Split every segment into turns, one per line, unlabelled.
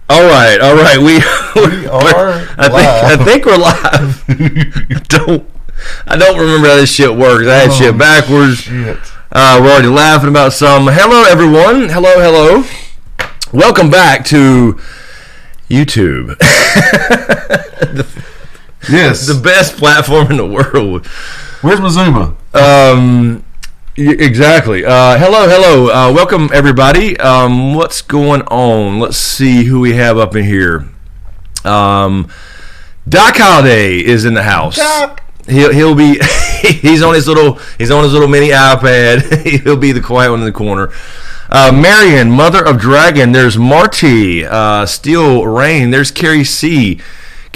All right.
We are
I think we're live. I don't remember how this shit works. I had shit backwards.
Shit.
We're already laughing about some. Hello, everyone. Hello. Welcome back to YouTube.
Yes.
The best platform in the world.
Where's Mazuma?
Exactly. Hello. Welcome, everybody. What's going on? Let's see who we have up in here. Doc Holiday is in the house.
Doc.
He'll be. he's on his little mini iPad. He'll be the quiet one in the corner. Marion, Mother of Dragon. There's Marty. Steel Rain. There's Carrie C.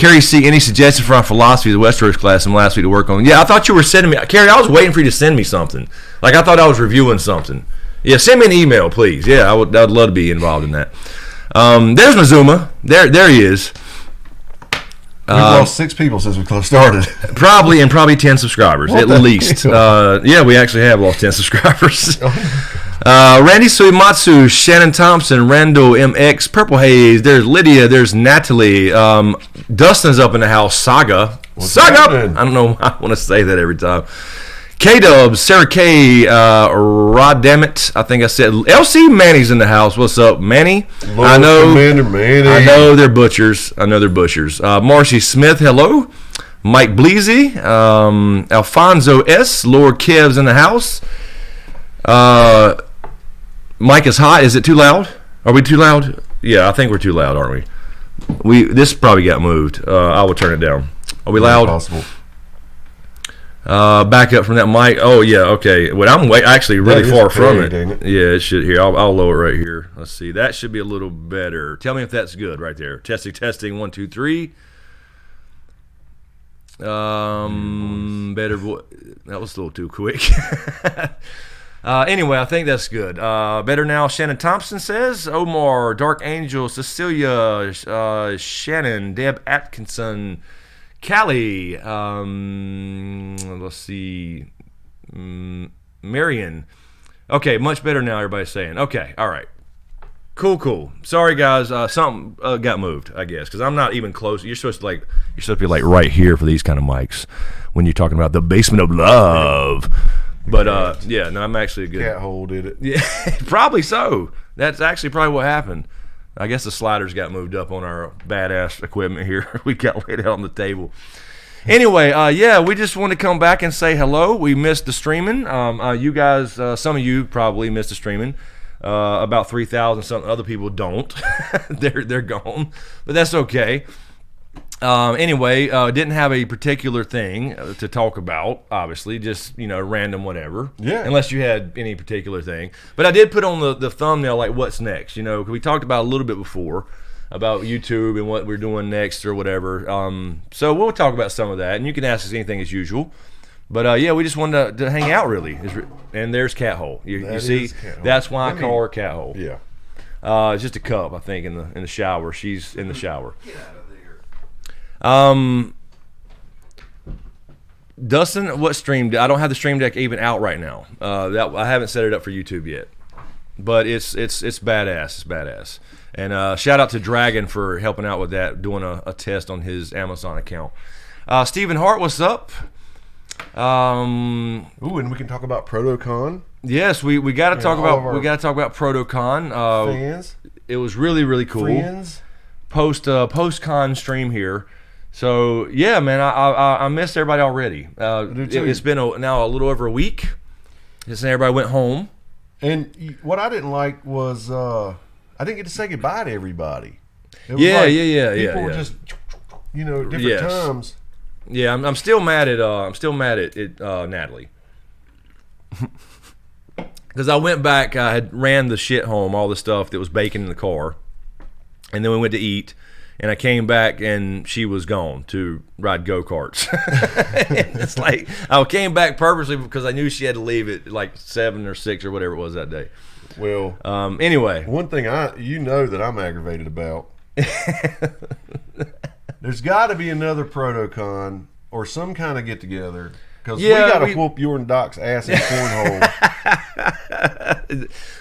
Any suggestions for our philosophy of the Westeros class from last week to work on? Yeah, I thought you were sending me. Carrie, I was waiting for you to send me something. Like, I thought I was reviewing something. Yeah, send me an email, please. Yeah, I'd love to be involved in that. There's Mazuma. There he is.
We've lost 6 people since we started.
Probably 10 subscribers, at least. Yeah, we actually have lost 10 subscribers. Randy Suimatsu, Shannon Thompson, Randall MX, Purple Haze, there's Lydia, there's Natalie, Dustin's up in the house, Saga.
Happening?
I don't know why I want to say that every time. K-Dubs, Sarah K, Rod Dammit, I think I said, LC Manny's in the house. What's up, Manny?
Lord Commander Manny.
I know they're butchers. Marcy Smith, hello. Mike Bleasy, Alfonso S, Lord Kev's in the house. Mike is hot. Is it too loud? Are we too loud? Yeah, I think we're too loud, aren't we? This probably got moved. I will turn it down. Are we loud?
Possible.
Back up from that mic. Oh yeah, okay. Well, I'm actually really far from it. Yeah, it should. Here, I'll lower it right here. Let's see. That should be a little better. Tell me if that's good right there. Testing. 1, 2, 3. Better. That was a little too quick. Anyway, I think that's good. Better now, Shannon Thompson says. Omar, Dark Angel, Cecilia, Shannon, Deb Atkinson, Callie, let's see, Marion. Okay, much better now, everybody's saying. Okay, all right. Cool. Sorry, guys. Something got moved, I guess, because I'm not even close. You're supposed to be like right here for these kind of mics when you're talking about the basement of love. But yeah, no, I'm actually good.
Cat hole did it.
Yeah, probably so. That's actually probably what happened. I guess the sliders got moved up on our badass equipment here. We got laid out on the table. Anyway, yeah, we just want to come back and say hello. We missed the streaming. You guys, some of you probably missed the streaming. About 3,000 something. Other people don't. They're gone, but that's okay. Anyway, didn't have a particular thing to talk about, obviously, just, random whatever.
Yeah.
Unless you had any particular thing. But I did put on the thumbnail, like, what's next, because we talked about a little bit before about YouTube and what we're doing next or whatever. So we'll talk about some of that, and you can ask us anything as usual. But, yeah, we just wanted to hang out, really. And there's Cat Hole. You see, that's why I call her Cat Hole.
Yeah.
It's just a cup, I think, in the shower. She's in the shower.
Get out of there.
Dustin, what stream? I don't have the stream deck even out right now. I haven't set it up for YouTube yet, but it's badass. It's badass. And shout out to Dragon for helping out with that, doing a test on his Amazon account. Stephen Hart, what's up?
Ooh, and we can talk about ProtoCon.
Yes, we got to talk about ProtoCon.
Fans.
It was really cool.
Friends.
Post-con stream here. So yeah, man, I missed everybody already. It's been now a little over a week since everybody went home.
And what I didn't like was I didn't get to say goodbye to everybody.
Yeah.
People were just different times.
Yeah, I'm still mad at Natalie because I went back. I had ran the shit home, all the stuff that was baking in the car, and then we went to eat. And I came back, and she was gone to ride go-karts. It's like I came back purposely because I knew she had to leave at like 7 or 6 or whatever it was that day.
Well,
anyway.
One thing that I'm aggravated about, there's got to be another ProtoCon or some kind of get-together because we got to whoop your and Doc's ass in cornhole.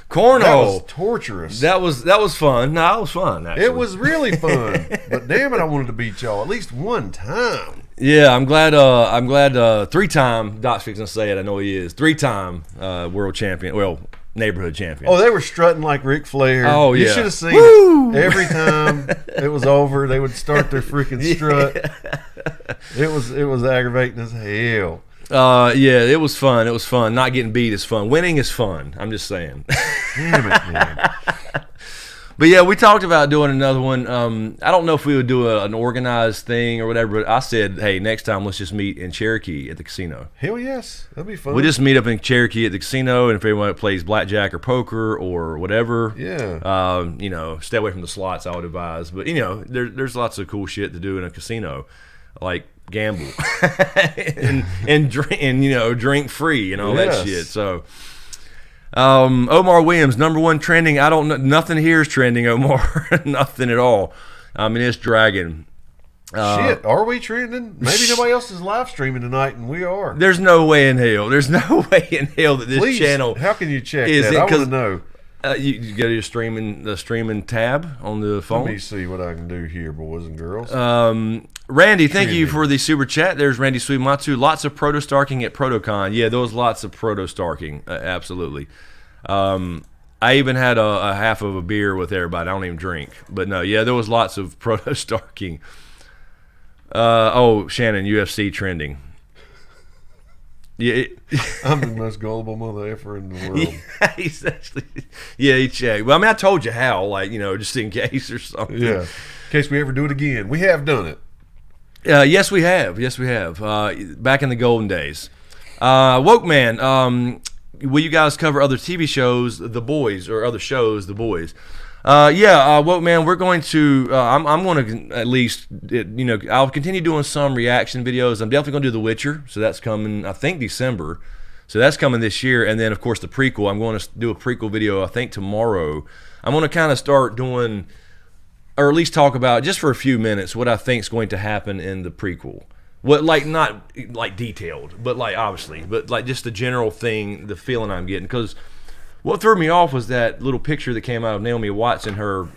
Cornhole.
That was torturous.
That was fun. No, it was fun. Actually.
It was really fun. But damn it, I wanted to beat y'all at least one time.
Yeah, I'm glad. 3-time. Doc's fixing to say it. I know he is. 3-time world champion. Well, neighborhood champion.
Oh, they were strutting like Ric Flair.
Oh, yeah.
You should have seen it. Every time it was over, they would start their freaking strut. It was aggravating as hell.
Yeah, it was fun. It was fun. Not getting beat is fun. Winning is fun. I'm just saying.
Damn it, man.
But yeah, we talked about doing another one. I don't know if we would do an organized thing or whatever, but I said, hey, next time let's just meet in Cherokee at the casino.
Hell yes. That'd be fun.
We'll just meet up in Cherokee at the casino, and if anyone plays blackjack or poker or whatever, stay away from the slots, I would advise. But, there's lots of cool shit to do in a casino, like gamble and drink free and all that shit. So Omar Williams, #1 trending. I don't know, nothing here is trending, Omar. Nothing at all. I mean, it's dragging.
Shit, are we trending? Maybe nobody else is live streaming tonight, and we are.
There's no way in hell. There's no way in hell that this channel.
How can you check that? I want to know.
You go to your streaming tab on the phone.
Let me see what I can do here, boys and girls.
Randy, thank you for the super chat. There's Randy Suimatsu. Lots of proto-starking at ProtoCon. Yeah, there was lots of proto-starking. Absolutely. I even had a half of a beer with everybody. I don't even drink. But no, yeah, there was lots of proto-starking. Shannon, UFC trending. Yeah,
I'm the most gullible mother effer in the world.
Yeah, he's actually. Yeah, he checked. Well, I mean, I told you how, just in case or something.
Yeah, in case we ever do it again. We have done it.
Yes, we have. Yes, we have. Back in the golden days. Woke Man, will you guys cover other TV shows, The Boys, or other shows, The Boys? Woke Man, we're going to. I'm going to at least. I'll continue doing some reaction videos. I'm definitely going to do The Witcher, so that's coming. I think December. So that's coming this year, and then of course the prequel. I'm going to do a prequel video. I think tomorrow. I'm going to kind of start doing, or at least talk about just for a few minutes what I think is going to happen in the prequel. What not like detailed, but obviously, but just the general thing, the feeling I'm getting, because. What threw me off was that little picture that came out of Naomi Watts in her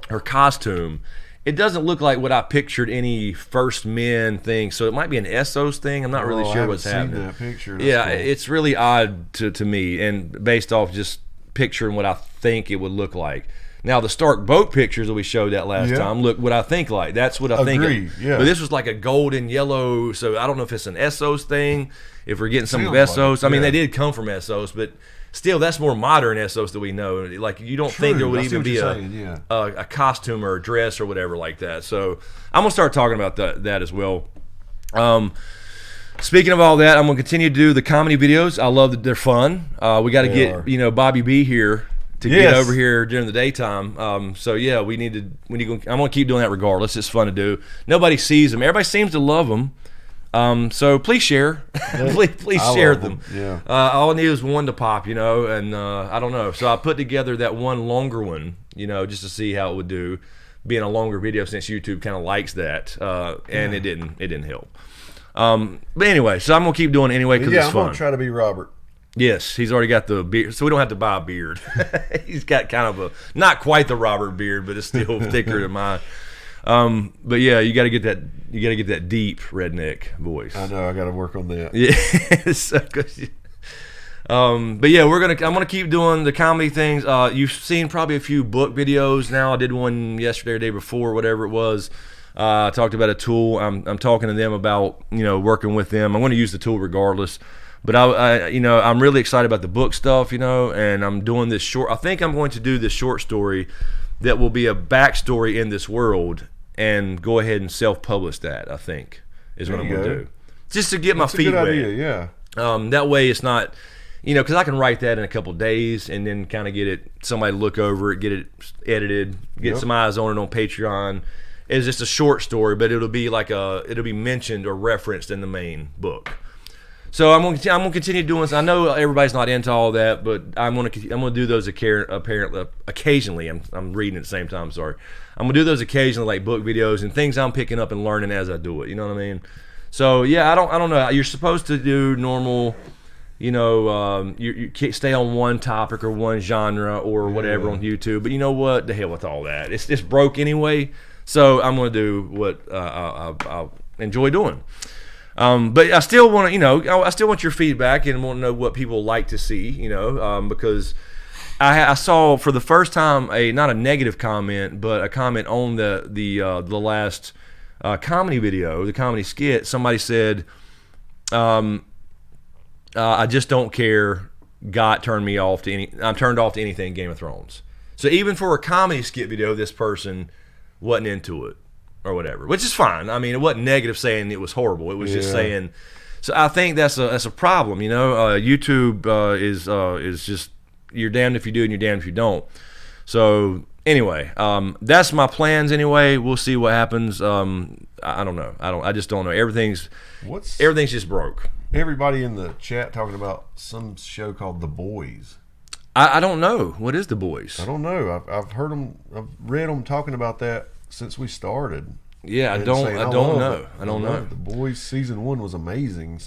costume. It doesn't look like what I pictured any First Men thing, so it might be an Essos thing. I'm not really sure what's happening.
That picture.
That's cool. It's really odd to me, and based off just picturing what I think it would look like. Now, the Stark boat pictures that we showed that last time, look what I think like. That's what I think.
Yeah.
But this was like a golden yellow, so I don't know if it's an Essos thing, if we're getting some of Essos. I mean, they did come from Essos, but still, that's more modern Essos that we know. Like, you don't think there would even be a costume or a dress or whatever like that. So I'm going to start talking about that as well. Speaking of all that, I'm going to continue to do the comedy videos. I love that they're fun. We got to get Bobby B here to get over here during the daytime. So yeah, we need to. I'm going to keep doing that regardless. It's fun to do. Nobody sees them. Everybody seems to love them. So please share. please share them.
Yeah.
All I need is one to pop, and I don't know. So I put together that one longer one, just to see how it would do, being a longer video since YouTube kind of likes that, and it didn't help. But anyway, so I'm gonna keep doing it anyway because it's fun.
I'm gonna try to be Robert.
Yes, he's already got the beard, so we don't have to buy a beard. He's got kind of not quite the Robert beard, but it's still thicker than mine. But yeah, you got to get that. You got to get that deep redneck voice.
I know. I got to work on that.
Yeah. But yeah, I'm gonna keep doing the comedy things. You've seen probably a few book videos now. I did one yesterday or the day before, whatever it was. I talked about a tool. I'm talking to them about working with them. I'm going to use the tool regardless. But I'm really excited about the book stuff, and I'm doing this short. I think I'm going to do this short story that will be a backstory in this world and go ahead and self-publish that, I think, is what I'm going to do. Just to get my feet wet.
That's a good idea, yeah.
That way it's not, because I can write that in a couple of days and then kind of get somebody to look over it, get it edited, get some eyes on it on Patreon. It's just a short story, but it'll be mentioned or referenced in the main book. So I'm gonna continue doing this. I know everybody's not into all that, but I'm gonna do those apparently occasionally. I'm reading at the same time. Sorry, I'm gonna do those occasionally, like book videos and things I'm picking up and learning as I do it. You know what I mean? So yeah, I don't know. You're supposed to do normal you can't stay on one topic or one genre or whatever on YouTube. But you know what? The hell with all that. It's broke anyway. So I'm going to do what I enjoy doing. But I still want to, I still want your feedback and want to know what people like to see, because I saw for the first time not a negative comment, but a comment on the last comedy video, the comedy skit. Somebody said, I just don't care. God turned me off to I'm turned off to anything Game of Thrones. So even for a comedy skit video, this person wasn't into it or whatever, which is fine. I mean, it wasn't negative saying it was horrible. It was just saying. So I think that's a problem. YouTube is just, you're damned if you do and you're damned if you don't. So anyway, that's my plans. Anyway, we'll see what happens. I don't know. I just don't know. Everything's just broke.
Everybody in the chat talking about some show called The Boys.
I don't know. What is The Boys?
I don't know. I've heard them. I've read them talking about that since we started.
Yeah, I don't know.
The Boys season 1 was amazing.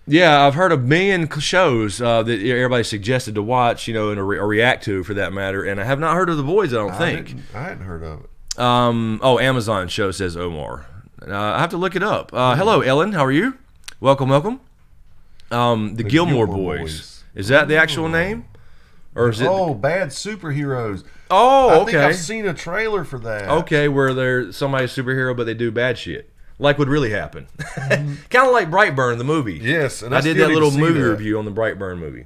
Yeah, I've heard a million shows that everybody suggested to watch, or react to, for that matter, and I have not heard of The Boys. I don't think
I hadn't heard of it.
Amazon show, says Omar. I have to look it up. Hello, Ellen. How are you? Welcome. The Gilmore Boys. Is that the actual name? Or is it?
Bad superheroes.
Oh, okay.
I think I've seen a trailer for that.
Okay, where they're somebody's superhero, but they do bad shit, like would really happen. Kind of like Brightburn, the movie.
Yes, and
I did that little movie review on the Brightburn movie.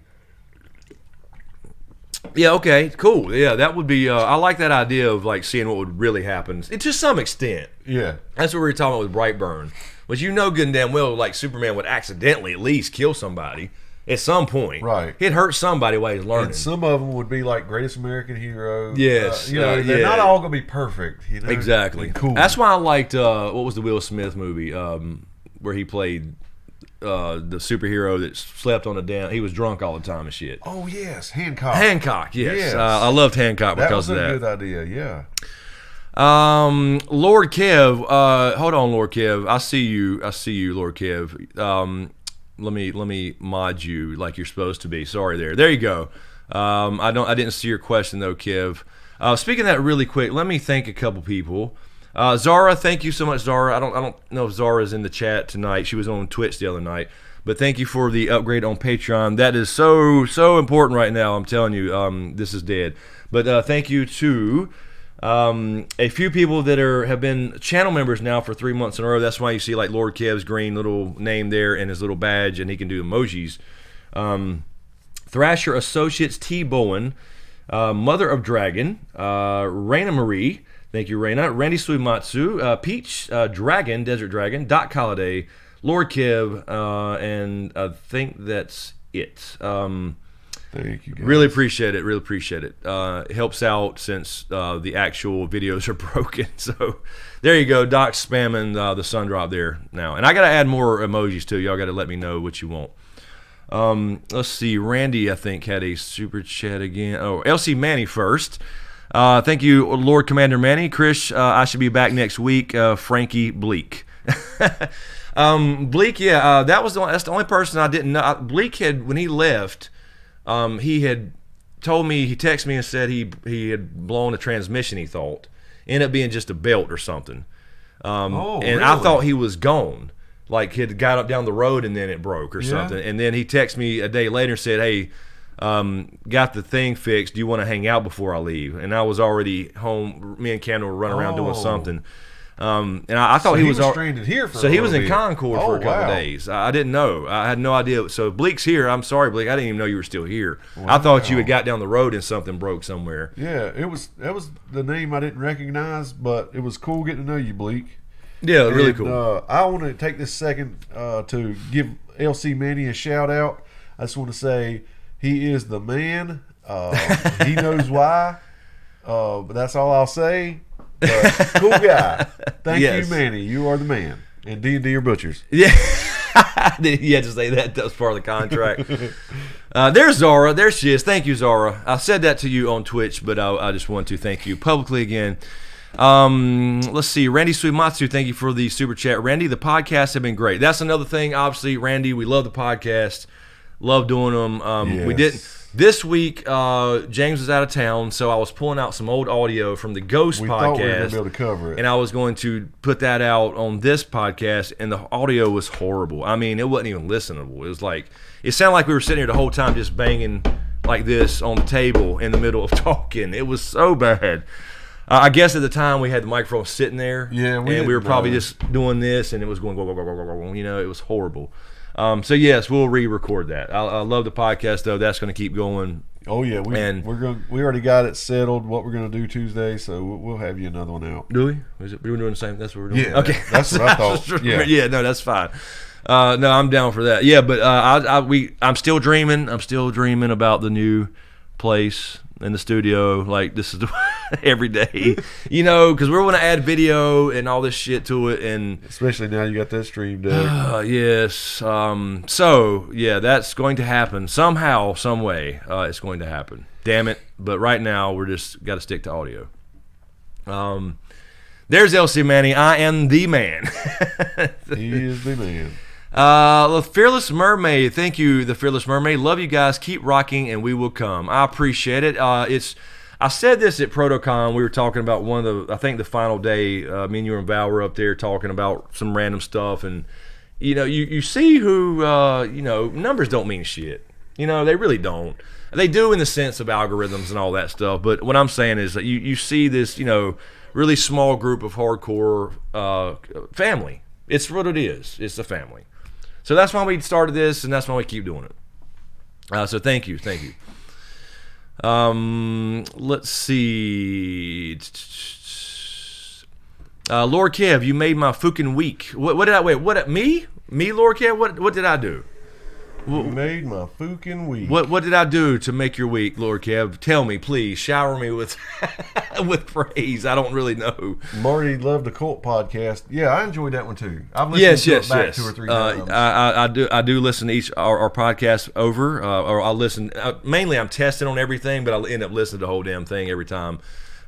Yeah. Okay. Cool. Yeah, that would be. I like that idea of like seeing what would really happen. To some extent.
Yeah.
That's what we were talking about with Brightburn. Which good and damn well, like Superman would accidentally at least kill somebody at some point.
Right.
He'd hurt somebody while he's learning.
And some of them would be like Greatest American Hero.
Yes.
They're not all going to be perfect.
Exactly.
Cool.
That's why I liked, what was the Will Smith movie where he played the superhero that slept on a damn, he was drunk all the time and shit.
Oh, yes. Hancock.
Yes. I loved Hancock because of that.
That was a good idea, yeah.
Lord Kev, hold on, Lord Kev. I see you, Lord Kev. Let me mod you like you're supposed to be. Sorry there you go. I didn't see your question though, Kev. Speaking of that really quick, let me thank a couple people. Zara, thank you so much, Zara. I don't know if Zara's in the chat tonight. She was on Twitch the other night. But thank you for the upgrade on Patreon. That is so important right now. I'm telling you, this is dead. But thank you to a few people that have been channel members now for 3 months in a row. That's why you see like Lord Kev's green little name there and his little badge, and he can do emojis. Thrasher Associates, T. Bowen, Mother of Dragon, Raina Marie, thank you Raina, Randy Suimatsu, Peach, Dragon, Desert Dragon, Doc Holliday, Lord Kev, and I think that's it.
Thank you, guys.
Really appreciate it. It helps out since the actual videos are broken. So there you go. Doc's spamming the sun drop there now. And I got to add more emojis too. Y'all got to let me know what you want. Let's see. Randy, I think, had a super chat again. Oh, LC Manny first. Thank you, Lord Commander Manny. Chris, I should be back next week. Frankie Bleak. Bleak, yeah. That's the only person I didn't know. Bleak had, when he left, he had told me, he texted me and said he had blown a transmission, he thought. Ended up being just a belt or something. And
really?
I thought he was gone. Like he had got up down the road and then it broke or something. And then he texted me a day later and said, hey, got the thing fixed. Do you want to hang out before I leave? And I was already home. Me and Kendall were running around doing something. And I thought he was
stranded here for
so
a
he was in
bit.
Concord for a couple days. I didn't know. I had no idea. So Bleak's here. I'm sorry, Bleak. I didn't even know you were still here.
Wow.
I thought you had got down the road and something broke somewhere.
Yeah, that was the name I didn't recognize, but it was cool getting to know you, Bleak.
Yeah, really cool.
I want to take this second to give LC Manny a shout out. I just want to say he is the man. He knows why. But that's all I'll say. But cool guy. Thank you, Manny. You are the man. And D&D are butchers.
Yeah. You had to say that. That was part of the contract. There's Zara. There she is. Thank you, Zara. I said that to you on Twitch, but I just want to thank you publicly again. Let's see. Randy Suimatsu, thank you for the super chat. Randy, the podcasts have been great. That's another thing. Obviously, Randy, we love the podcast. Love doing them. We didn't. This week, James was out of town, so I was pulling out some old audio from the Ghost podcast.
Thought we were going to be able to cover it.
And I was going to put that out on this podcast, and the audio was horrible. I mean, it wasn't even listenable. It was like, it sounded like we were sitting here the whole time just banging like this on the table in the middle of talking. It was so bad. I guess at the time we had the microphone sitting there,
and
we were probably just doing this, and it was going, go, go, go, go, go, go, you know, it was horrible. So yes, we'll re-record that. I love the podcast though. That's going to keep going.
Oh yeah, we already got it settled. What we're going to do Tuesday, so we'll have you another one out.
Do we? We were doing the same. That's what we're doing.
Yeah, okay. That's what I thought.
Yeah, no, that's fine. No, I'm down for that. Yeah, but I'm still dreaming. I'm still dreaming about the new place in the studio. Like, this is every day, you know, because we're going to add video and all this shit to it, and
especially now you got that stream deck.
Yes. So yeah, that's going to happen somehow, some way. It's going to happen. Damn it! But right now we're just got to stick to audio. There's LC Manny. I am the man.
He is the man.
The Fearless Mermaid, thank you, the Fearless Mermaid. Love you guys. Keep rocking, and we will come. I appreciate it. I said this at Protocon. We were talking about I think the final day. Me and you and Val were up there talking about some random stuff, and you know, you see who you know, numbers don't mean shit. You know, they really don't. They do in the sense of algorithms and all that stuff. But what I'm saying is that you see this, you know, really small group of hardcore family. It's what it is. It's a family. So that's why we started this, and that's why we keep doing it. So thank you. Let's see. Lord Kev, you made my fucking week. What did I wait? What me? Me, Lord Kev? What did I do?
You made my fucking week.
What did I do to make your week, Lord Kev? Tell me, please. Shower me with with praise. I don't really know.
Marty loved the Cult podcast. Yeah, I enjoyed that one too. I've listened to it back 2 or 3 times.
I do listen to each our podcast over, or I listen. Mainly, I'm testing on everything, but I end up listening to the whole damn thing every time.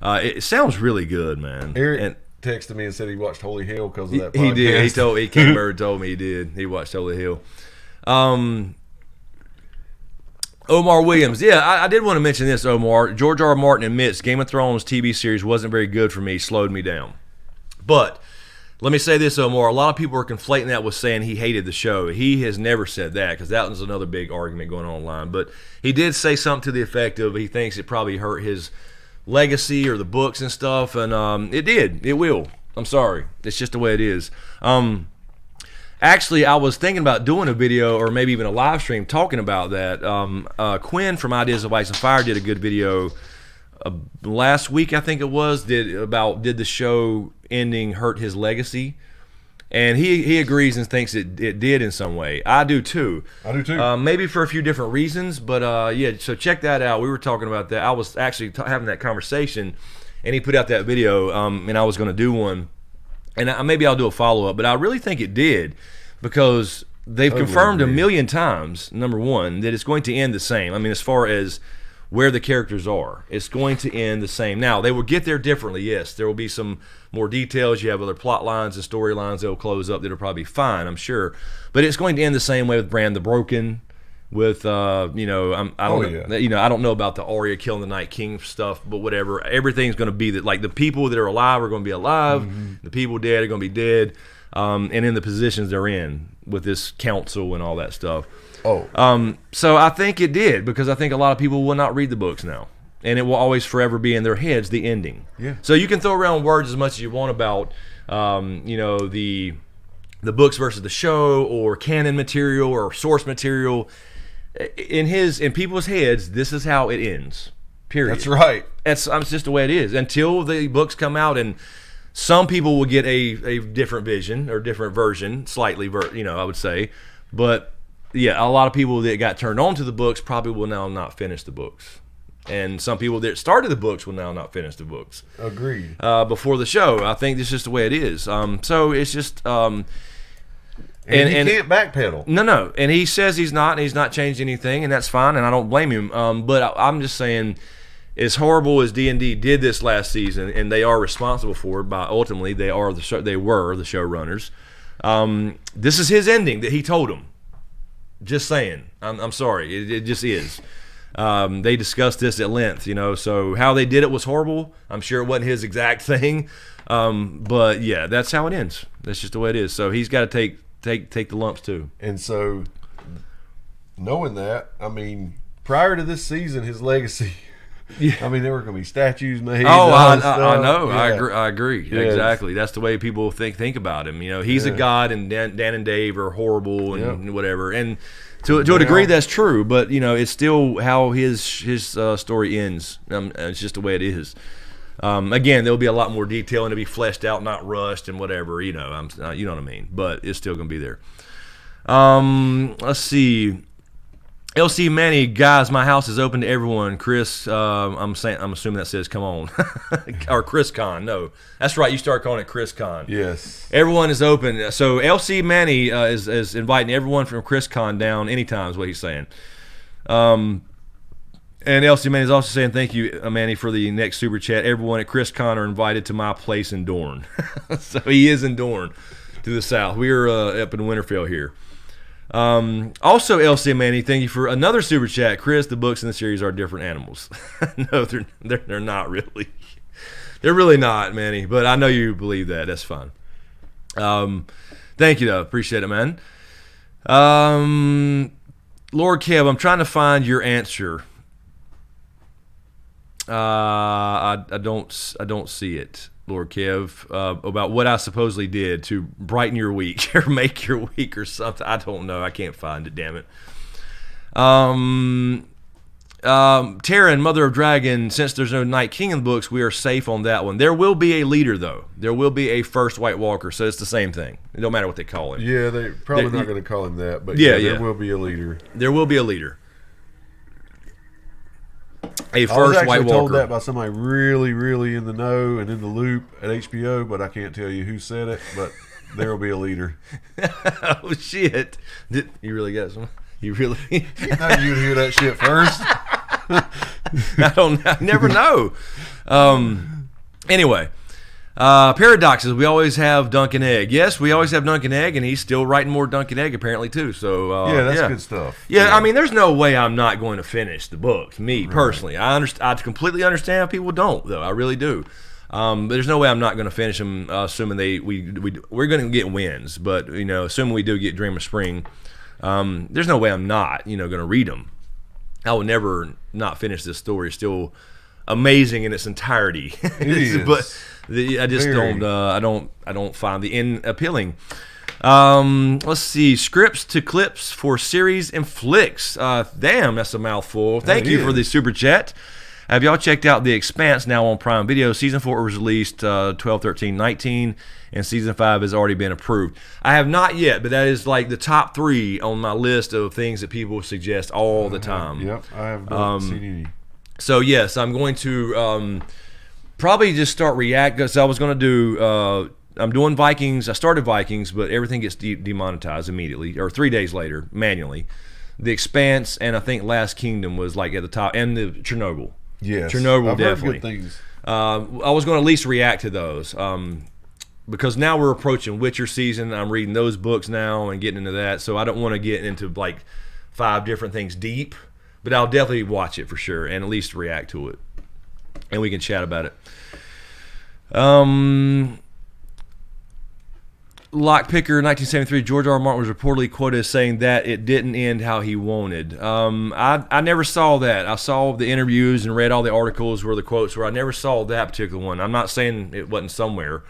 It sounds really good, man.
Eric texted me and said he watched Holy Hell because of that podcast.
He did. King Bird told me he did. He watched Holy Hell. Omar Williams. Yeah, I did want to mention this, Omar. George R. R. Martin admits Game of Thrones TV series wasn't very good for me, slowed me down. But let me say this, Omar. A lot of people are conflating that with saying he hated the show. He has never said that, because that was another big argument going on online. But he did say something to the effect of he thinks it probably hurt his legacy or the books and stuff, and it did. It will. I'm sorry. It's just the way it is. Actually, I was thinking about doing a video or maybe even a live stream talking about that. Quinn from Ideas of Ice and Fire did a good video last week, I think it was, did the show ending hurt his legacy? And he agrees and thinks it did in some way. I do too. Maybe for a few different reasons, but yeah, so check that out. We were talking about that. I was actually having that conversation, and he put out that video, and I was going to do one. And maybe I'll do a follow-up, but I really think it did, because they've confirmed a million times, number one, that it's going to end the same. I mean, as far as where the characters are, it's going to end the same. Now, they will get there differently, yes. There will be some more details. You have other plot lines and storylines that will close up that will probably be fine, I'm sure. But it's going to end the same way with Bran the Broken, with I don't know about the Arya killing the Night King stuff, but whatever. Everything's going to be that, like, the people that are alive are going to be alive, the people dead are going to be dead, and in the positions they're in with this council and all that stuff. So I think it did, because I think a lot of people will not read the books now, and it will always forever be in their heads the ending.
Yeah.
So you can throw around words as much as you want about the books versus the show, or canon material or source material. In people's heads, this is how it ends. Period.
That's right.
It's just the way it is until the books come out, and some people will get a different vision or different version, slightly, I would say. But yeah, a lot of people that got turned on to the books probably will now not finish the books, and some people that started the books will now not finish the books.
Agreed.
Before the show, I think this is just the way it is. So it's just.
And he can't backpedal.
No. And he says he's not changed anything, and that's fine, and I don't blame him. But I'm just saying, as horrible as D&D did this last season, and they are responsible for it, by ultimately they were the showrunners. This is his ending that he told them. Just saying. I'm sorry. It just is. They discussed this at length, so how they did it was horrible. I'm sure it wasn't his exact thing. But yeah, that's how it ends. That's just the way it is. So he's got to take the lumps too.
And so, knowing that, I mean, prior to this season, his legacy. Yeah. I mean, there were going to be statues made.
Oh, I know.
Yeah.
I agree. Yeah, exactly. That's the way people think about him. He's a god, and Dan and Dave are horrible and whatever. And to a degree, that's true. But it's still how his story ends. It's just the way it is. Again, there'll be a lot more detail and it'll be fleshed out, not rushed and whatever. You know what I mean. But it's still going to be there. Let's see. LC Manny, guys, my house is open to everyone. Chris, I'm assuming that says come on. Or Chris Con. No, that's right. You start calling it Chris Con.
Yes.
Everyone is open. So LC Manny is inviting everyone from Chris Con down anytime is what he's saying. And LC Manny is also saying thank you, Manny, for the next super chat. Everyone at Chris Con are invited to my place in Dorn. So he is in Dorn to the south. We are up in Winterfell here. Also, LC Manny, thank you for another super chat. Chris, the books in the series are different animals. No, they're not really. They're really not, Manny. But I know you believe that. That's fine. Thank you, though. Appreciate it, man. Lord Kev, I'm trying to find your answer. I don't see it, Lord Kev, about what I supposedly did to brighten your week or make your week or something. I don't know. I can't find it, damn it. Terran, Mother of Dragon, since there's no Night King in the books, we are safe on that one. There will be a leader, though. There will be a first White Walker, so it's the same thing. It don't matter what they call him.
Yeah, they're probably not going to call him that, but there will be a leader.
There will be a leader. A first
I was actually
White Walker.
told that by somebody really, really in the know and in the loop at HBO, but I can't tell you who said it, but there will be a leader.
Oh, shit. You really got some? You really?
You know you'd hear that shit first.
I never know. Anyway. Paradoxes. We always have Duncan Egg. Yes, we always have Duncan Egg, and he's still writing more Duncan Egg apparently too. So
that's good stuff.
Yeah, I mean, there's no way I'm not going to finish the book. Me personally, I completely understand how people don't, though. I really do. But there's no way I'm not going to finish them, assuming we're going to get wins. But assuming we do get Dream of Spring, there's no way I'm not going to read them. I will never not finish this story. It's still amazing in its entirety.
It is.
But I just don't. I don't find the end appealing. Let's see. Scripts to clips for series and flicks. Damn, that's a mouthful. Thank you for the super chat. Have y'all checked out The Expanse now on Prime Video? Season 4 was released 12/13/19, and Season 5 has already been approved. I have not yet, but that is like the top 3 on my list of things that people suggest all the time.
Yep, I have not seen any.
So yes, I'm going to probably just start react. So I was going to do. I'm doing Vikings. I started Vikings, but everything gets demonetized immediately, or 3 days later, manually. The Expanse and I think Last Kingdom was like at the top, and the Chernobyl.
Yes,
Chernobyl
I've
definitely.
heard good things.
I was going to at least react to those because now we're approaching Witcher season. I'm reading those books now and getting into that, so I don't want to get into like 5 different things deep. But I'll definitely watch it for sure and at least react to it. And we can chat about it. Lockpicker 1973, George R. R. Martin was reportedly quoted as saying that it didn't end how he wanted. I never saw that. I saw the interviews and read all the articles where the quotes were. I never saw that particular one. I'm not saying it wasn't somewhere,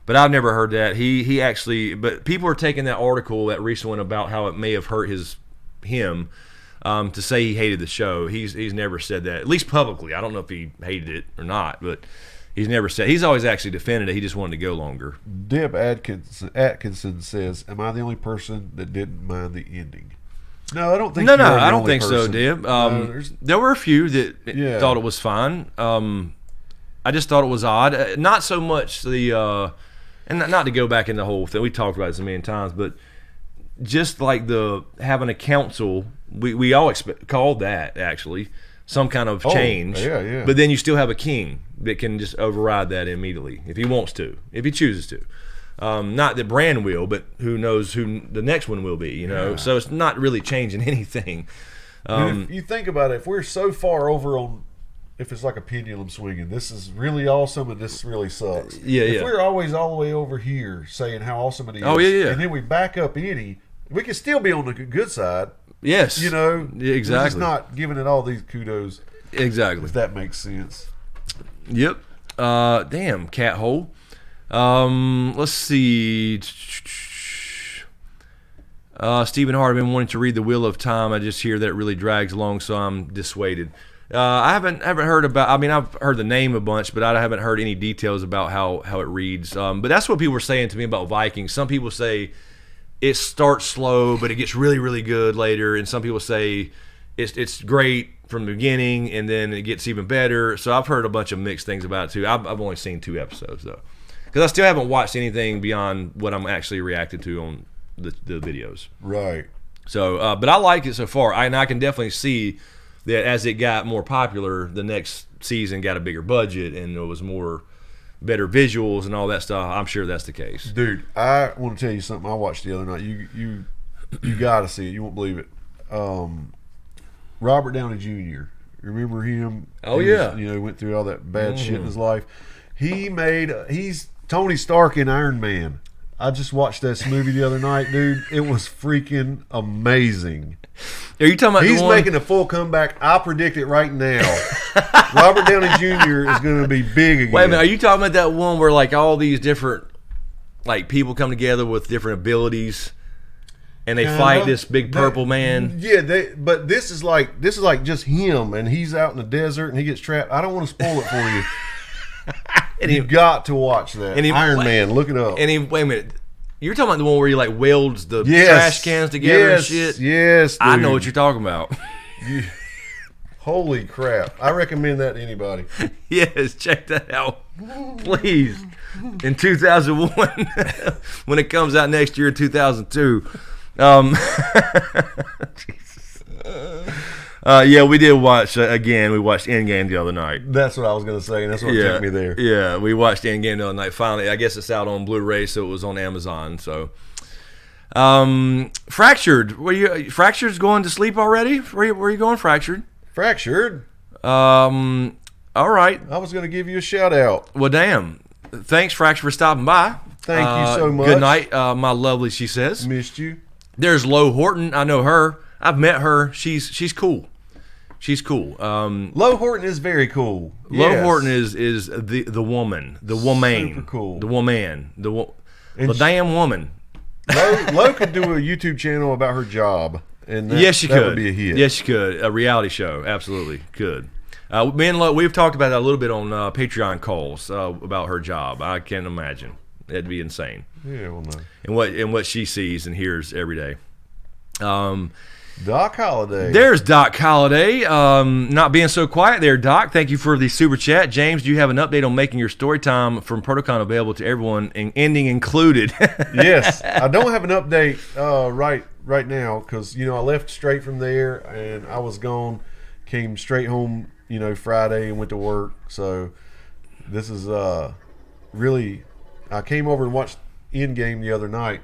but I've never heard that. He actually, but people are taking that article, that recent one about how it may have hurt him. To say he hated the show. He's never said that, at least publicly. I don't know if he hated it or not, but he's never said. He's always actually defended it. He just wanted to go longer.
Deb Atkinson says, "Am I the only person that didn't mind the ending?" No, I don't think.
No, I don't think so, Deb. There were a few that thought it was fine. I just thought it was odd. Not so much the, and not to go back in the whole thing. We talked about this a million times, but just like the having a council. We all called that, actually, some kind of change.
Yeah.
But then you still have a king that can just override that immediately if he wants to, if he chooses to. Not that Bran will, but who knows who the next one will be, you know? So it's not really changing anything.
If you think about it, if we're so far over on, if it's like a pendulum swinging, this is really awesome and this really sucks. If we're always all the way over here saying how awesome it is, and then we back up any, we can still be on the good side.
Yes.
You know?
Exactly.
We're just not giving it all these kudos.
Exactly.
If that makes sense.
Yep. Damn, cat hole. Let's see. Stephen Hart, I've been wanting to read The Wheel of Time. I just hear that it really drags along, so I'm dissuaded. I haven't heard about. I mean, I've heard the name a bunch, but I haven't heard any details about how it reads. But that's what people were saying to me about Vikings. Some people say it starts slow, but it gets really, really good later, and some people say it's great from the beginning, and then it gets even better. So I've heard a bunch of mixed things about it too. I've only seen 2 episodes though, because I still haven't watched anything beyond what I'm actually reacting to on the videos.
Right.
So, but I like it so far. I can definitely see that as it got more popular, the next season got a bigger budget and there was better visuals and all that stuff. I'm sure that's the case.
Dude, I want to tell you something I watched the other night. You got to see it. You won't believe it. Robert Downey Jr. Remember him?
Oh, yeah.
Went through all that bad shit in his life. He's Tony Stark in Iron Man. I just watched this movie the other night, dude. It was freaking amazing.
Are you talking about
He's making a full comeback. I predict it right now. Robert Downey Jr. is going to be big again.
Wait a minute. Are you talking about that one where like all these different like people come together with different abilities and they fight this big purple man?
Yeah, but this is like just him, and he's out in the desert and he gets trapped. I don't want to spoil it for you. And you got to watch that. Iron Man, look it up.
And wait a minute. You're talking about the one where he like welds the trash cans together and shit?
Yes, dude.
I know what you're talking about.
Holy crap. I recommend that to anybody.
Yes, check that out. Please. In 2001, when it comes out next year in 2002. Jesus. Yeah, we did watch, again, we watched Endgame the other night.
That's what I was going to say, and that's what took me there.
Yeah, we watched Endgame the other night. Finally, I guess it's out on Blu-ray, so it was on Amazon. So, Fractured. Fractured's going to sleep already? Where are you going, Fractured?
Fractured?
All right.
I was going to give you a shout-out.
Well, damn. Thanks, Fractured, for stopping by.
Thank you so much.
Good night, my lovely, she says.
Missed you.
There's Lo Horton. I know her. I've met her. She's cool. She's cool.
Lo Horton is very cool.
Lo Horton is the woman. The woman.
Super cool.
The woman. The damn woman.
Lo could do a YouTube channel about her job. And
yes, she could.
That would be a hit.
Yes, she could. A reality show. Absolutely. Could. Me and Lo, we've talked about that a little bit on Patreon calls about her job. I can't imagine. That'd be insane.
Yeah, well, no.
And what she sees and hears every day.
Doc Holliday.
There's Doc Holliday. Not being so quiet there, Doc. Thank you for the super chat. James, do you have an update on making your story time from Protocon available to everyone, and ending included?
Yes. I don't have an update right now because, I left straight from there and I was gone. Came straight home, Friday and went to work. So this is really... I came over and watched Endgame the other night.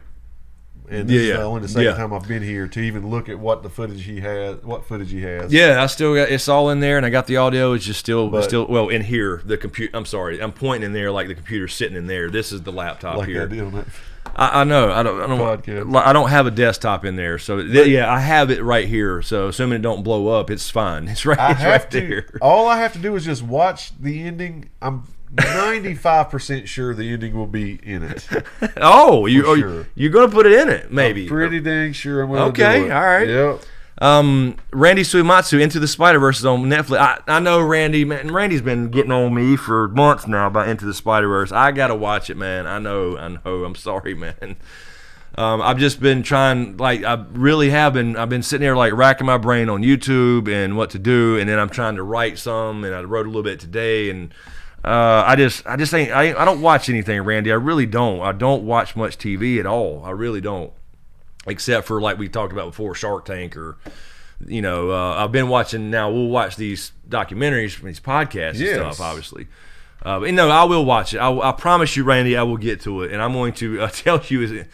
And this is only the second time I've been here to even look at what footage he has.
Yeah, I still got it's all in there, and I got the audio. It's just still well in here. The computer. I'm sorry, I'm pointing in there like the computer's sitting in there. This is the laptop
like
here.
I did on that
I know. I don't have a desktop in there, so I have it right here. So assuming it don't blow up, it's fine. It's right there.
All I have to do is just watch the ending. I'm 95% sure the ending will be in it.
Oh, you're going to put it in it? Maybe.
I'm pretty dang sure I'm going to do it.
Okay, all right.
Yep.
Randy Suimatsu, Into the Spider-Verse is on Netflix. I know Randy, man. Randy's been getting on me for months now about Into the Spider-Verse. I got to watch it, man. I know. I'm sorry, man. I've just been trying, I really have been. I've been sitting there racking my brain on YouTube and what to do, and then I'm trying to write some, and I wrote a little bit today, and I don't watch anything, Randy. I really don't. I don't watch much TV at all. I really don't, except for we talked about before, Shark Tank, or I've been watching. Now we'll watch these documentaries from these podcasts and stuff, obviously. But no, I will watch it. I promise you, Randy, I will get to it, and I'm going to tell you.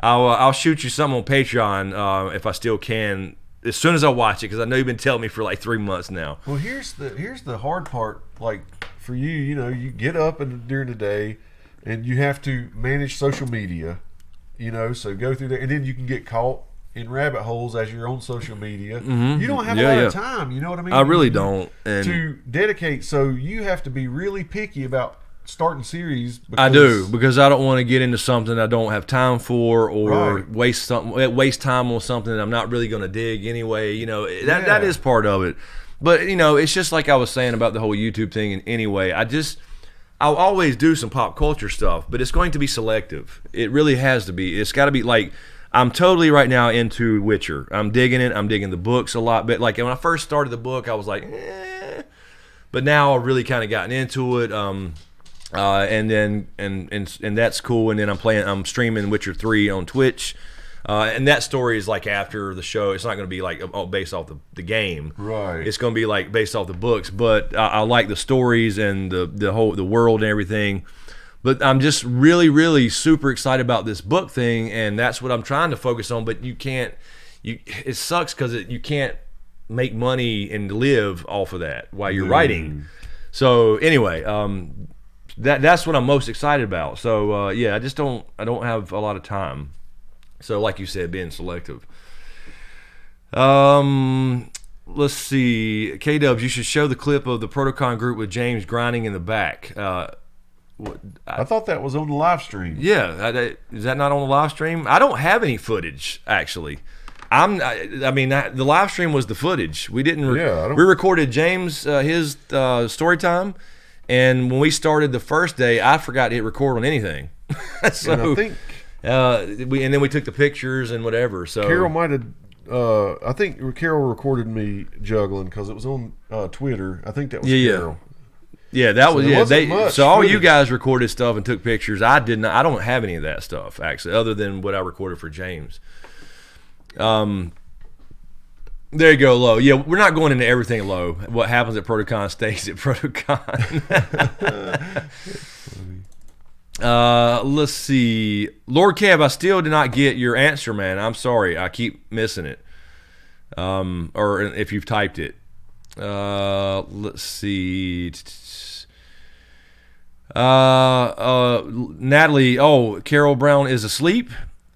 I'll shoot you something on Patreon if I still can as soon as I watch it, because I know you've been telling me for like 3 months now.
Well, here's the hard part. Like for you, you get up during the day, and you have to manage social media. So go through there, and then you can get caught in rabbit holes as you're on social media.
Mm-hmm.
You don't have a lot of time. You know what I mean?
I really don't. And
to dedicate, so you have to be really picky about starting series.
I do, because I don't want to get into something I don't have time for, or
Right.
waste time on something that I'm not really going to dig anyway. That is part of it. But it's just like I was saying about the whole YouTube thing. And anyway, I'll always do some pop culture stuff, but it's going to be selective. It really has to be. It's got to be like, I'm totally right now into Witcher. I'm digging it. I'm digging the books a lot. But like when I first started the book, I was like, eh. But now I've really kind of gotten into it. And then and that's cool. And then I'm streaming Witcher 3 on Twitch. And that story is like after the show. It's not going to be like based off the game.
Right.
It's going to be like based off the books. But I like the stories and the world and everything. But I'm just really, really super excited about this book thing, and that's what I'm trying to focus on. But you can't. It sucks because you can't make money and live off of that while you're writing. So anyway, that's what I'm most excited about. So yeah, I don't have a lot of time. So like you said, being selective. Let's see, K-Dubs, you should show the clip of the Protocon group with James grinding in the back.
I thought that was on the live stream.
Yeah, is that not on the live stream? I don't have any footage actually. The live stream was the footage. We didn't. We recorded James his story time, and when we started the first day, I forgot to hit record on anything. So
and I think
and then we took the pictures and whatever. So
Carol might have. I think Carol recorded me juggling because it was on Twitter. I think that was Carol.
Yeah, that was So all
footage.
You guys recorded stuff and took pictures. I did not. I don't have any of that stuff actually, other than what I recorded for James. There you go, Lo. Yeah, we're not going into everything, Lo. What happens at Protocon stays at Protocon. Let's see, Lord Kev. I still did not get your answer, man. I'm sorry. I keep missing it. Or if you've typed it. Let's see. Natalie, Carol Brown is asleep.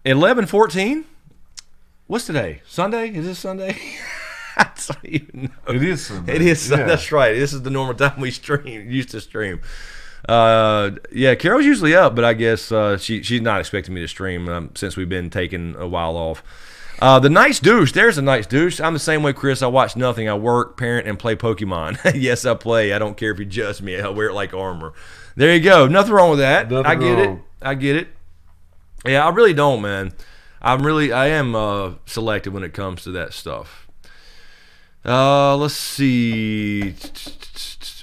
11:14. What's today? Sunday? Is this Sunday? I don't even know.
It is Sunday.
It is.
Yeah.
That's right. This is the normal time we used to stream. Yeah, Carol's usually up, but I guess she's not expecting me to stream since we've been taking a while off. The Nice Douche. There's a Nice Douche. I'm the same way, Chris. I watch nothing. I work, parent, and play Pokemon. Yes, I play. I don't care if you judge me. I wear it like armor. There you go. Nothing wrong with that. I get it. Yeah, I really don't, man. I am selective when it comes to that stuff. Let's see.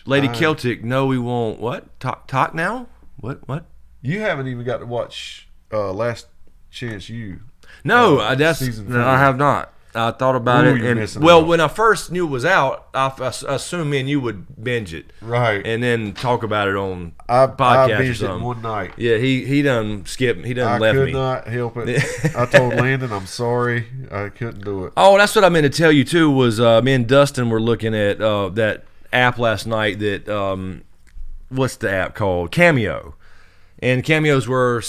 Lady Celtic. No, we won't. What? Talk now? What?
You haven't even got to watch Last Chance U.
No,
I
have not. I thought about it, and when I first knew it was out, I assumed me and you would binge it,
right,
and then talk about it on
I
podcast
binged
or something.
it one night.
Yeah, he done skipped. He done left me.
I could not help it. I told Landon I'm sorry, I couldn't do it.
Oh, that's what I meant to tell you too. Was me and Dustin were looking at that app last night. That what's the app called? Cameo. And cameos were,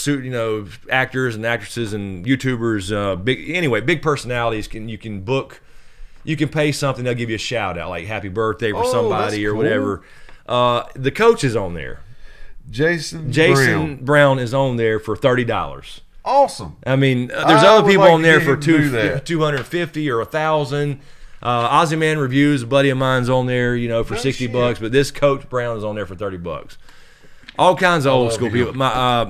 actors and actresses and YouTubers, big personalities. You can pay something, they'll give you a shout out, like happy birthday for somebody or whatever. The coach is on there. Jason Brown is on there for $30.
Awesome.
I mean, there's other people on there for $250 or $1,000. Ozzy Man Reviews, a buddy of mine's on there, for $60. But this Coach Brown is on there for $30. All kinds of old school people.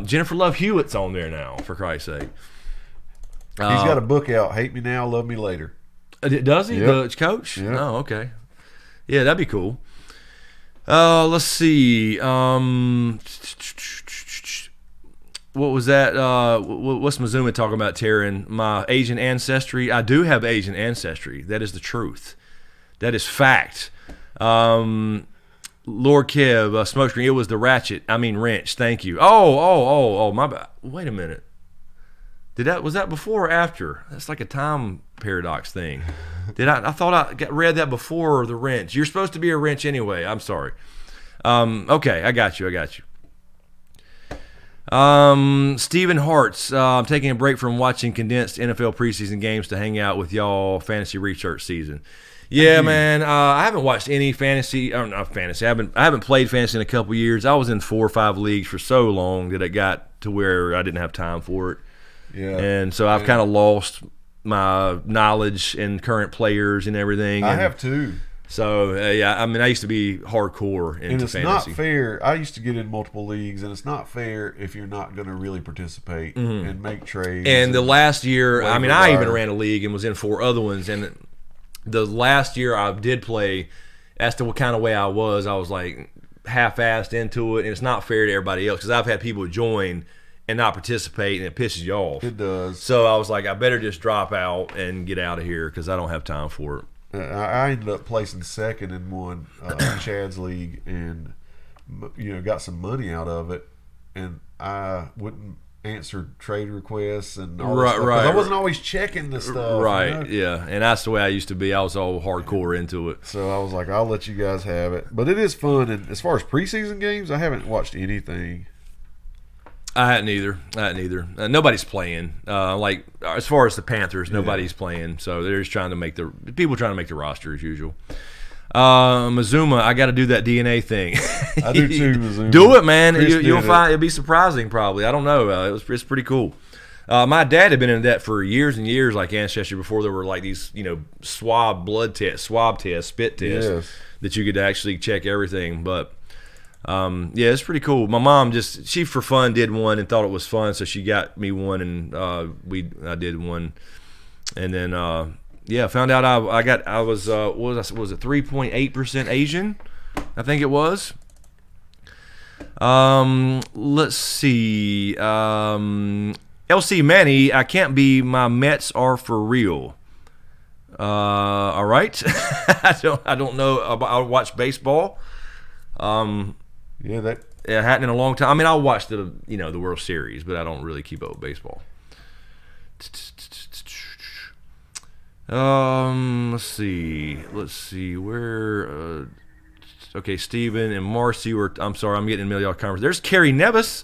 Jennifer Love Hewitt's on there now, for Christ's sake.
He's got a book out, Hate Me Now, Love Me Later.
Does he?
Yep.
The coach?
Yep.
Oh, okay. Yeah, that'd be cool. Let's see. What was that? What's Mizuma talking about, Taryn? My Asian ancestry. I do have Asian ancestry. That is the truth. That is fact. Lord Kev, SmokeScreen. It was the wrench. Thank you. Oh, my bad. Wait a minute. Was that before or after? That's like a time paradox thing. I thought I read that before the wrench. You're supposed to be a wrench anyway. I'm sorry. Okay, I got you. Stephen Hartz. I'm taking a break from watching condensed NFL preseason games to hang out with y'all fantasy research season. Yeah, man. I haven't watched any fantasy. Or not fantasy. I haven't played fantasy in a couple years. I was in 4 or 5 leagues for so long that it got to where I didn't have time for it.
Yeah.
And so I've kind of lost my knowledge and current players and everything.
I have too.
So yeah, I mean, I used to be hardcore into
and it's
fantasy.
Not fair. I used to get in multiple leagues, and it's not fair if you're not going to really participate and make trades.
And the last year, I mean, I even
wire.
ran a league and was in 4 other ones. And the last year I did play, as to what kind of way I was like half-assed into it, and it's not fair to everybody else because I've had people join and not participate, and it pisses you off.
It does.
So I was like, I better just drop out and get out of here because I don't have time for it.
I ended up placing second in one Chad's league, and got some money out of it, and I wouldn't answer trade requests and all that stuff, 'cause I wasn't always checking the stuff.
Right, yeah, and that's the way I used to be. I was all hardcore into it.
So I was like, I'll let you guys have it, but it is fun. And as far as preseason games, I haven't watched anything.
I hadn't either. Nobody's playing. Like as far as the Panthers, nobody's playing. So they're just trying to make the roster as usual. Mazuma, I got to do that DNA thing.
I do too, Mazuma.
Do it, man.
Chris
You'll
did
find it'll be surprising. Probably. I don't know. It's pretty cool. My dad had been in that for years and years, like Ancestry, before there were like these, swab tests, spit tests that you could actually check everything. But yeah, it's pretty cool. My mom she for fun did one and thought it was fun, so she got me one, and I did one, and then found out I was what was it 3.8% Asian, I think it was. Let's see. LC Manny, I can't be. My Mets are for real. All right. I don't know. I watch baseball.
Yeah,
it hadn't in a long time. I mean, I'll watch the World Series, but I don't really keep up with baseball. Let's see where. Okay, Steven and Marcy were. I'm sorry, I'm getting in the middle of y'all conversation. There's Carrie Nevis.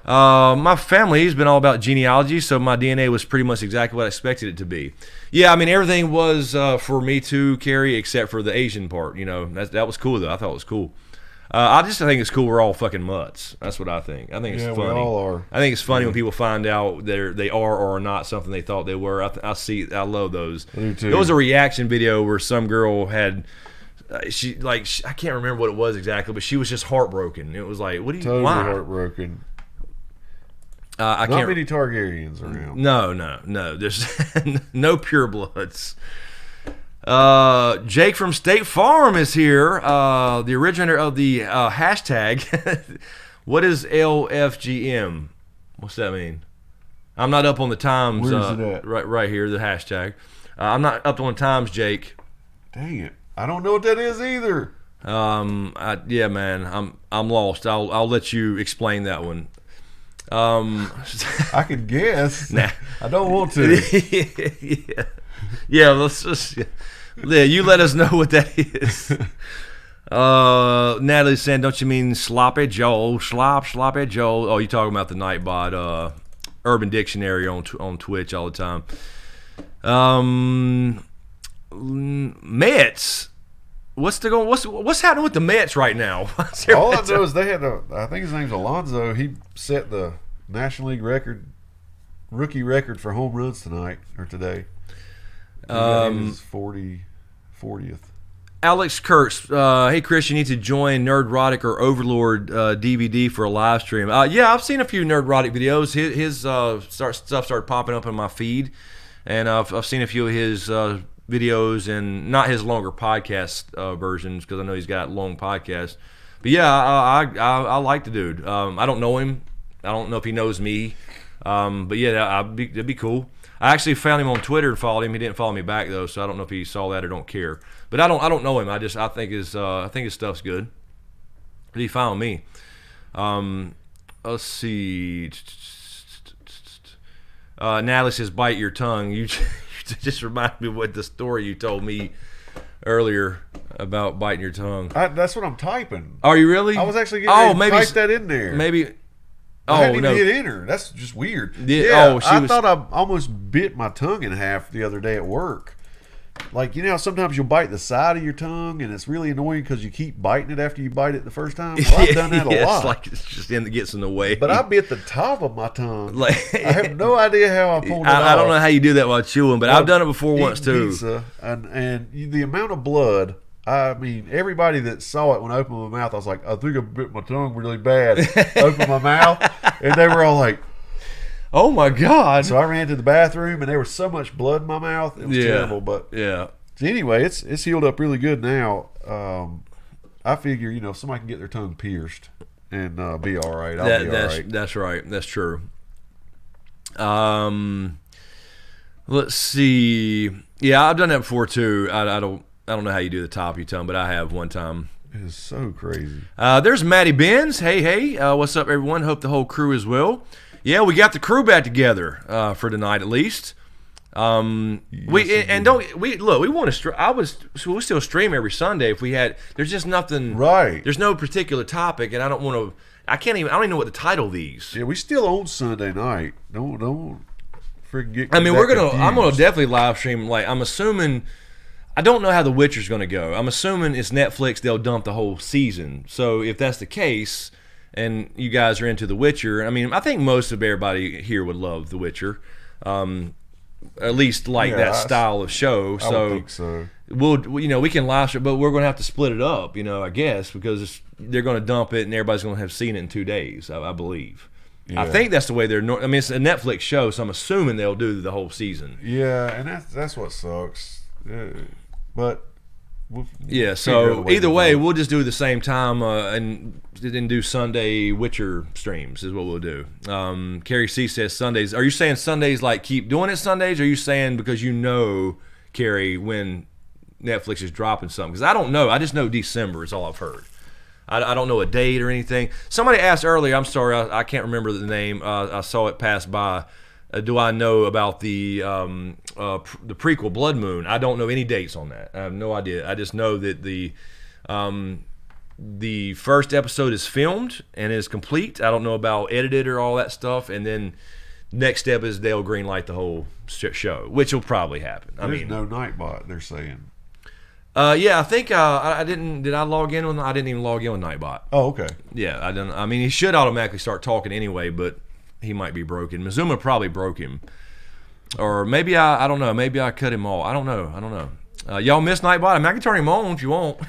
My family's been all about genealogy, so my DNA was pretty much exactly what I expected it to be. Yeah, I mean, everything was for me too, Carrie, except for the Asian part. That was cool though. I thought it was cool. I just think it's cool we're all fucking mutts. That's what I think. I think it's funny.
We all are.
I think it's funny when people find out they are or are not something they thought they were. I love those.
I do too.
There was a reaction video where some girl had I can't remember what it was exactly, but she was just heartbroken. It was like, what do you?
Totally
why?
heartbroken.
Not
many Targaryens around.
No. There's no purebloods. Jake from State Farm is here. The originator of the hashtag. What is LFGM? What's that mean? I'm not up on the times.
Where's it at?
Right here, the hashtag. I'm not up on the times, Jake.
Dang it! I don't know what that is either.
Yeah, man. I'm lost. I'll let you explain that one.
I can guess.
Nah.
I don't want to.
Yeah. Let's just. Yeah, you let us know what that is. Natalie's saying, "Don't you mean sloppy Joe? Sloppy Joe? Oh, you talking about the Nightbot Urban Dictionary on Twitch all the time? Mets. What's happening with the Mets right now?
All I know is they had I think his name's Alonso. He set the National League rookie record for home runs today. His 40th.
Alex Kurtz, hey Chris, you need to join Nerdrotic or Overlord DVD for a live stream. Yeah, I've seen a few Nerdrotic videos. His stuff started popping up in my feed, and I've seen a few of his videos, and not his longer podcast versions, because I know he's got long podcasts. But yeah, I like the dude. I don't know him. I don't know if he knows me. But yeah, that'd be cool. I actually found him on Twitter and followed him. He didn't follow me back though, so I don't know if he saw that or don't care. But I don't know him. I think his stuff's good. he found me. Let's see. Natalie says, "Bite your tongue." You just reminded me of what the story you told me earlier about biting your tongue.
That's what I'm typing.
Are you really?
I was actually getting ready to type that in there.
Maybe.
I hadn't even hit enter. That's just weird. I thought I almost bit my tongue in half the other day at work. Like, you know how sometimes you'll bite the side of your tongue and it's really annoying because you keep biting it after you bite it the first time? Well, I've done that a lot.
It's like it just gets in the way.
But I bit the top of my tongue. I have no idea how I pulled it off.
I don't know how you do that while chewing, but I've done it before once too.
Pizza and the amount of blood, I mean, everybody that saw it when I opened my mouth, I was like, I think I bit my tongue really bad. Opened my mouth, and they were all like,
"Oh my God!"
So I ran to the bathroom, and there was so much blood in my mouth. It was terrible. But
yeah.
So anyway, it's healed up really good now. I figure, you know, if somebody can get their tongue pierced and be all right, I'll be all right. That's
right. That's true. Let's see. Yeah, I've done that before too. I don't know how you do the top of your tongue, but I have one time.
It is so crazy.
There's Matty Benz. Hey, what's up, everyone? Hope the whole crew is well. Yeah, we got the crew back together for tonight at least. We want to. We still stream every Sunday if we had. There's just nothing.
Right.
There's no particular topic, and I don't want to. I don't even know what to title these.
Yeah, we still own Sunday night. Don't freaking get.
I mean, I'm gonna definitely live stream. Like, I'm assuming. I don't know how The Witcher's gonna go. I'm assuming it's Netflix. They'll dump the whole season. So if that's the case, and you guys are into The Witcher, I mean, I think most of everybody here would love The Witcher. At least that style of show.
I would think so.
We can live stream, but we're going to have to split it up, I guess, because they're going to dump it and everybody's going to have seen it in 2 days, I believe. Yeah. I think that's the way they're. I mean, it's a Netflix show, so I'm assuming they'll do the whole season.
Yeah, and that's what sucks. But
so either way, we'll just do it the same time and do Sunday Witcher streams is what we'll do. Carrie C says Sundays. Are you saying Sundays like keep doing it Sundays? Or are you saying because Carrie, when Netflix is dropping something? Because I don't know. I just know December is all I've heard. I don't know a date or anything. Somebody asked earlier. I'm sorry, I can't remember the name. I saw it pass by. Do I know about the prequel Blood Moon? I don't know any dates on that. I have no idea. I just know that the first episode is filmed and is complete. I don't know about edited or all that stuff. And then next step is they'll greenlight the whole show, which will probably happen.
There's no Nightbot, they're saying.
Yeah, I think I didn't. Did I log in on? I didn't even log in with Nightbot.
Oh, okay.
Yeah, I didn't. I mean, he should automatically start talking anyway, but he might be broken. Mizuma probably broke him, or maybe I don't know. Maybe I cut him off. I don't know. Y'all miss Nightbot? I mean, I can turn him on if you want.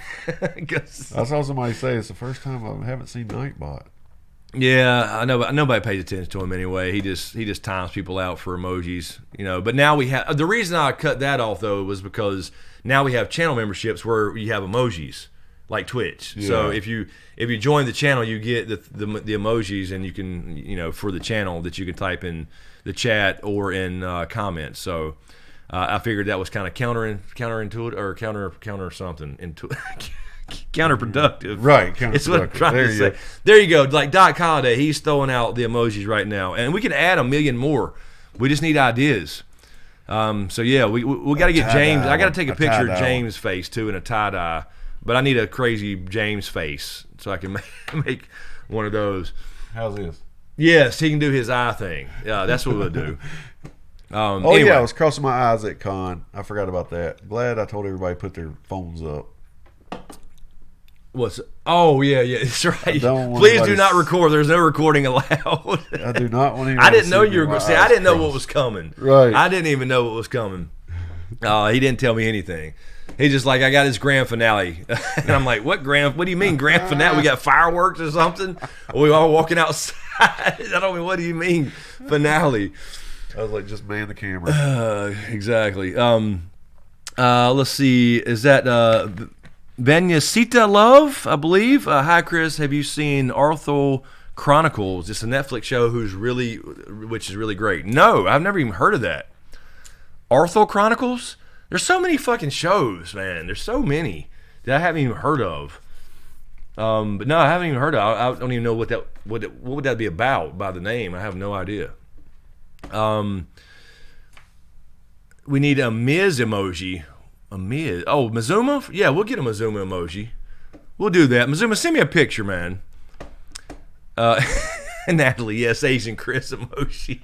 I saw somebody say it's the first time I haven't seen Nightbot.
Yeah, I know, but nobody pays attention to him anyway. He just times people out for emojis, But now we have the reason I cut that off though was because now we have channel memberships where you have emojis like Twitch. Yeah. So if you join the channel, you get the emojis, and you can for the channel that you can type in the chat or in comments. So I figured that was kind of counterintuitive or counter something counterproductive.
Right, counterproductive.
It's what I'm trying to say. There you go. Like Doc Holiday, he's throwing out the emojis right now, and we can add 1 million more. We just need ideas. So yeah, we got to get James. I got to take a picture of James' face too in a tie dye, but I need a crazy James face so I can make one of those.
How's this?
Yes, he can do his eye thing. Yeah, that's what we'll do.
Anyway. Yeah, I was crossing my eyes at con. I forgot about that. Glad I told everybody to put their phones up.
Oh yeah, that's right. Please do not record. There's no recording allowed.
I do not want to.
I didn't know you were going to say. I didn't know what was coming.
Right.
I didn't even know what was coming. He didn't tell me anything. He's just like, I got his grand finale, and I'm like, what do you mean grand finale? We got fireworks or something? Are we all walking outside? I don't mean. What do you mean finale?
I was like, just man the camera.
Exactly. Let's see. Is that Vanyasita Love, I believe. Hi, Chris. Have you seen Arthur Chronicles? It's a Netflix show which is really great. No, I've never even heard of that. Arthur Chronicles? There's so many fucking shows, man. There's so many that I haven't even heard of. But no, I haven't even heard of it. I don't even know what would that be about by the name. I have no idea. We need a Miz emoji. A Miz. Oh, Mizuma? Yeah, we'll get a Mizuma emoji. We'll do that. Mizuma, send me a picture, man. Natalie, yes, Asian Chris emoji.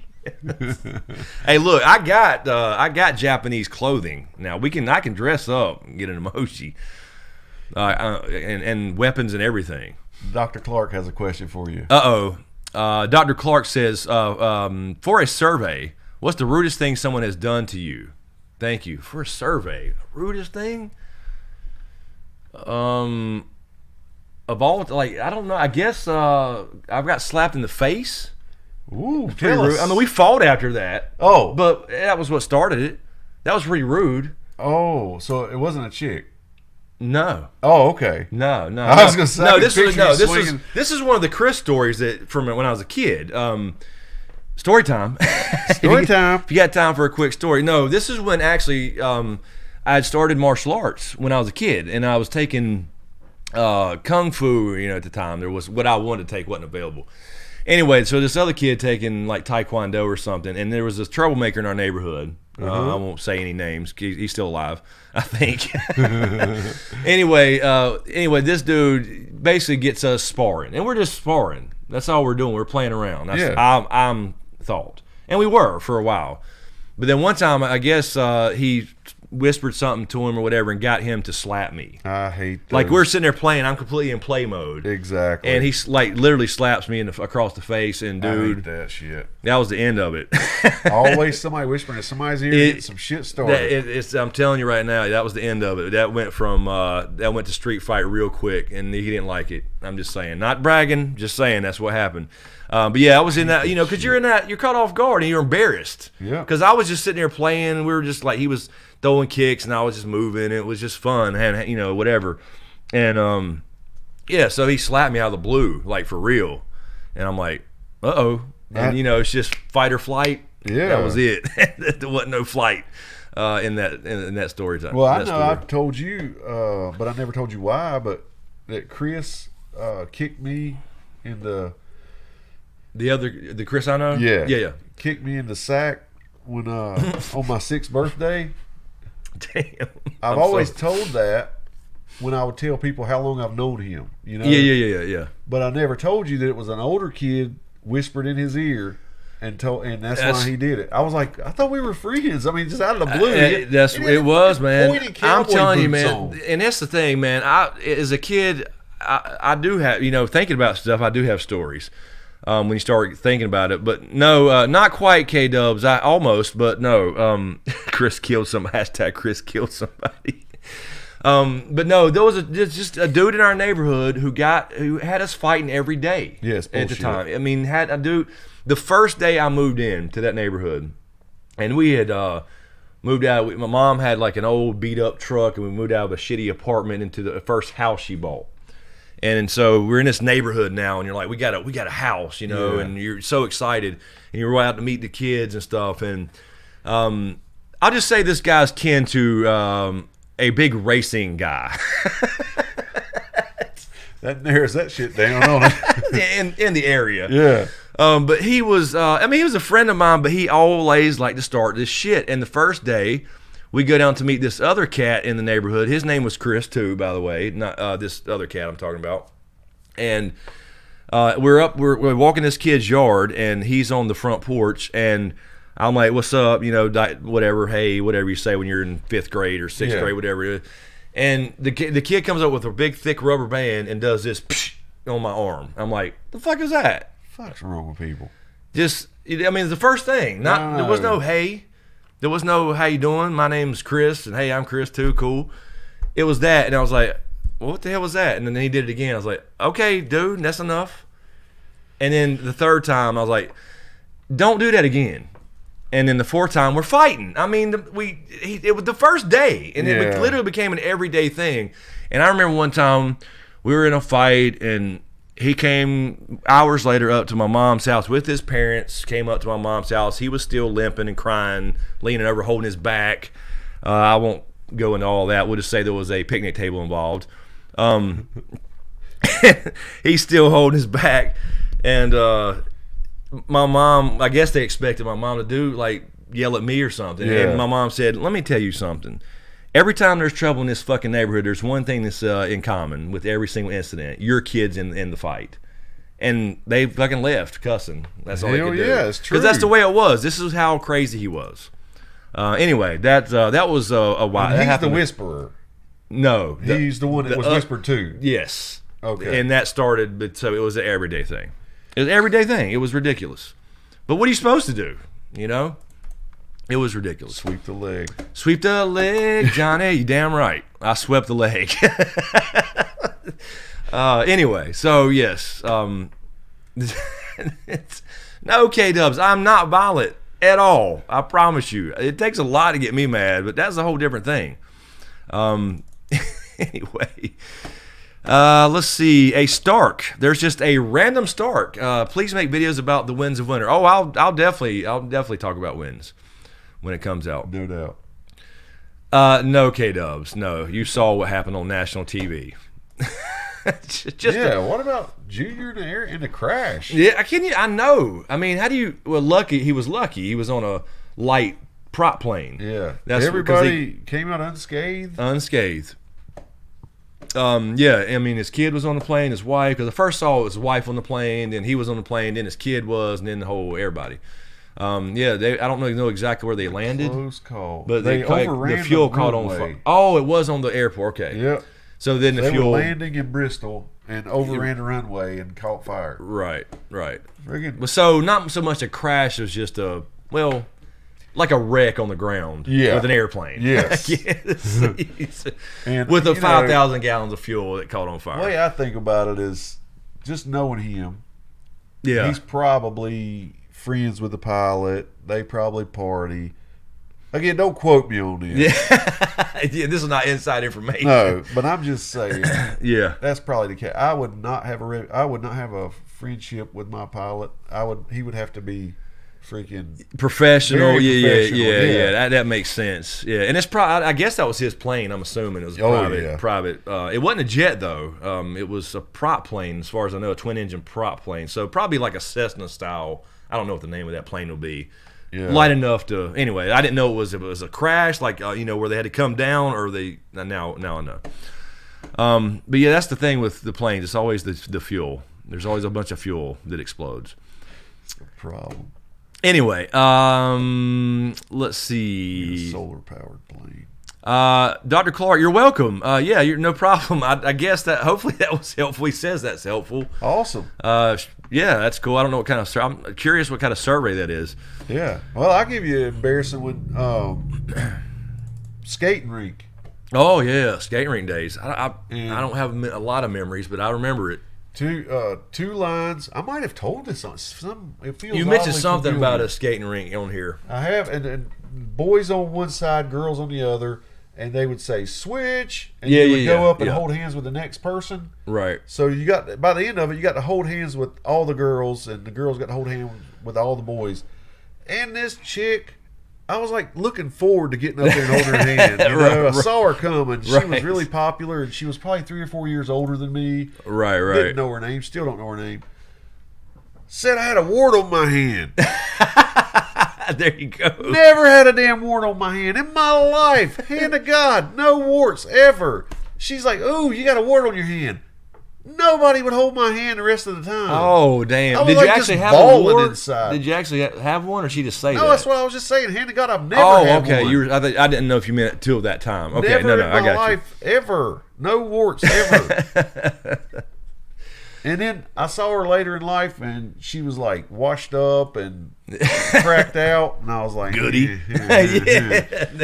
Hey, look, I got Japanese clothing. Now I can dress up and get an emoji, and weapons and everything.
Dr. Clark has a question for you.
Dr. Clark says, for a survey, what's the rudest thing someone has done to you? Thank you. For a survey, rudest thing? Of all, like, I don't know. I guess I've got slapped in the face.
Ooh,
pretty rude. I mean, we fought after that.
Oh,
but that was what started it. That was pretty rude.
Oh, so it wasn't a chick.
No.
Oh, okay.
No.
I was gonna say
This is one of the Chris stories that from when I was a kid. Story time.
Story time.
If you got time for a quick story. No, this is when actually I had started martial arts when I was a kid, and I was taking kung fu. At the time there was what I wanted to take wasn't available. Anyway, so this other kid taking like taekwondo or something, and there was this troublemaker in our neighborhood. I won't say any names. He's still alive, I think. Anyway, this dude basically gets us sparring, and we're just sparring. That's all we're doing. We're playing around. I'm thought, and we were for a while. But then one time, I guess he whispered something to him or whatever and got him to slap me.
I hate those.
Like we're sitting there playing, I'm completely in play mode.
Exactly.
And he like literally slaps me across the face, and dude,
I hate that shit.
That was the end of it.
Always somebody whispering in somebody's ear, getting some shit started.
I'm telling you right now, that was the end of it. That went to street fight real quick, and he didn't like it. I'm just saying, not bragging, just saying that's what happened. But yeah, I was in that, because you're in that, you're caught off guard and you're embarrassed.
Yeah. Because
I was just sitting there playing. We were just like, he was throwing kicks and I was just moving. It was just fun, and whatever. And yeah, so he slapped me out of the blue, like for real. And I'm like, and it's just fight or flight.
Yeah,
that was it. There wasn't no flight in that story time.
Well, I know I've told you, but I never told you why. But that Chris kicked me in the.
The Chris I know?
Yeah. Kicked me in the sack when on my 6th birthday.
Damn.
I've always told that when I would tell people how long I've known him.
Yeah.
But I never told you that it was an older kid whispered in his ear and that's why he did it. I was like, I thought we were friends. I mean, just out of the blue.
It was, man. I'm telling you, man.
On.
And that's the thing, man. As a kid, I do have, thinking about stuff, I do have stories. When you start thinking about it, but no, not quite K-Dubs. I almost, but no. Chris killed somebody. # Chris killed somebody. But no, there was just a dude in our neighborhood who had us fighting every day.
Yes,
at the time. I mean, had a dude. The first day I moved in to that neighborhood, and we had moved out. My mom had like an old beat up truck, and we moved out of a shitty apartment into the first house she bought. And so we're in this neighborhood now, and you're like, we got a house, and you're so excited, and you're out to meet the kids and stuff. And I'll just say this guy's kin to a big racing guy.
That narrows that shit down on it.
in the area.
Yeah.
But he was, he was a friend of mine, but he always liked to start this shit. And the first day, we go down to meet this other cat in the neighborhood. His name was Chris too, by the way. Not this other cat I'm talking about. And we're walking this kid's yard, and he's on the front porch, and I'm like, "What's up?" Whatever. Hey, whatever you say when you're in 5th grade or 6th grade, whatever it is. And the kid comes up with a big thick rubber band and does this on my arm. I'm like, "The fuck is that?"
What's wrong with people?
It's the first thing. There was no hey. There was no, how you doing? My name's Chris, and hey, I'm Chris too, cool. It was that, and I was like, well, what the hell was that? And then he did it again. I was like, okay, dude, that's enough. And then the 3rd time, I was like, don't do that again. And then the 4th time, we're fighting. I mean, it was the first day, and it literally became an everyday thing. And I remember one time, we were in a fight, and he came hours later up to my mom's house with his parents, came up to my mom's house. He was still limping and crying, leaning over, holding his back. I won't go into all that. We'll just say there was a picnic table involved. And He's still holding his back, and my mom, I guess they expected my mom to do like yell at me or something.
Yeah.
And my mom said, "Let me tell you something. Every time there's trouble in this fucking neighborhood, there's one thing that's in common with every single incident: your kids in the fight." And they fucking left cussing. That's all they could do.
Yeah, it's true.
Because that's the way it was. This is how crazy he was. Anyway, that was a while.
And
that
he's the
happened.
whisperer.
No,
He's the one that was whispered to.
Yes.
Okay.
And that started, but so it was an everyday thing. It was an everyday thing. It was ridiculous. But what are you supposed to do? You know? It was ridiculous.
Sweep the leg.
Sweep the leg, Johnny. You damn right. I swept the leg. Anyway, so yes. No, K-Dubs. I'm not violent at all. I promise you. It takes a lot to get me mad, but that's a whole different thing. Anyway. Let's see. A Stark. There's just a random Stark. Please make videos about the winds of winter. Oh, I'll definitely talk about winds when it comes out.
No doubt.
No, K-Dubs. No, you saw what happened on national TV.
What about Junior in the crash?
Yeah, I know. I mean, how do you? Well, lucky. He was lucky. He was on a light prop plane.
Yeah.
That's
everybody came out unscathed.
Unscathed. Yeah, I mean, his kid was on the plane, his wife, because I first saw his wife on the plane, then he was on the plane, then his kid was, and then the whole everybody. I don't know exactly where they landed.
Close call.
But
they overran
the fuel
the
caught on
runway.
fire. Oh, it was on the airport. Okay.
Yep.
So then the
They
fuel
were landing in Bristol and overran the runway and caught fire.
Right.
Friggin'
So not so much a crash, it was just like a wreck on the ground with an airplane.
Yes.
And with the 5,000 gallons of fuel that caught on fire.
The way I think about it is just knowing him.
Yeah.
He's probably friends with the pilot. They probably party. Again, don't quote me on this.
Yeah, this is not inside information.
No, but I'm just saying.
Yeah.
That's probably the case. I would not have a friendship with my pilot. He would have to be freaking
professional.
Very
Yeah. That makes sense. Yeah, and it's probably, I guess that was his plane. I'm assuming it was private. It wasn't a jet though. It was a prop plane, as far as I know, a twin engine prop plane. So probably like a Cessna style. I don't know what the name of that plane will be.
Yeah.
Light enough to. Anyway, I didn't know it was a crash, like where they had to come down, or they now I know. But yeah, that's the thing with the planes. It's always the fuel. There's always a bunch of fuel that explodes.
Problem.
Anyway, let's see.
Solar powered plane.
Dr. Clark, you're welcome. Yeah, you're no problem. I guess that hopefully that was helpful. He says that's helpful.
Awesome.
Yeah, that's cool. I don't know what kind of. I'm curious what kind of survey that is.
Yeah. Well, I'll give you an embarrassing one. Skating rink.
Oh yeah, skating rink days. I don't have a lot of memories, but I remember it.
Two lines. I might have told this on some. It feels
you mentioned
oddly
something
familiar.
about a skating rink on here.
I have, and boys on one side, girls on the other, and they would say switch, and you would go up and hold hands with the next person.
Right.
So you got, by the end of it, you got to hold hands with all the girls, and the girls got to hold hands with all the boys. And this chick, I was like looking forward to getting up there and holding her hand. I saw her coming. She was really popular, and she was probably 3 or 4 years older than me.
Right.
Didn't know her name. Still don't know her name. Said I had a wart on my hand.
There you go.
Never had a damn wart on my hand in my life. Hand to God, no warts ever. She's like, "Ooh, you got a wart on your hand." Nobody would hold my hand the rest of the time.
Oh, damn.
Did
you actually have a wart?
Inside.
Did you actually have one, or she just say that?
No, that's what I was just saying. Hand to God, I've never had one.
I didn't know if you meant till that time. Okay,
never
no,
in
I
my
got
life, ever. No warts, ever. And then I saw her later in life, and she was like washed up and cracked out, and I was like,
goody. Yeah,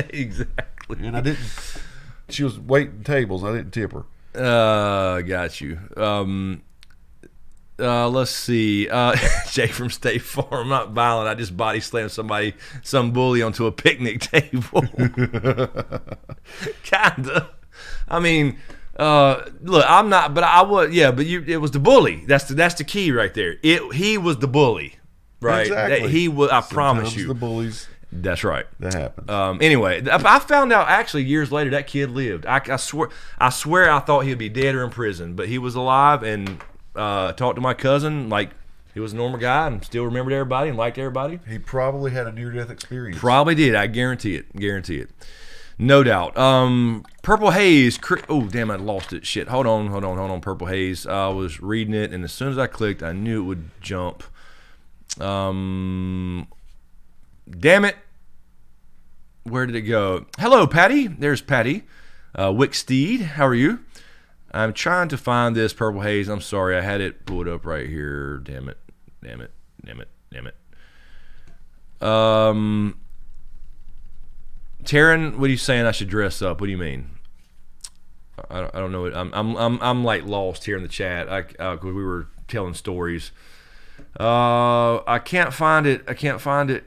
exactly.
And I didn't. She was waiting tables. I didn't tip her.
Got you. Let's see. Jay from State Farm. I'm not violent. I just body slammed some bully onto a picnic table. Kinda. I mean, look, I'm not, but I would. Yeah, but it was the bully. That's the key right there. He was the bully, right?
Exactly.
He was. I promise you.
The bullies.
That's right.
That happens.
Anyway, I found out actually years later that kid lived. I swear I thought he'd be dead or in prison, but he was alive. And talked to my cousin like he was a normal guy and still remembered everybody and liked everybody.
He probably had a near-death experience.
Probably did. I guarantee it. No doubt. Purple Haze. Oh, damn, I lost it. Shit. Hold on. Purple Haze. I was reading it, and as soon as I clicked, I knew it would jump. Damn it. Where did it go? Hello, Patty. There's Patty. Wicksteed. How are you? I'm trying to find this Purple Haze. I'm sorry. I had it pulled up right here. Damn it. Taryn, what are you saying I should dress up? What do you mean? I don't know. I'm like lost here in the chat. Cause we were telling stories. I can't find it.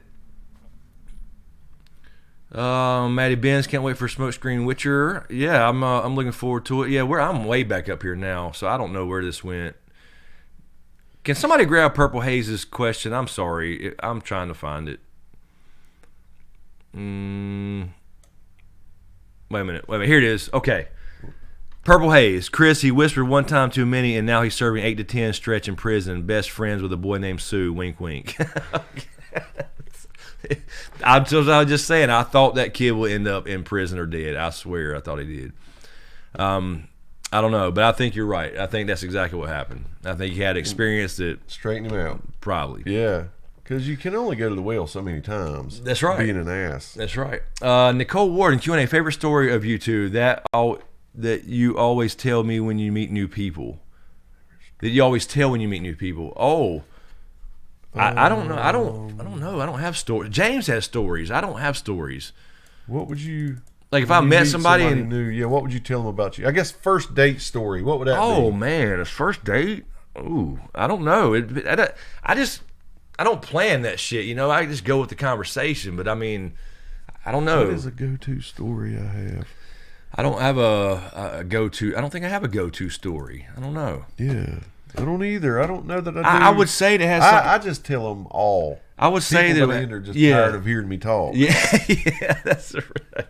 Maddie Benz, can't wait for SmokeScreen Witcher. Yeah, I'm looking forward to it. Yeah, I'm way back up here now, so I don't know where this went. Can somebody grab Purple Haze's question? I'm sorry, I'm trying to find it. Wait a minute. Here it is. Okay. Purple Haze. Chris, he whispered one time too many, and now he's serving 8 to 10 stretch in prison. Best friends with a boy named Sue. Wink, wink. I was just saying, I thought that kid would end up in prison or dead. I swear, I thought he did. I don't know, but I think you're right. I think that's exactly what happened. I think he had experience that
straighten him out.
Probably.
Yeah. Because you can only go to the well so many times.
That's right.
Being an ass.
That's right. Nicole Ward in Q&A, favorite story of you two that you always tell me when you meet new people. That you always tell when you meet new people. Oh, I don't know. I don't know. I don't have stories. James has stories. I don't have stories.
What would you
like if I met somebody and
new? Yeah. What would you tell them about you? I guess first date story. What would that be?
Oh man, a first date. Ooh, I don't know. I don't plan that shit, you know. I just go with the conversation, but I mean, I don't know.
What is a go-to story I have?
I don't have a go-to. I don't think I have a go-to story. I don't know.
Yeah, I don't either. I don't know that I do.
I would say it has.
I just tell them all.
I would say that
are just tired of hearing me talk.
Yeah, that's right.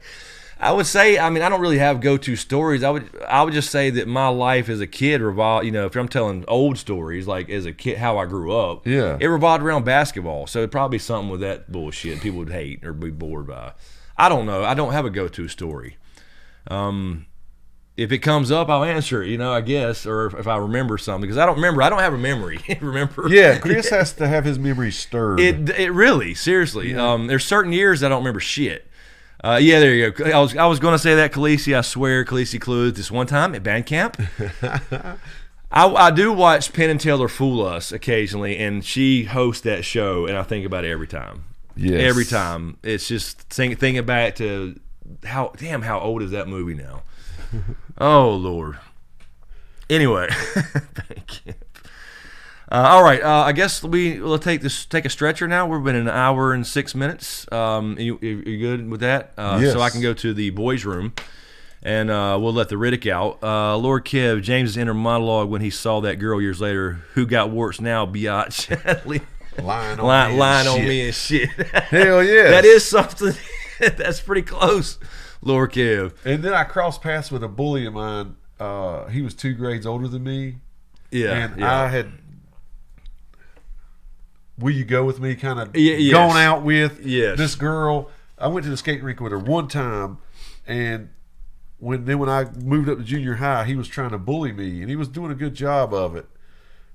I would say, I mean, I don't really have go-to stories. I would just say that my life as a kid revolved, you know, if I'm telling old stories, like as a kid, how I grew up,
yeah,
it revolved around basketball. So it'd probably be something with that bullshit people would hate or be bored by. I don't know. I don't have a go-to story. If it comes up, I'll answer it, you know, I guess, or if I remember something, because I don't remember. I don't have a memory. Remember?
Yeah, Chris has to have his memory stirred.
It really, seriously. Yeah. There's certain years I don't remember shit. Yeah, there you go. I was going to say that, Khaleesi. I swear, Khaleesi Clues. This one time at band camp, I do watch Penn and Teller Fool Us occasionally, and she hosts that show, and I think about it every time.
Yes.
Every time. It's just thinking back to how old is that movie now? Oh Lord. Anyway, thank you. All right, I guess we'll take a stretcher now. We've been an hour and 6 minutes. You good with that?
Yes.
So I can go to the boys' room, and we'll let the Riddick out. Lord Kev, James's inner monologue when he saw that girl years later, who got warts now, biatch. Lying on me and shit.
Hell yeah.
That is something. That's pretty close, Lord Kev.
And then I crossed paths with a bully of mine. He was 2 grades older than me.
Yeah.
And I had... Will you go with me? Kind of going out with this girl. I went to the skating rink with her one time, and when I moved up to junior high, he was trying to bully me, and he was doing a good job of it.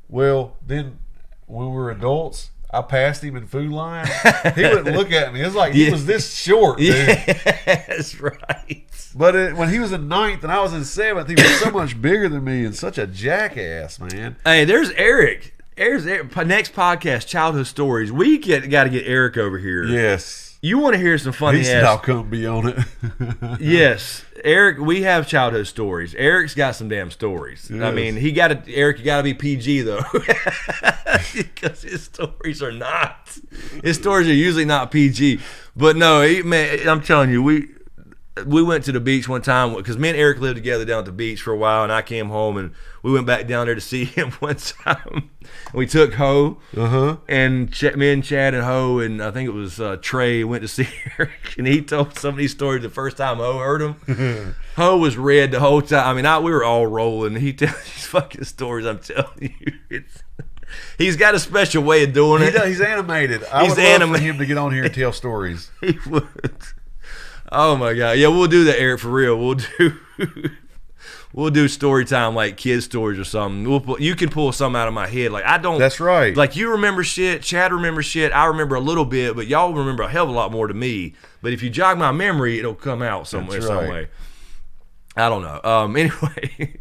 Well, then when we were adults, I passed him in food line. He wouldn't look at me. It's like he was this short, dude.
Yeah, that's right.
But when he was in 9th and I was in 7th, he was so much bigger than me and such a jackass, man.
Hey, there's Eric. Next podcast, childhood stories. We got to get Eric over here.
Yes.
You want to hear some funny
ass? I'll come be on it.
Yes, Eric. We have childhood stories. Eric's got some damn stories. Yes. I mean, Eric, you got to be PG though, because his stories are not. His stories are usually not PG. But no, man, I'm telling you, we went to the beach one time because me and Eric lived together down at the beach for a while, and I came home and we went back down there to see him one time. We took Ho and me and Chad and Ho and I think it was Trey went to see Eric, and he told some of these stories the first time Ho heard them. Ho was red the whole time. I mean, we were all rolling. He tells these fucking stories. I'm telling you, he's got a special way of doing it.
He's animated. I would love for him to get on here and tell stories.
He would. Oh my god, yeah, we'll do that, Eric, for real. We'll do story time like kid stories or something. You can pull something out of my head. Like I don't.
That's right.
Like you remember shit, Chad remembers shit. I remember a little bit, but y'all remember a hell of a lot more to me. But if you jog my memory, it'll come out somewhere, some way. I don't know. Anyway,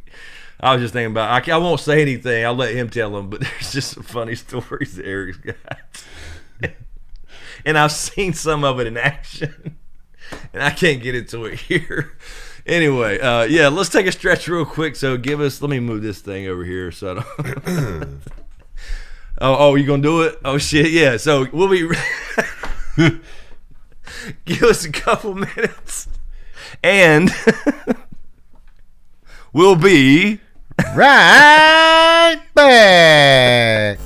I was just thinking about. I won't say anything. I'll let him tell them. But there's just some funny stories that Eric's got, and I've seen some of it in action. And I can't get into it here. Anyway, yeah, let's take a stretch real quick. So let me move this thing over here so I don't. Oh, you gonna do it? Oh shit, yeah. So we'll be. Give us a couple minutes, and we'll be
right back.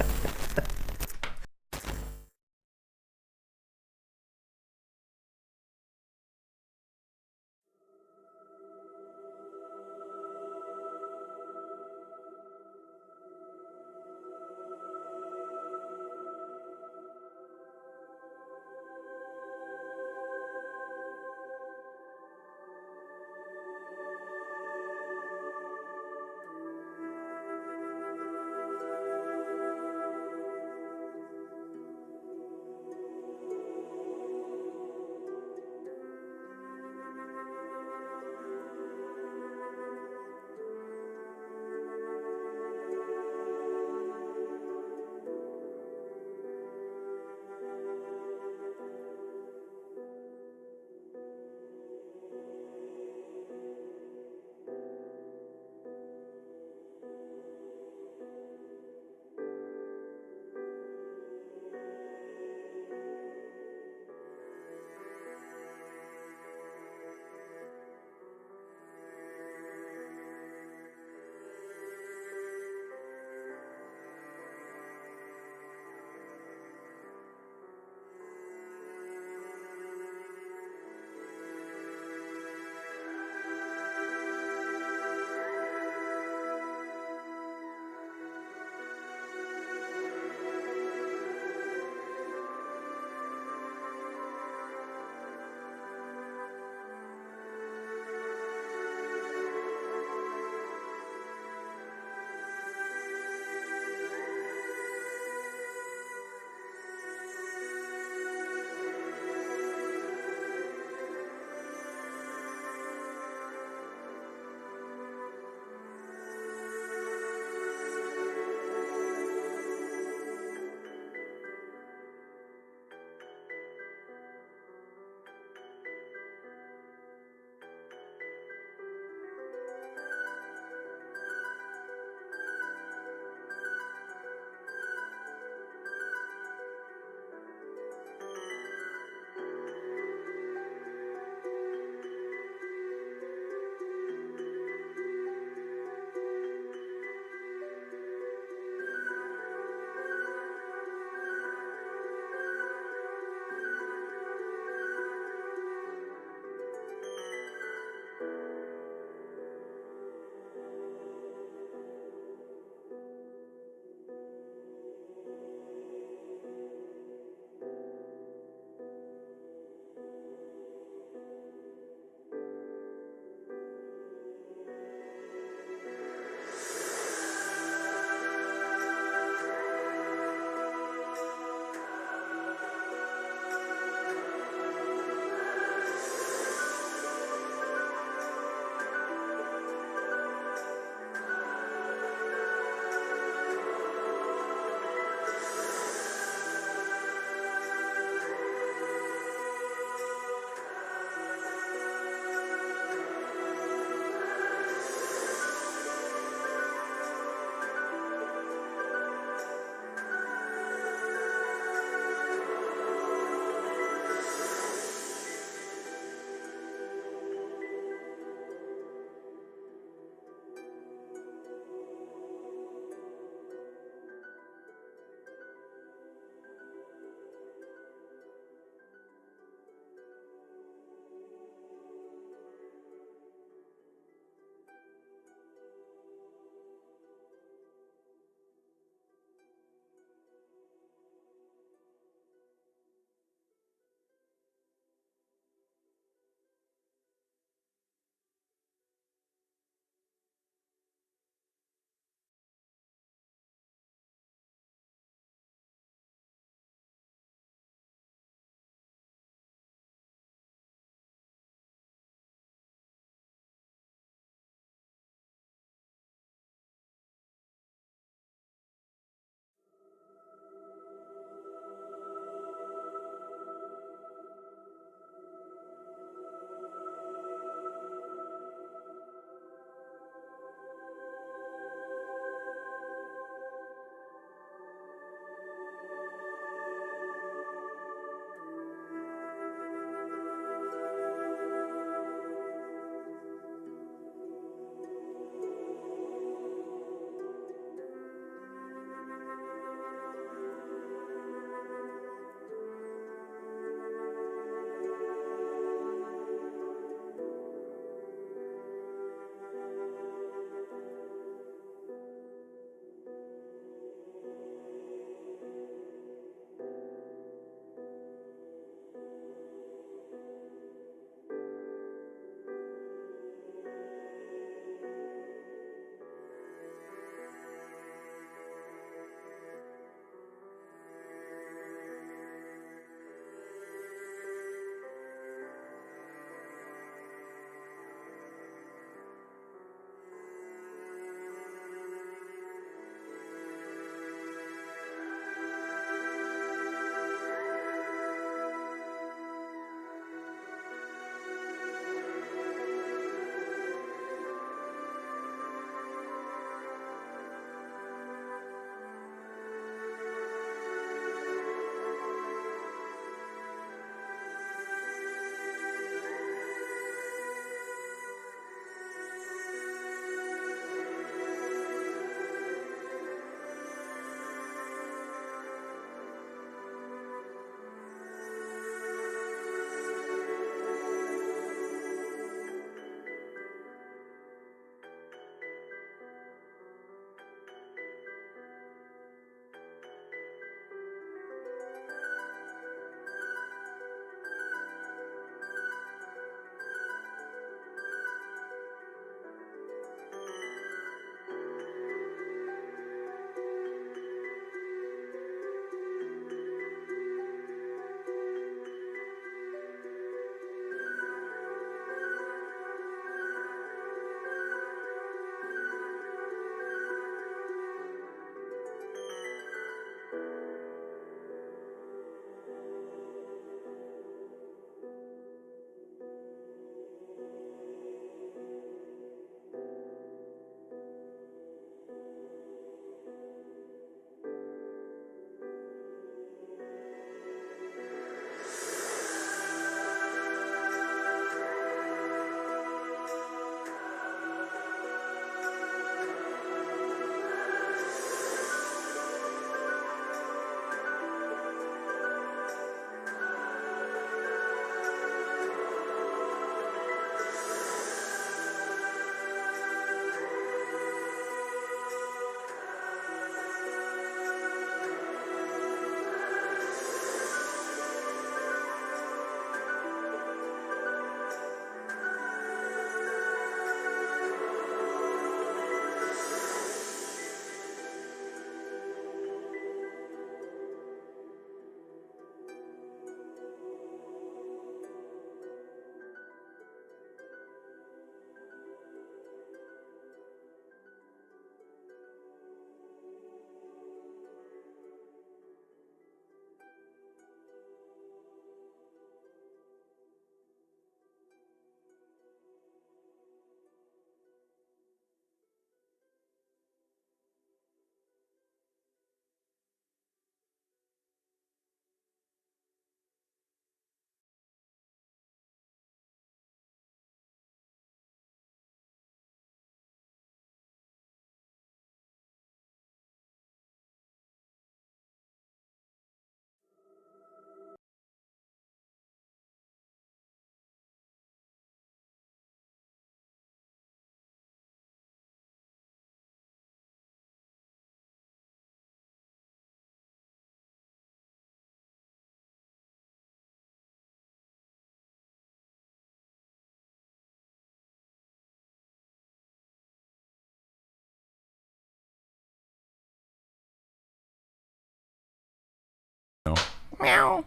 Meow.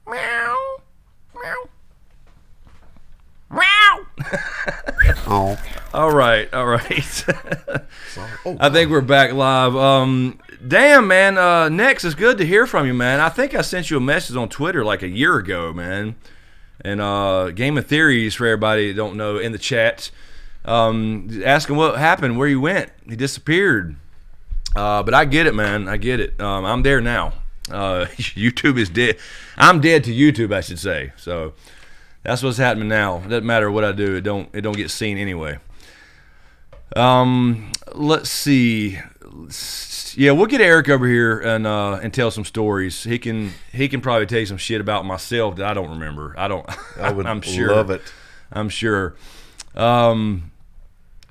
Meow. Meow. Meow.
Oh.
All right. I think we're back live. Damn, man. Next, it's good to hear from you, man. I think I sent you a message on Twitter like a year ago, man. And Game of Theories, for everybody that don't know, in the chat, asking what happened, where you went. He disappeared. But I get it, man. I get it. I'm there now. YouTube is dead. I'm dead to YouTube, I should say. So that's what's happening now. It doesn't matter what I do. It don't get seen anyway. Let's see. Yeah, we'll get Eric over here and tell some stories. He can probably tell you some shit about myself that I don't remember. I would I'm sure.
Love it.
I'm sure.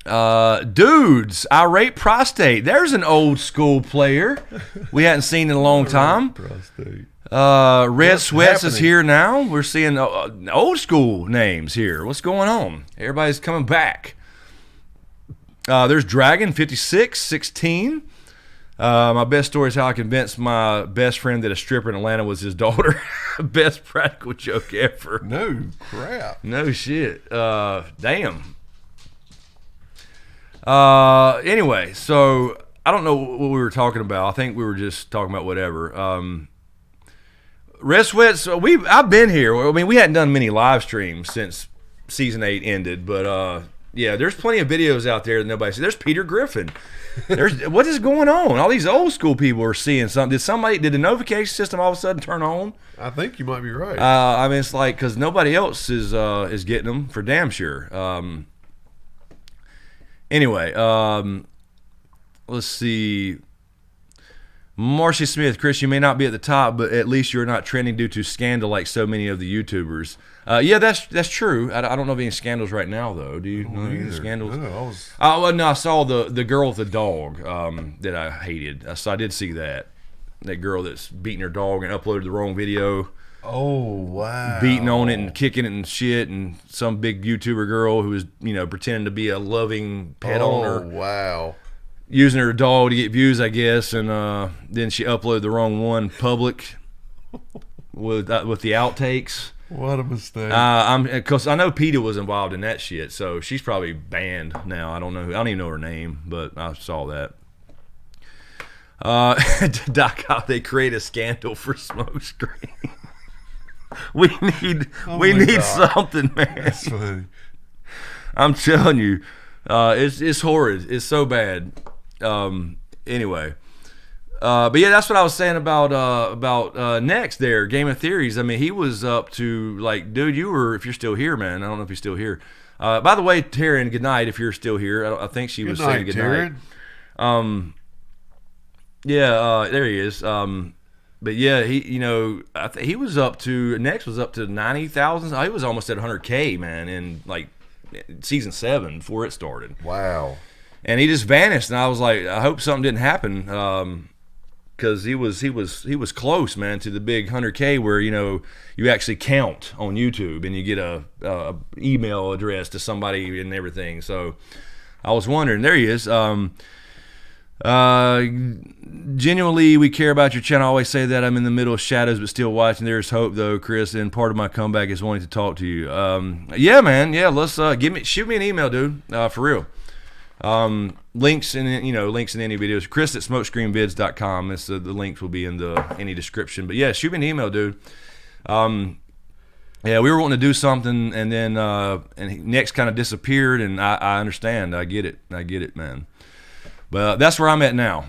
Dudes, Irate Prostate. There's an old school player we hadn't seen in a long time.
Prostate.
Red Sweats is here now. We're seeing old school names here. What's going on? Everybody's coming back. There's Dragon 5616. My best story is how I convinced my best friend that a stripper in Atlanta was his daughter. Best practical joke ever.
No crap.
No shit. Damn. Anyway, so I don't know what we were talking about. I think we were just talking about whatever. Red Sweats, I've been here. I mean, we hadn't done many live streams since season 8 ended, but yeah, there's plenty of videos out there that nobody sees. There's Peter Griffin. What is going on? All these old school people are seeing something. Did the notification system all of a sudden turn on?
I think you might be right.
I mean, it's like because nobody else is getting them for damn sure. Anyway, let's see. Marcy Smith, Chris, you may not be at the top, but at least you're not trending due to scandal like so many of the YouTubers. Yeah, that's true. I don't know of any scandals right now, though. Do you know any scandals?
No,
I saw the girl with the dog that I hated. So I did see that. That girl that's beating her dog and uploaded the wrong video.
Oh, wow.
Beating on it and kicking it and shit, and some big YouTuber girl who was, pretending to be a loving pet owner.
Oh, wow.
Using her dog to get views, I guess, and then she uploaded the wrong one public with the outtakes.
What a mistake.
Because I know PETA was involved in that shit, so she's probably banned now. I don't even know her name, but I saw that. Doc, how they create a scandal for SmokeScreen. we need something, man.
That's funny.
I'm telling you, it's horrid. It's so bad. Anyway, but yeah, that's what I was saying about Next there, Game of Theories. I mean, he was up to like, dude, if you're still here, man. I don't know if you're still here. By the way, Taryn, good night if you're still here. I think she was saying good night. Yeah, there he is. But yeah, he was up to Next was up to 90,000. He was almost at 100K, man, in like season 7 before it started.
Wow. And
he just vanished, and I was like, I hope something didn't happen, because he was close, man, to the big 100K where you actually count on YouTube and you get a email address to somebody and everything. So I was wondering, there he is. Genuinely, we care about your channel. I always say that. I'm in the middle of shadows, but still watching. There's hope, though, Chris. And part of my comeback is wanting to talk to you. Yeah, man. Yeah, let's shoot me an email, dude. For real. Links in any videos. Chris at smokescreenvids.com. The links will be in any description. But yeah, shoot me an email, dude. Yeah, we were wanting to do something, and then and Next kind of disappeared, and I understand. I get it, man. But that's where I'm at now.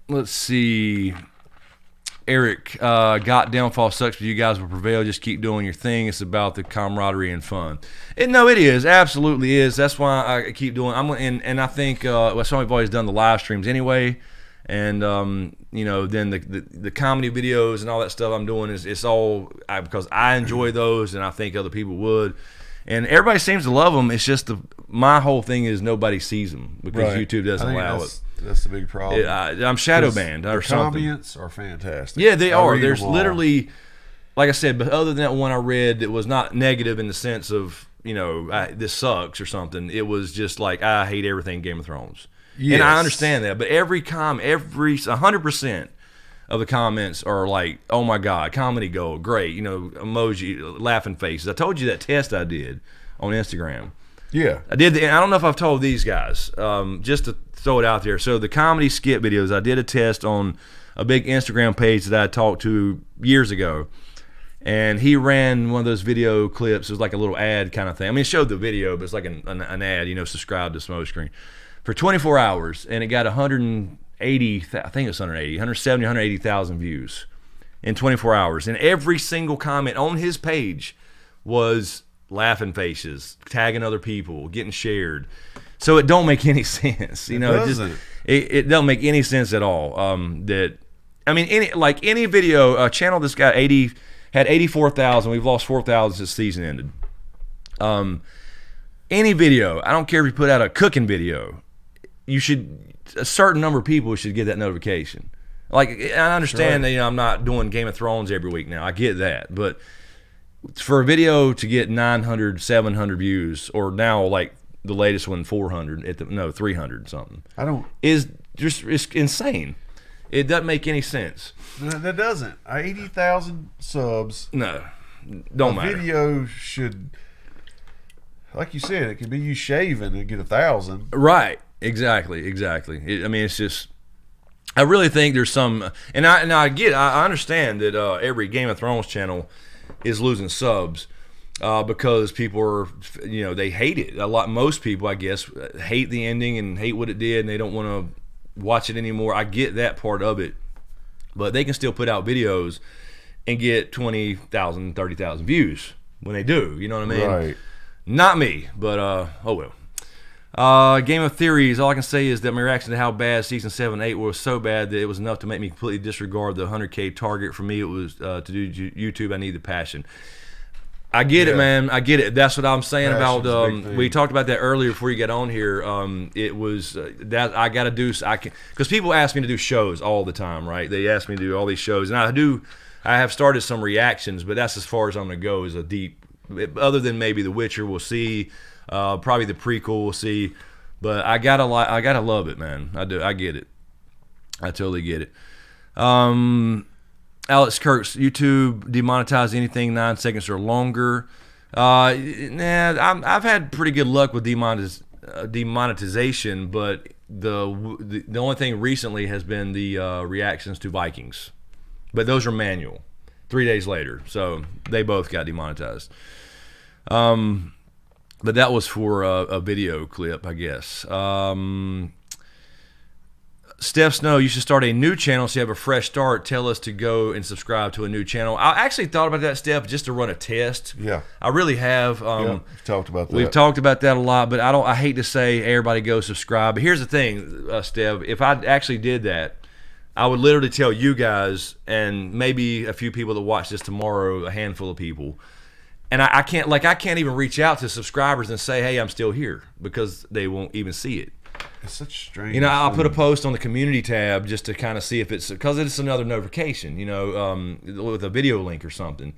Let's see. Eric, got downfall sucks, but you guys will prevail. Just keep doing your thing. It's about the camaraderie and fun. It is. Absolutely is. That's why I keep doing. And I think that's why we've always done the live streams anyway. And then the comedy videos and all that stuff I'm doing it's all because I enjoy those, and I think other people would. And everybody seems to love them. It's just my whole thing is nobody sees them because YouTube doesn't allow it.
That's the big problem.
I'm shadow banned or something.
The comments are fantastic.
Yeah, they are. There's literally, like I said, but other than that one I read, it was not negative in the sense of this sucks or something. It was just like I hate everything Game of Thrones. Yes. And I understand that, but every 100%. of the comments are like, "Oh my God, comedy gold, great," emoji, laughing faces. I told you that test I did on Instagram.
Yeah.
I don't know if I've told these guys, just to throw it out there. So the comedy skit videos, I did a test on a big Instagram page that I talked to years ago. And he ran one of those video clips. It was like a little ad kind of thing. I mean, it showed the video, but it's like an ad, subscribe to SmokeScreen, for 24 hours. And it got 180, I think it was 170, 180,000 views in 24 hours. And every single comment on his page was laughing faces, tagging other people, getting shared. So it don't make any sense. It don't make any sense at all. Any video, a channel that's got had 84,000. We've lost 4,000 since the season ended. Any video, I don't care if you put out a cooking video, a certain number of people should get that notification. Like, I understand that I'm not doing Game of Thrones every week now. I get that, but for a video to get 900, 700 views, or now like the latest one 400 300 something, it's insane. It doesn't make any sense.
No, that doesn't. 80,000 subs.
No, don't matter.
Video should, like you said, it could be you shaving and get 1,000.
Right. Exactly. It's just, I really think there's some, and I understand that every Game of Thrones channel is losing subs because people are, they hate it. Most people, I guess, hate the ending and hate what it did, and they don't want to watch it anymore. I get that part of it, but they can still put out videos and get 20,000, 30,000 views when they do. You know what I mean?
Right.
Not me, but oh well. Game of Theories, all I can say is that my reaction to how bad season 7 and 8 was so bad that it was enough to make me completely disregard the 100K target. For me, it was to do YouTube. I need the passion. I get it, man. I get it. That's what I'm saying about. We talked about that earlier before you got on here. It was that I got to do. Because people ask me to do shows all the time, right? They ask me to do all these shows, and I have started some reactions, but that's as far as I'm going to go. Is a deep, other than maybe The Witcher. We'll see. Probably the prequel. We'll see. But I gotta love it, man. I do. I get it. I totally get it. Alex Kirks, YouTube demonetize anything 9 seconds or longer. I've had pretty good luck with demonetization, but the only thing recently has been the reactions to Vikings, but those are manual. 3 days later, so they both got demonetized. But that was for a video clip, I guess. Steph Snow, you should start a new channel so you have a fresh start. Tell us to go and subscribe to a new channel. I actually thought about that, Steph, just to run a test.
Yeah.
I really have.
We've talked about that.
We've talked about that a lot, but I hate to say everybody go subscribe. But here's the thing, Steph, if I actually did that, I would literally tell you guys and maybe a few people that watch this tomorrow, a handful of people, and I can't even reach out to subscribers and say, hey, I'm still here, because they won't even see it.
It's such strange.
I'll put a post on the community tab just to kind of see if because it's another notification, with a video link or something.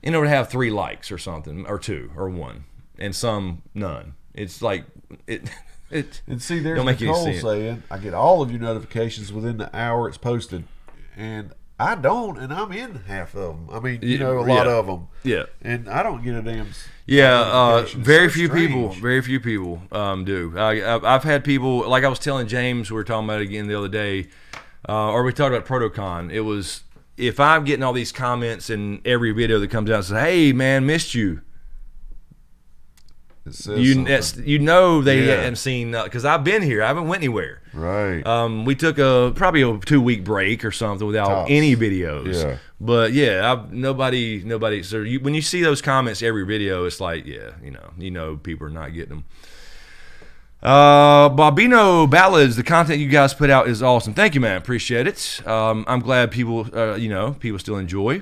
It would have 3 likes or something, or 2 or 1, and some none. It's like it.
And see, there's Nicole saying, I get all of your notifications within the hour it's posted, and I don't, and I'm in half of them. I mean, a lot of them. Yeah. And I don't get a damn.
Very few people do. I've had people, like I was telling James, we were talking about it again the other day, or we talked about Protocon. It was, if I'm getting all these comments in every video that comes out and says, hey, man, missed you. They hadn't seen, because I've been here. I haven't went anywhere.
Right.
We took probably a 2-week break or something without any videos. Yeah. But yeah, nobody. So when you see those comments every video, it's like, people are not getting them. Bobino Ballads, the content you guys put out is awesome. Thank you, man. Appreciate it. I'm glad people, people still enjoy.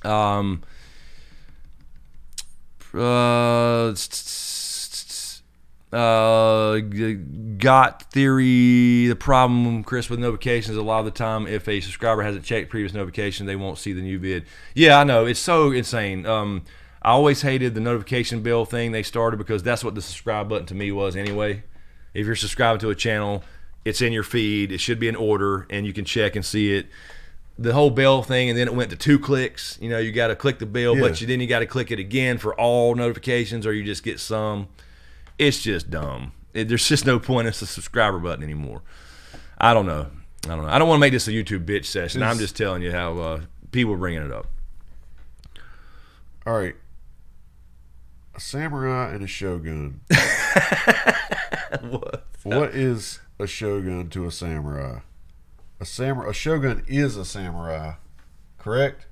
Got theory. The problem, Chris, with notifications, a lot of the time, if a subscriber hasn't checked previous notification, they won't see the new vid. Yeah, I know, it's so insane. I always hated the notification bell thing they started, because that's what the subscribe button to me was anyway. If you're subscribing to a channel, it's in your feed. It should be in order, and you can check and see it. the whole bell thing, and then it went to 2 clicks. You know, you got to click the bell,
Yeah.
but then you got to click it again for all notifications, or you just get some. It's just dumb. There's just no point in the subscriber button anymore. I don't know. I don't want to make this a YouTube bitch session. I'm just telling you how people are bringing it up.
All right. A samurai and a shogun. What is a shogun to a samurai? A shogun is a samurai, correct?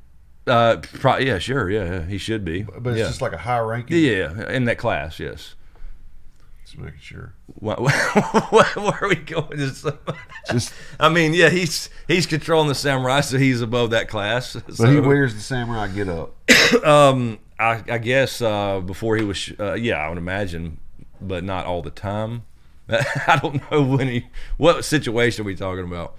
Yeah, sure, yeah, he should be.
But it's just like a high ranking.
Yeah, in that class, yes.
Just making sure.
Where are we going?
Just,
I mean, yeah, he's controlling the samurai, so he's above that class.
but
So,
he wears the samurai get up.
I guess before he was, I would imagine, but not all the time. I don't know what situation are we talking about.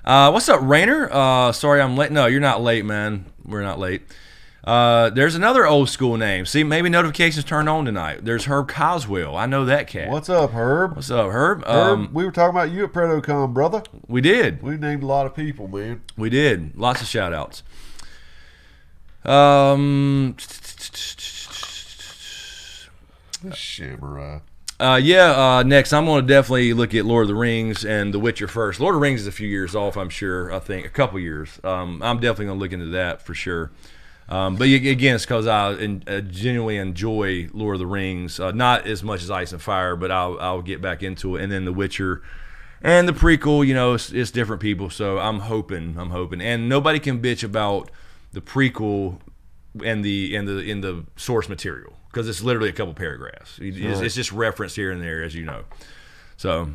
What's up, Rainer? Sorry I'm late. No, you're not late, man. We're not late. There's another old school name. See, maybe notifications turned on tonight. There's Herb Coswell. I know that cat.
What's up, Herb?
What's up, Herb?
Herb, we were talking about you at ProtoCon, brother.
We did.
We named a lot of people, man.
We did. Lots of shout outs.
Samurai.
Next I'm going to definitely look at Lord of the Rings and The Witcher first. Lord of the Rings is a few years off, I'm sure. I think a couple years. I'm definitely going to look into that for sure. But again, it's because I genuinely enjoy Lord of the Rings. Not as much as Ice and Fire, but I'll get back into it. And then The Witcher and the prequel, you know, it's different people. So I'm hoping, and nobody can bitch about the prequel and in the source material, because it's literally a couple paragraphs. It's just referenced here and there, as you know. So,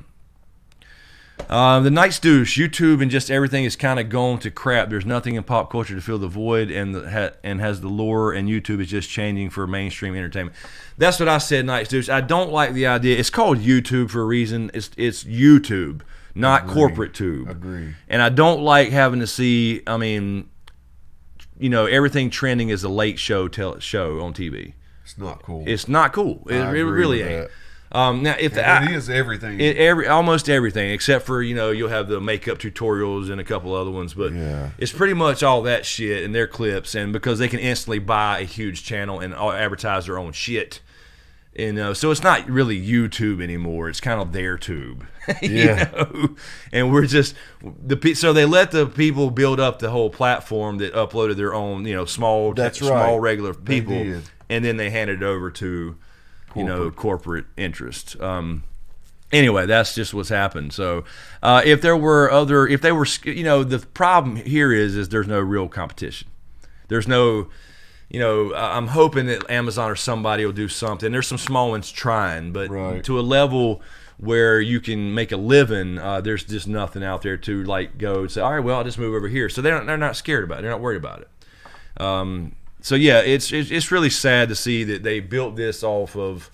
the Night's Douche, YouTube and just everything is kind of gone to crap. There's nothing in pop culture to fill the void, and has the lore, and YouTube is just changing for mainstream entertainment. That's what I said, Night's Douche. I don't like the idea. It's called YouTube for a reason. It's YouTube, not corporate tube.
Agree.
And I don't like having to see, I mean, you know, everything trending is a late show on TV.
It's not cool.
It's not cool. It really ain't. Now, if
it is everything.
Almost everything, except for, you know, you'll have the makeup tutorials and a couple other ones, but
Yeah.
it's pretty much all that shit and their clips, and because they can instantly buy a huge channel and advertise their own shit, and so it's not really YouTube anymore. It's kind of their tube,
Yeah.
know? And we're just so they let the people build up the whole platform that uploaded their own, you know, small regular people, and then they handed it over to corporate interest. Anyway, that's just what's happened. So if they were, the problem here is there's no real competition. There's no, I'm hoping that Amazon or somebody will do something. There's some small ones trying, but to a level where you can make a living, there's just nothing out there to like go and say, all right, well, I'll just move over here. So they're not scared about it. They're not worried about it. So yeah, it's really sad to see that they built this off of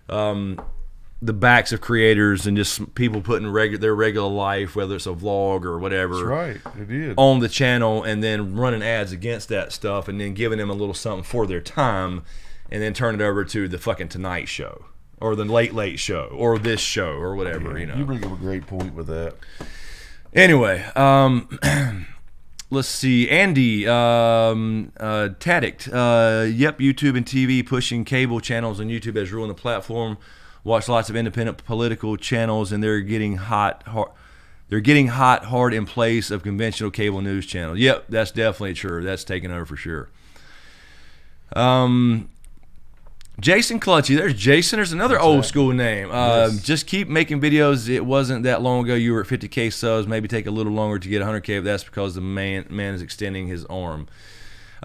the backs of creators and just people putting their regular life, whether it's a vlog or whatever,
That's right. It is.
on the channel, and then running ads against that stuff, and then giving them a little something for their time, and then turn it over to the fucking Tonight Show or the Late Show or this show or whatever.
Yeah, you bring up a great point with that.
Anyway, let's see. Andy Tadict. Yep, YouTube and TV pushing cable channels on YouTube has ruined the platform. Watch lots of independent political channels, and they're getting hot hard in place of conventional cable news channels. Yep, that's definitely true. That's taken over for sure. Jason Clutchy. There's Jason. There's another old school name.
Yes.
Just keep making videos. It wasn't that long ago you were at 50K subs. Maybe take a little longer to get 100K, but that's because the man is extending his arm.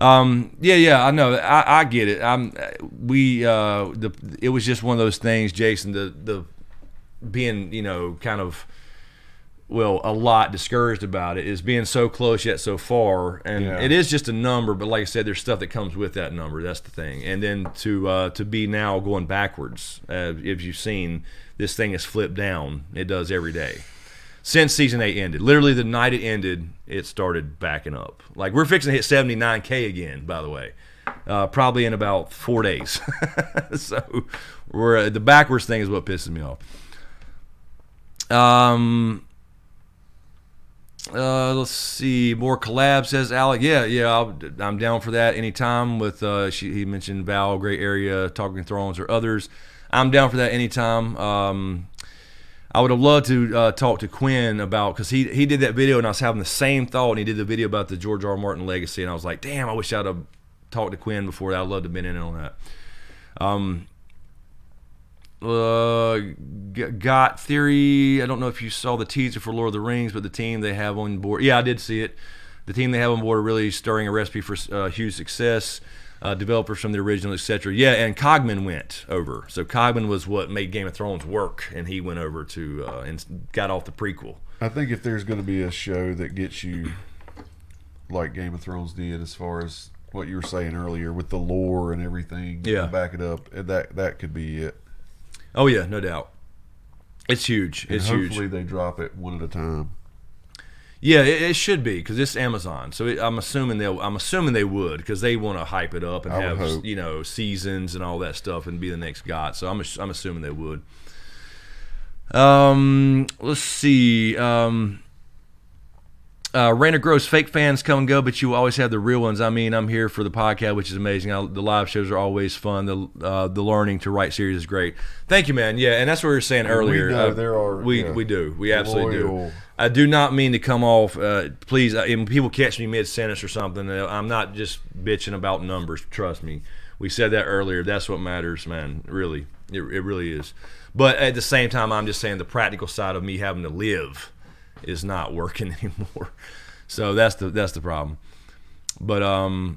Yeah, I know. I get it. It was just one of those things, Jason. The being, kind of, a lot discouraged about it is being so close yet so far, and it is just a number. But like I said, there's stuff that comes with that number. That's the thing. And then to be now going backwards, if you've seen, this thing has flipped down. It does every day. Since season 8 ended, literally the night it ended, it started backing up. Like, we're fixing to hit 79K again, by the way, probably in about 4 days. So the backwards thing is what pisses me off. Let's see. More collabs, says Alec. Yeah. I'm down for that anytime. With he mentioned Val, great area, Talking Thrones, or others. I'm down for that anytime. I would have loved to talk to Quinn about, because he did that video and I was having the same thought, and he did the video about the George R. R. Martin legacy, and I was like, damn, I wish I'd have talked to Quinn before that. I'd love to have been in on that. Got Theory. I don't know if you saw the teaser for Lord of the Rings, but the team they have on board. Yeah, I did see it. The team they have on board are really stirring a recipe for huge success. Developers from the original, etc. Yeah, and Cogman went over. So Cogman was what made Game of Thrones work, and he went over to and got off the prequel.
I think if there's going to be a show that gets you like Game of Thrones did, as far as what you were saying earlier with the lore and everything,
yeah,
back it up, that could be it.
Oh yeah, no doubt. It's huge.
And
it's
hopefully
huge.
they drop it one at a time.
Yeah, it should be, because it's Amazon. So I'm assuming they would, because they want to hype it up and have seasons and all that stuff and be the next God. So I'm assuming they would. Let's see. Rainer Gross, fake fans come and go, but you always have the real ones. I mean, I'm here for the podcast, which is amazing. The live shows are always fun. The learning to write series is great. Thank you, man. Yeah, and that's what we were saying earlier.
We know there are.
We do. We absolutely do. I do not mean to come off. Please, when people catch me mid sentence or something, I'm not just bitching about numbers. Trust me. We said that earlier. That's what matters, man. Really, it really is. But at the same time, I'm just saying the practical side of me having to live is not working anymore. So that's the problem. But I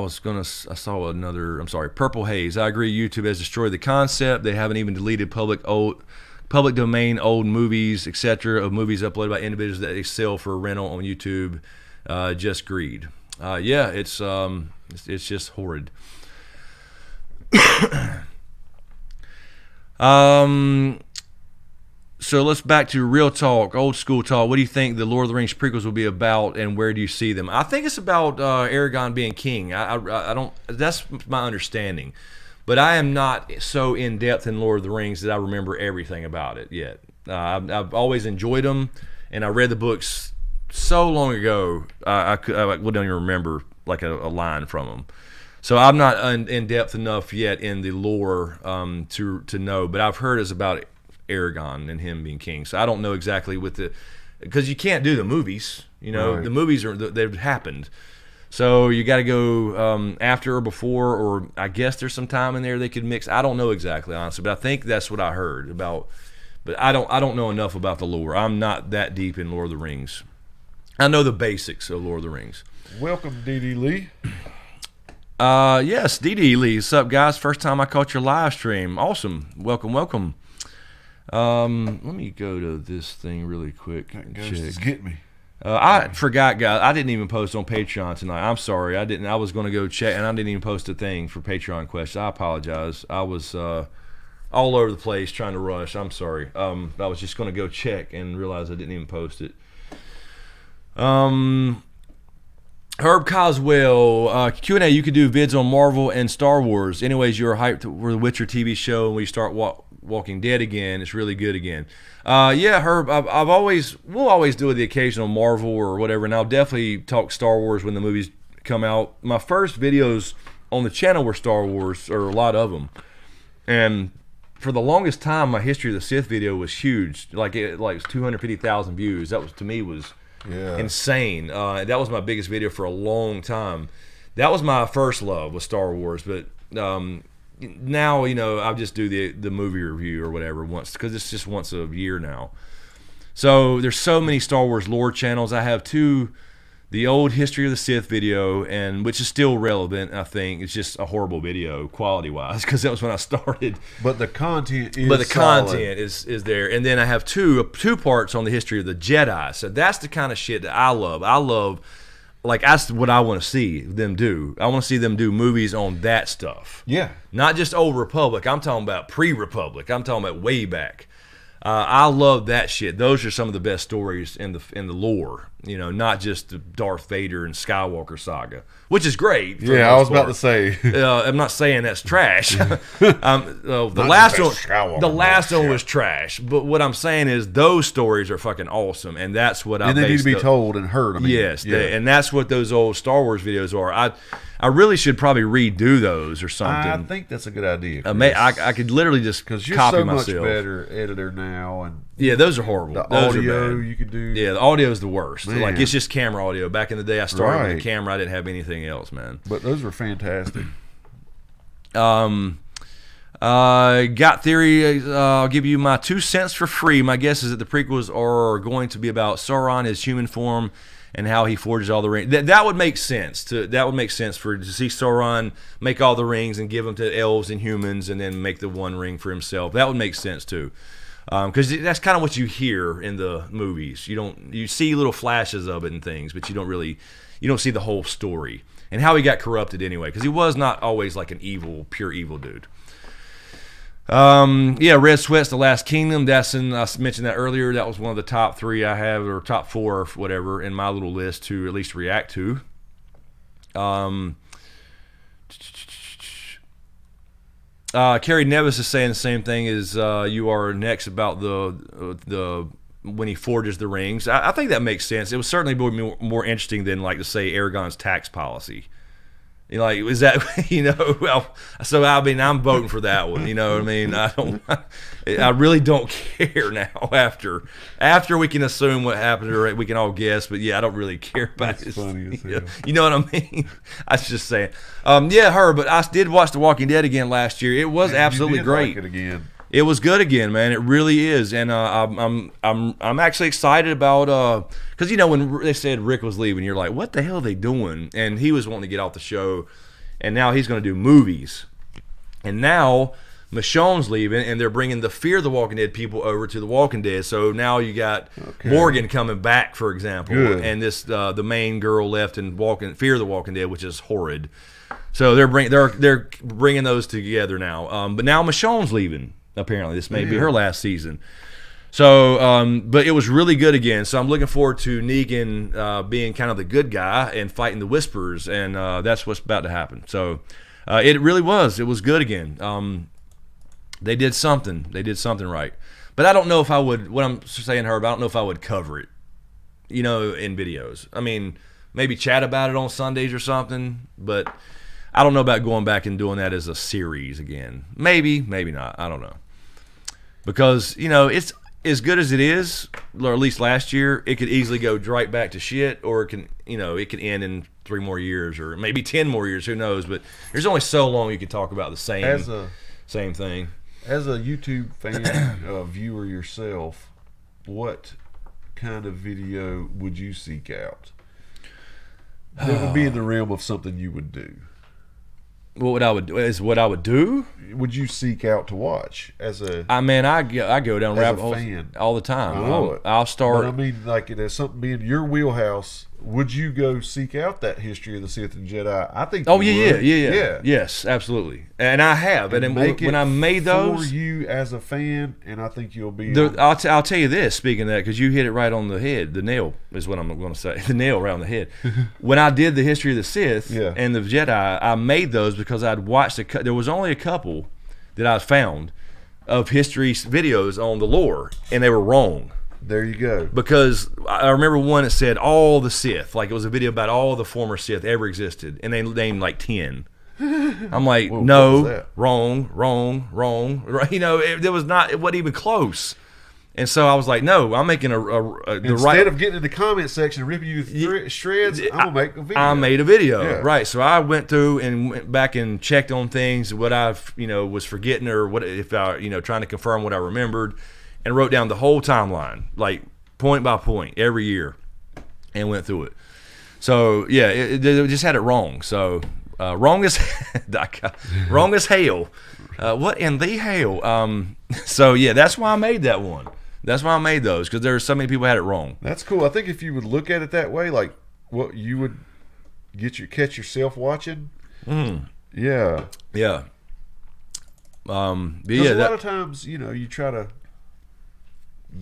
saw another, I'm sorry, Purple Haze. I agree, YouTube has destroyed the concept. They haven't even deleted public domain old movies, etc., of movies uploaded by individuals that they sell for rental on YouTube. Just greed. Yeah, it's just horrid. So let's back to real talk, old school talk. What do you think the Lord of the Rings prequels will be about, and where do you see them? I think it's about Aragorn being king. I don't. That's my understanding, but I am not so in depth in Lord of the Rings that I remember everything about it yet. I've always enjoyed them, and I read the books so long ago. I don't even remember like a line from them. So I'm not in depth enough yet in the lore to know, but I've heard it's about Aragorn and him being king. So I don't know exactly because you can't do the movies. Right. The movies they've happened. So you got to go after or before, or I guess there's some time in there they could mix. I don't know exactly, honestly, but I think that's what I heard about. But I don't know enough about the lore. I'm not that deep in Lord of the Rings. I know the basics of Lord of the Rings.
Welcome, D.D. Lee.
Yes, D.D. Lee. What's up, guys? First time I caught your live stream. Awesome. Welcome. Let me go to this thing really quick and check.
Get me.
I forgot, guys. I didn't even post on Patreon tonight. I'm sorry. I didn't. I was going to go check, and I didn't even post a thing for Patreon questions. I apologize. I was all over the place trying to rush. I'm sorry. I was just going to go check and realize I didn't even post it. Herb Coswell, Q&A, you could do vids on Marvel and Star Wars. Anyways, you're hyped for the Witcher TV show, and we start Walking Dead again. It's really good again. Yeah, Herb, we'll always do the occasional Marvel or whatever, and I'll definitely talk Star Wars when the movies come out. My first videos on the channel were Star Wars, or a lot of them. And for the longest time, my History of the Sith video was huge. Like 250,000 views. That was, to me, was insane. That was my biggest video for a long time. That was my first love, was Star Wars. But now, I just do the movie review or whatever once, because it's just once a year now. So there's so many Star Wars lore channels. I have the old History of the Sith video, and which is still relevant. I think it's just a horrible video quality wise, because that was when I started.
But the content is
content is there. And then I have two parts on the history of the Jedi. So that's the kind of shit that I love. Like, that's what I want to see them do. I want to see them do movies on that stuff.
Yeah.
Not just Old Republic. I'm talking about pre-Republic. I'm talking about way back. I love that shit. Those are some of the best stories in the lore. You know, not just the Darth Vader and Skywalker saga, which is great.
Yeah, I was about to say.
I'm not saying that's trash. The last one was trash. But what I'm saying is those stories are fucking awesome, and that's what
and they need to be told and heard. I mean,
yes, and that's what those old Star Wars videos are. I really should probably redo those or something.
I think that's a good idea.
I could literally just
because you're
copy
so
myself.
much better editor now, and
yeah, those are horrible.
The
those
audio
are bad.
you could do.
Yeah, the audio is the worst.
Man.
Like it's just camera audio. Back in the day, I started with a
Right.
camera. I didn't have anything else, man.
But those were fantastic.
Got theory. I'll give you my 2 cents for free. My guess is that the prequels are going to be about Sauron, his human form, and how he forges all the rings. That would make sense. That would make sense to see Sauron make all the rings and give them to elves and humans, and then make the one ring for himself. That would make sense too, because that's kind of what you hear in the movies. You see little flashes of it and things, but you don't see the whole story and how he got corrupted anyway. Because he was not always like an pure evil dude. Red Sweat's The Last Kingdom. I mentioned that earlier. That was one of the top 3 I have, or top 4, or whatever, in my little list to at least react to. Carrie Nevis is saying the same thing as you are next about the when he forges the rings. I think that makes sense. It was certainly more interesting than, like, to say Aragon's tax policy. You know, like, is that, you know, well, so I mean, I'm voting for that one. You know what I mean? I really don't care now. After we can assume what happened, or we can all guess, but yeah, I don't really care about it.
Funny as hell.
You know what I mean? I was just saying. But I did watch The Walking Dead again last year. It was absolutely great.
Like it again.
It was good again, man. It really is, and I'm actually excited about because you know when they said Rick was leaving, you're like, what the hell are they doing? And he was wanting to get off the show, and now he's going to do movies, and now Michonne's leaving, and they're bringing the Fear the Walking Dead people over to The Walking Dead. So now you got Morgan coming back, for example, and this the main girl left in Fear the Walking Dead, which is horrid. So they're bringing those together now. But now Michonne's leaving. Apparently, this may be her last season. So, but it was really good again. So I'm looking forward to Negan being kind of the good guy and fighting the Whisperers, and that's what's about to happen. So it really was. It was good again. They did something. They did something right. But I don't know if I would. What I'm saying, Herb, I don't know if I would cover it. You know, in videos. I mean, maybe chat about it on Sundays or something, but I don't know about going back and doing that as a series again. Maybe, maybe not. I don't know. Because, you know, it's as good as it is, or at least last year, it could easily go right back to shit, or it can, you know, it could end in 3 more years, or maybe 10 more years, who knows. But there's only so long you can talk about the same thing.
As a YouTube fan, viewer yourself, what kind of video would you seek out that would be in the realm of something you would do?
What I would do?
Would you seek out to watch as a?
I mean, I go down rabbit holes all the time.
I know it.
I'll start.
But I mean, like, it has something be in your wheelhouse. Would you go seek out that history of the Sith and Jedi? I think.
Oh yeah. Yes, absolutely. And I have. And when I made those
for you as a fan, and I think you'll be.
I'll tell you this. Speaking of that, because you hit it right on the head. The nail is what I'm going to say. The nail right on the head. When I did the history of the Sith and the Jedi, I made those because I'd watched there was only a couple that I found of history videos on the lore, and they were wrong.
There you go.
Because I remember one that said all the Sith, like it was a video about all the former Sith ever existed, and they named like 10. I'm like,
well,
no, wrong. You know, it wasn't even close. And so I was like, no, I'm making
instead of getting in the comment section and ripping you to shreds, I'm gonna make a video.
I made a video, right? So I went through and went back and checked on things, what I've was forgetting, or what if I trying to confirm what I remembered, and wrote down the whole timeline, like point by point, every year, and went through it. So yeah, it just had it wrong. So wrong as hell. What in the hell? So yeah, that's why I made that one. That's why I made those, because there were so many people had it wrong.
That's cool. I think if you would look at it that way, like what you would catch yourself watching. Yeah.
Yeah.
A lot of times, you try to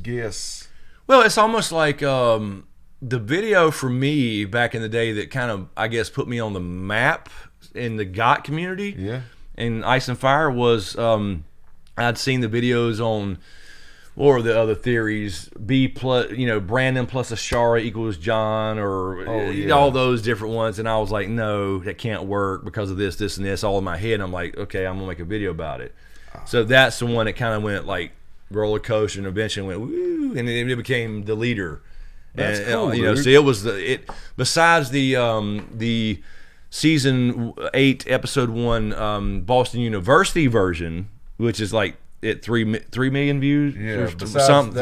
guess.
Well, it's almost like the video for me back in the day that kind of, I guess, put me on the map in the GOT community.
Yeah.
And Ice and Fire was, I'd seen the videos on, what were the other theories? B plus, Brandon plus Ashara equals John, or all those different ones. And I was like, no, that can't work because of this, this, and this, all in my head. And I'm like, okay, I'm gonna make a video about it. So that's the one that kind of went like roller coaster, and eventually went woo, and it became the leader.
That's
and
cool,
so it was besides the season 8 episode 1 Boston University version, which is like at 3 million views.
Yeah.
Besides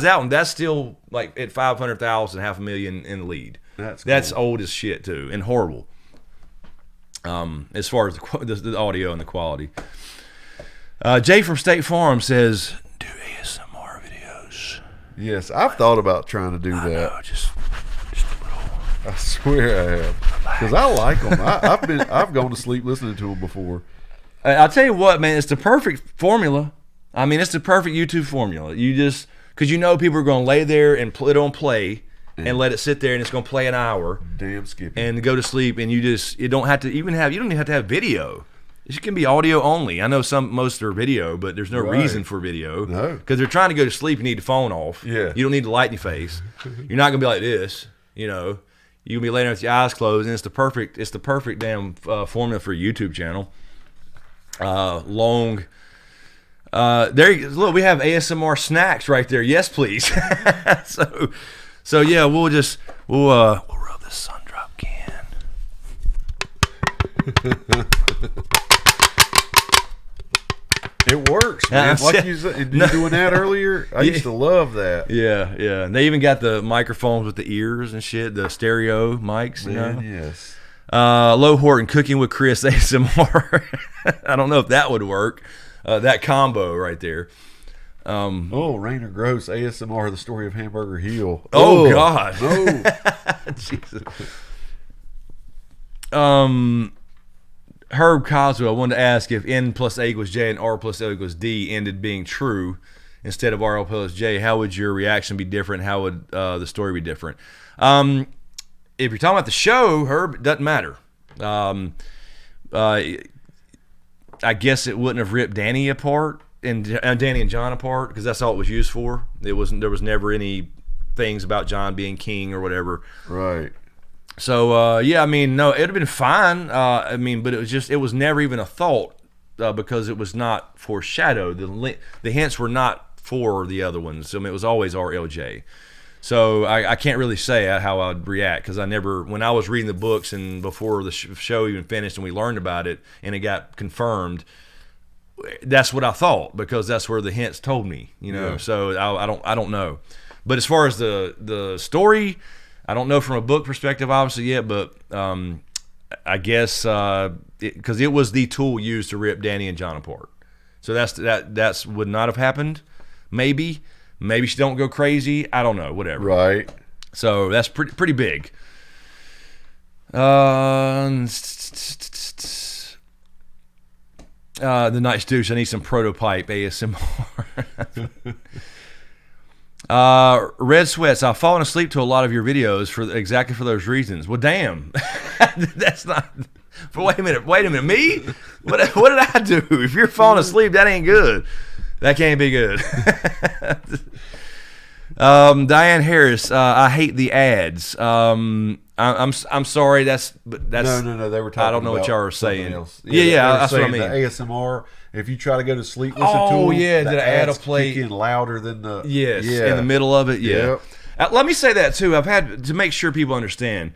that one, that's still like at 500,000, 500,000 in the lead. That's
cool.
old as shit too, and horrible. As far as the audio and the quality. Jay from State Farm says, "Do ASMR videos."
Yes, I've thought about trying to do that.
No, just a little.
I swear I have, because I like them. I've gone to sleep listening to them before.
I'll tell you what, man, it's the perfect formula. I mean, it's the perfect YouTube formula. You just, because people are going to lay there and put it on play and let it sit there, and it's going to play an hour.
Damn Skippy.
And go to sleep, and you don't have to even have video. It can be audio only. I know most are video, but there's no reason for video.
No.
Because they're trying to go to sleep, you need the phone off.
Yeah.
You don't need the light in your face. You're not going to be like this, You're going to be laying there with your eyes closed, and it's the perfect damn formula for a YouTube channel. Long. Look, we have ASMR snacks right there. Yes, please. so yeah, we'll rub this sun drop can.
It works, man. Like you said, you doing that earlier? I used to love that.
Yeah. And they even got the microphones with the ears and shit, the stereo mics.
Man, yes.
Low Horton cooking with Chris ASMR. I don't know if that would work. That combo right there.
Rainer Gross ASMR, the story of Hamburger Hill.
Oh God.
No.
Jesus. Herb Coswell, I wanted to ask if N plus A equals J and R plus L equals D ended being true instead of RL plus J. How would your reaction be different? How would the story be different? If you're talking about the show, Herb, it doesn't matter. I guess it wouldn't have ripped Danny apart and Danny and John apart, because that's all it was used for. There was never any things about John being king or whatever.
Right.
So no, it'd have been fine. But it was never even a thought because it was not foreshadowed. The hints were not for the other ones. So it was always RLJ. So I can't really say how I'd react, because when I was reading the books and before the show even finished and we learned about it and it got confirmed, that's what I thought, because that's where the hints told me.
Yeah.
So I don't know. But as far as the story, I don't know from a book perspective, obviously, yet, but I guess because it was the tool used to rip Danny and John apart. So that's would not have happened. Maybe she don't go crazy. I don't know. Whatever.
Right.
So that's pretty big. The Night Stooge, I need some prototype ASMR. Red Sweats, I've fallen asleep to a lot of your videos for those reasons. Well, damn. That's not. Wait a minute, me? What did I do? If you're falling asleep, that ain't good. That can't be good. Diane Harris, I hate the ads. I'm sorry. That's
no. They were talking.
I don't know
about
what y'all are saying.
Else.
Yeah, that's what I mean.
The ASMR. If you try to go to sleep, listen to them.
Oh yeah, the ad will
ads
play
kick in louder than the
in the middle of it. Yeah.
Yep.
Let me say that too. I've had to make sure people understand.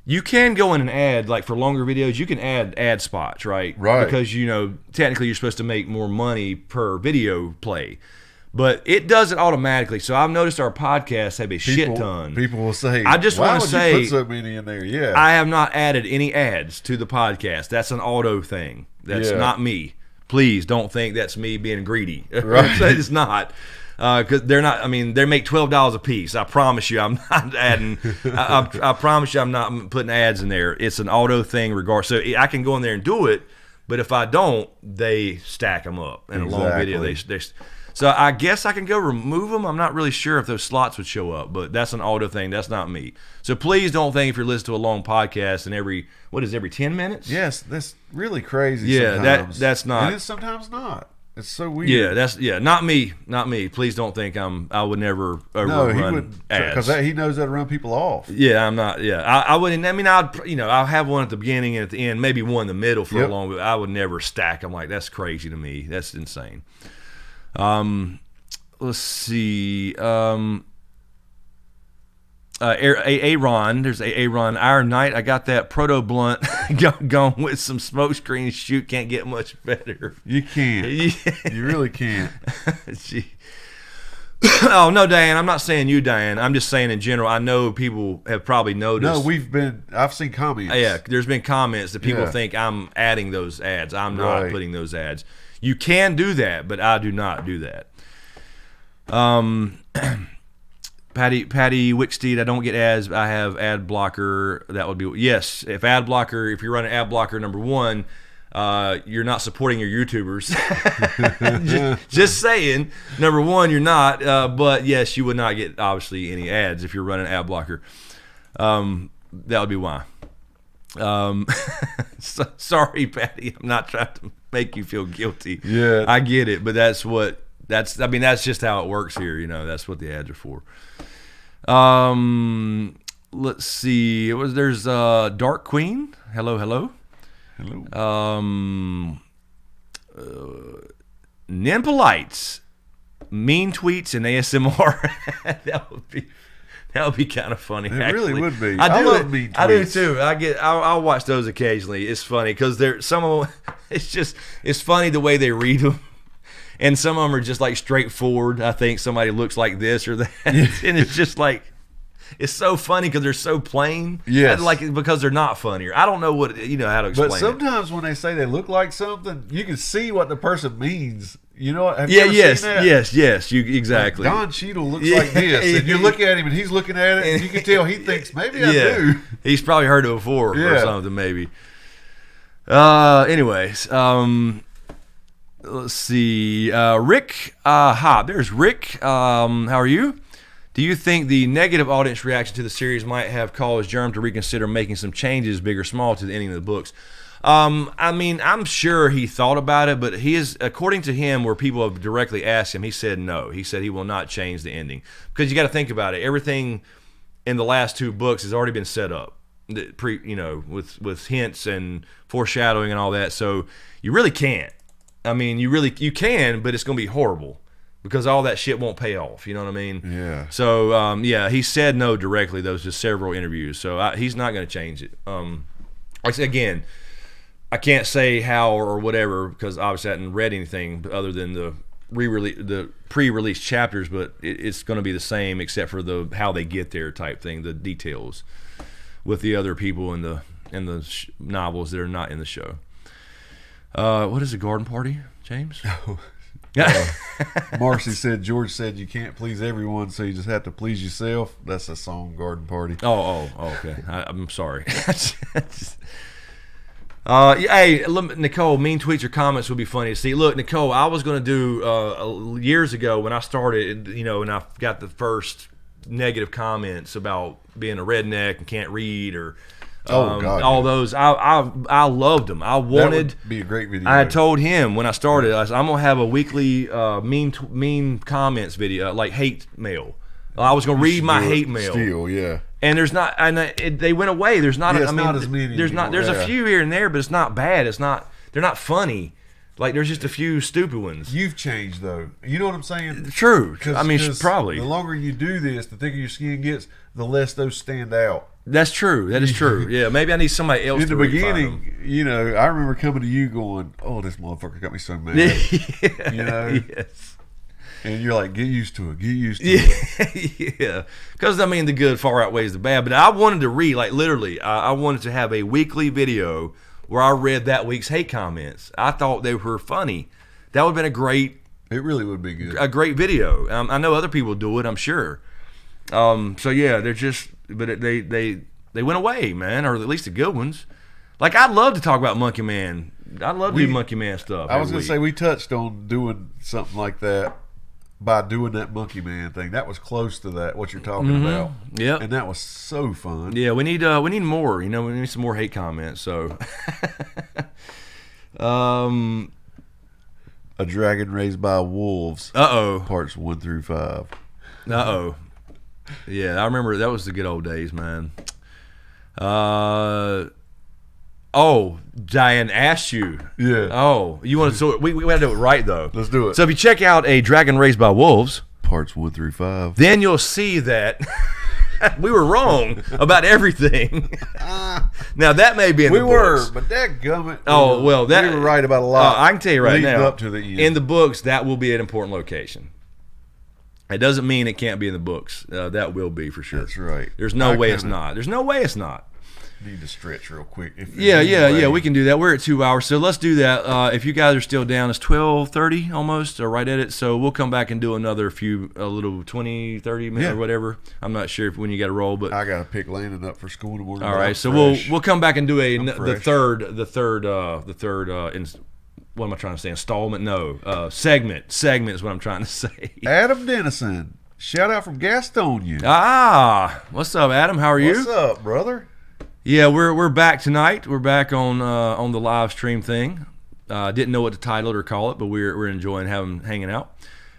You can go in an ad, like for longer videos, you can add ad spots, right?
Right.
Because technically you're supposed to make more money per video play. But it does it automatically. So I've noticed our podcasts have a shit ton.
People will say,
I just want to say,
you put so many in there? Yeah.
I have not added any ads to the podcast. That's an auto thing. That's not me. Please don't think that's me being greedy.
Right.
It's not. Because they're not. I mean, they make $12 a piece. I promise you, I'm not adding. I promise you, I'm not putting ads in there. It's an auto thing, regardless. So I can go in there and do it, but if I don't, they stack them up in a long video. So I guess I can go remove them. I'm not really sure if those slots would show up, but that's an audio thing. That's not me. So please don't think if you're listening to a long podcast and every 10 minutes?
Yes, that's really crazy.
Yeah,
sometimes.
that's not.
And it's sometimes not. It's so weird.
Yeah, not me. Please don't think I would never overrun ads.
Because he knows how to run people off.
Yeah, I'm not. Yeah, I wouldn't. I mean, I'll have one at the beginning and at the end, maybe one in the middle for a long. But I would never stack them. Like, that's crazy to me. That's insane. Let's see. Aaron, there's Aaron Iron Knight. I got that proto blunt going with some smoke screen. Shoot, can't get much better.
You can't. You really can't.
Gee. Oh no, Diane. I'm not saying you, Diane. I'm just saying in general. I know people have probably noticed.
No, I've seen comments.
Yeah, there's been comments that people think I'm adding those ads. I'm not putting those ads. You can do that, but I do not do that. Patty Wicksteed, I don't get ads. I have ad blocker. That would be yes. If you're running ad blocker number one, you're not supporting your YouTubers. just saying. Number one, you're not. But yes, you would not get obviously any ads if you're running ad blocker. That would be why. Sorry, Patty. I'm not trying to make you feel guilty.
Yeah,
I get it, but that's just how it works here. That's what the ads are for. Let's see. There's Dark Queen. Hello. Nimpolites, mean tweets and ASMR. that would be kind of funny.
It
actually.
Really would be.
I
love mean tweets.
I do too. I'll watch those occasionally. It's funny because some of them. It's funny the way they read them. And some of them are just like straightforward. I think somebody looks like this or that, and it's just like it's so funny because they're so plain.
Yes,
because they're not funnier. I don't know how to explain.
But sometimes when they say they look like something, you can see what the person means. You know what?
Yes. You exactly.
Like Don Cheadle looks like this, and you look at him, and he's looking at it, and you can tell he thinks maybe I do.
He's probably heard it before or something, maybe. Anyways. Let's see. Rick. There's Rick. How are you? Do you think the negative audience reaction to the series might have caused Germ to reconsider making some changes, big or small, to the ending of the books? I mean, I'm sure he thought about it, but according to him, where people have directly asked him, he said no. He said he will not change the ending. Because you got to think about it. Everything in the last two books has already been set up, with hints and foreshadowing and all that. So you really can't. I mean, you can, but it's going to be horrible because all that shit won't pay off. You know what I mean?
Yeah.
So, he said no directly. Those just several interviews. So he's not going to change it. Again, I can't say how or whatever because obviously I hadn't read anything other than the pre-release chapters, but it's going to be the same except for the how they get there type thing, the details with the other people in the novels that are not in the show. What is a garden party, James?
Marcy said, George said you can't please everyone, so you just have to please yourself. That's a song, Garden Party.
Oh, okay. I'm sorry. Hey, Nicole, mean tweets or comments would be funny to see. Look, Nicole, I was going to do years ago when I started, and I got the first negative comments about being a redneck and can't read or all those. I loved them. I wanted.
That would be a great video.
I had told him when I started, I said, I'm gonna have a weekly mean comments video, like hate mail. I was gonna read my hate mail.
Still, yeah.
And there's not, and they went away. There's not.
Not as many.
There's not. There's a few here and there, but it's not bad. It's not. They're not funny. Like there's just a few stupid ones.
You've changed though. You know what I'm saying?
True. I mean, probably.
The longer you do this, the thicker your skin gets, the less those stand out.
That's true. That is true. Yeah, maybe I need somebody else
in
to
the beginning. I remember coming to you going, "Oh, this motherfucker got me so mad." Yes. And you're like, "Get used to it. Get used to it."
Yeah. Because I mean, the good far outweighs the bad. But I wanted to read, like literally, I wanted to have a weekly video where I read that week's hate comments. I thought they were funny. That would have been a great.
It really would be good.
A great video. I know other people do it. I'm sure. So yeah, they're just. But they went away, man, or at least the good ones. Like I'd love to talk about Monkey Man. I'd love to do Monkey Man stuff.
I was gonna say we touched on doing something like that by doing that Monkey Man thing. That was close to that what you're talking about.
Yep.
And that was so fun.
Yeah, we need more. You know, we need some more hate comments. So,
A Dragon Raised by Wolves. Parts 1 through 5.
Yeah, I remember that was the good old days, man. Diane asked you.
Yeah.
Oh, you want to? So we got to do it right though.
Let's do it.
So if you check out A Dragon Raised by Wolves,
Parts 1 through 5.
then you'll see that we were wrong about everything. Now that may be in the books.
But that gummit.
We were
right about a lot.
I can tell you right
leading
now.
Up to the end.
In the books, that will be an important location. It doesn't mean it can't be in the books. That will be for sure.
That's right.
There's no way it's not. There's no way it's not.
Need to stretch real quick.
Yeah. We can do that. We're at 2 hours, so let's do that. If you guys are still down, it's 12:30 almost, or right at it. So we'll come back and do another a little 20, 30 minutes or whatever. I'm not sure when you got to roll, but
I got to pick Landon up for school tomorrow.
All right, so we'll come back and do the third. What am I trying to say? Installment? No, segment. Segment is what I'm trying to say.
Adam Dennison, shout out from Gastonia.
What's up, Adam? How are you?
What's up, brother?
Yeah, we're back tonight. We're back on the live stream thing. Didn't know what to title it or call it, but we're enjoying hanging out.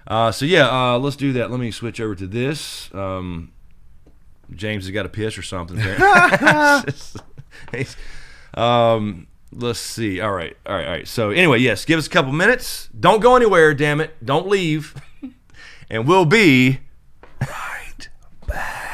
Let's do that. Let me switch over to this. James has got a piss or something. Let's see. All right. So anyway, yes, give us a couple minutes. Don't go anywhere, damn it. Don't leave. And we'll be right back.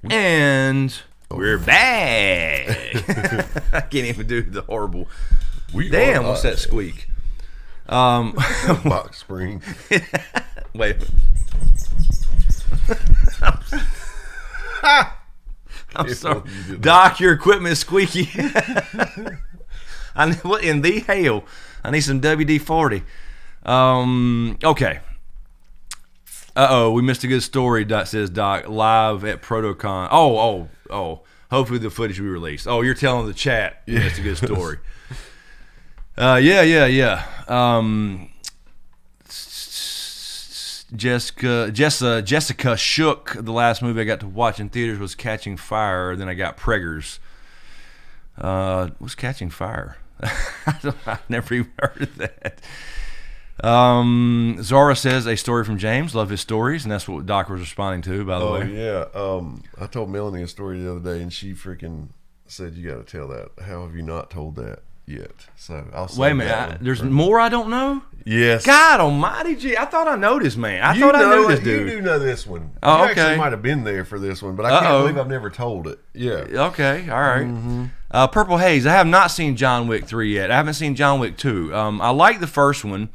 And we're back. I can't even do the horrible. Damn, what's that squeak?
Box spring.
Wait. I'm sorry. Doc, your equipment is squeaky. What in the hell? I need some WD-40. Okay. We missed a good story, says Doc, live at Protocon. Oh. Hopefully the footage will be released. Oh, you're telling the chat you missed a good story. Yeah. Jessica Shook. The last movie I got to watch in theaters was Catching Fire. Then I got Preggers. What's Catching Fire? I've never even heard of that. Zara says a story from James. Love his stories, and that's what Doc was responding to, by the way.
Oh yeah. I told Melanie a story the other day, and she freaking said, "You got to tell that. How have you not told that yet?" So I'll say
wait a minute. There's more I don't know.
Yes.
God Almighty, G! I thought I know this man. I thought I knew this dude.
You do know this one.
Oh,
you
okay.
actually might have been there for this one, but I can't believe I've never told it. Yeah.
Okay. All right. Purple Haze. I have not seen John Wick 3 yet. I haven't seen John Wick 2. I like the first one.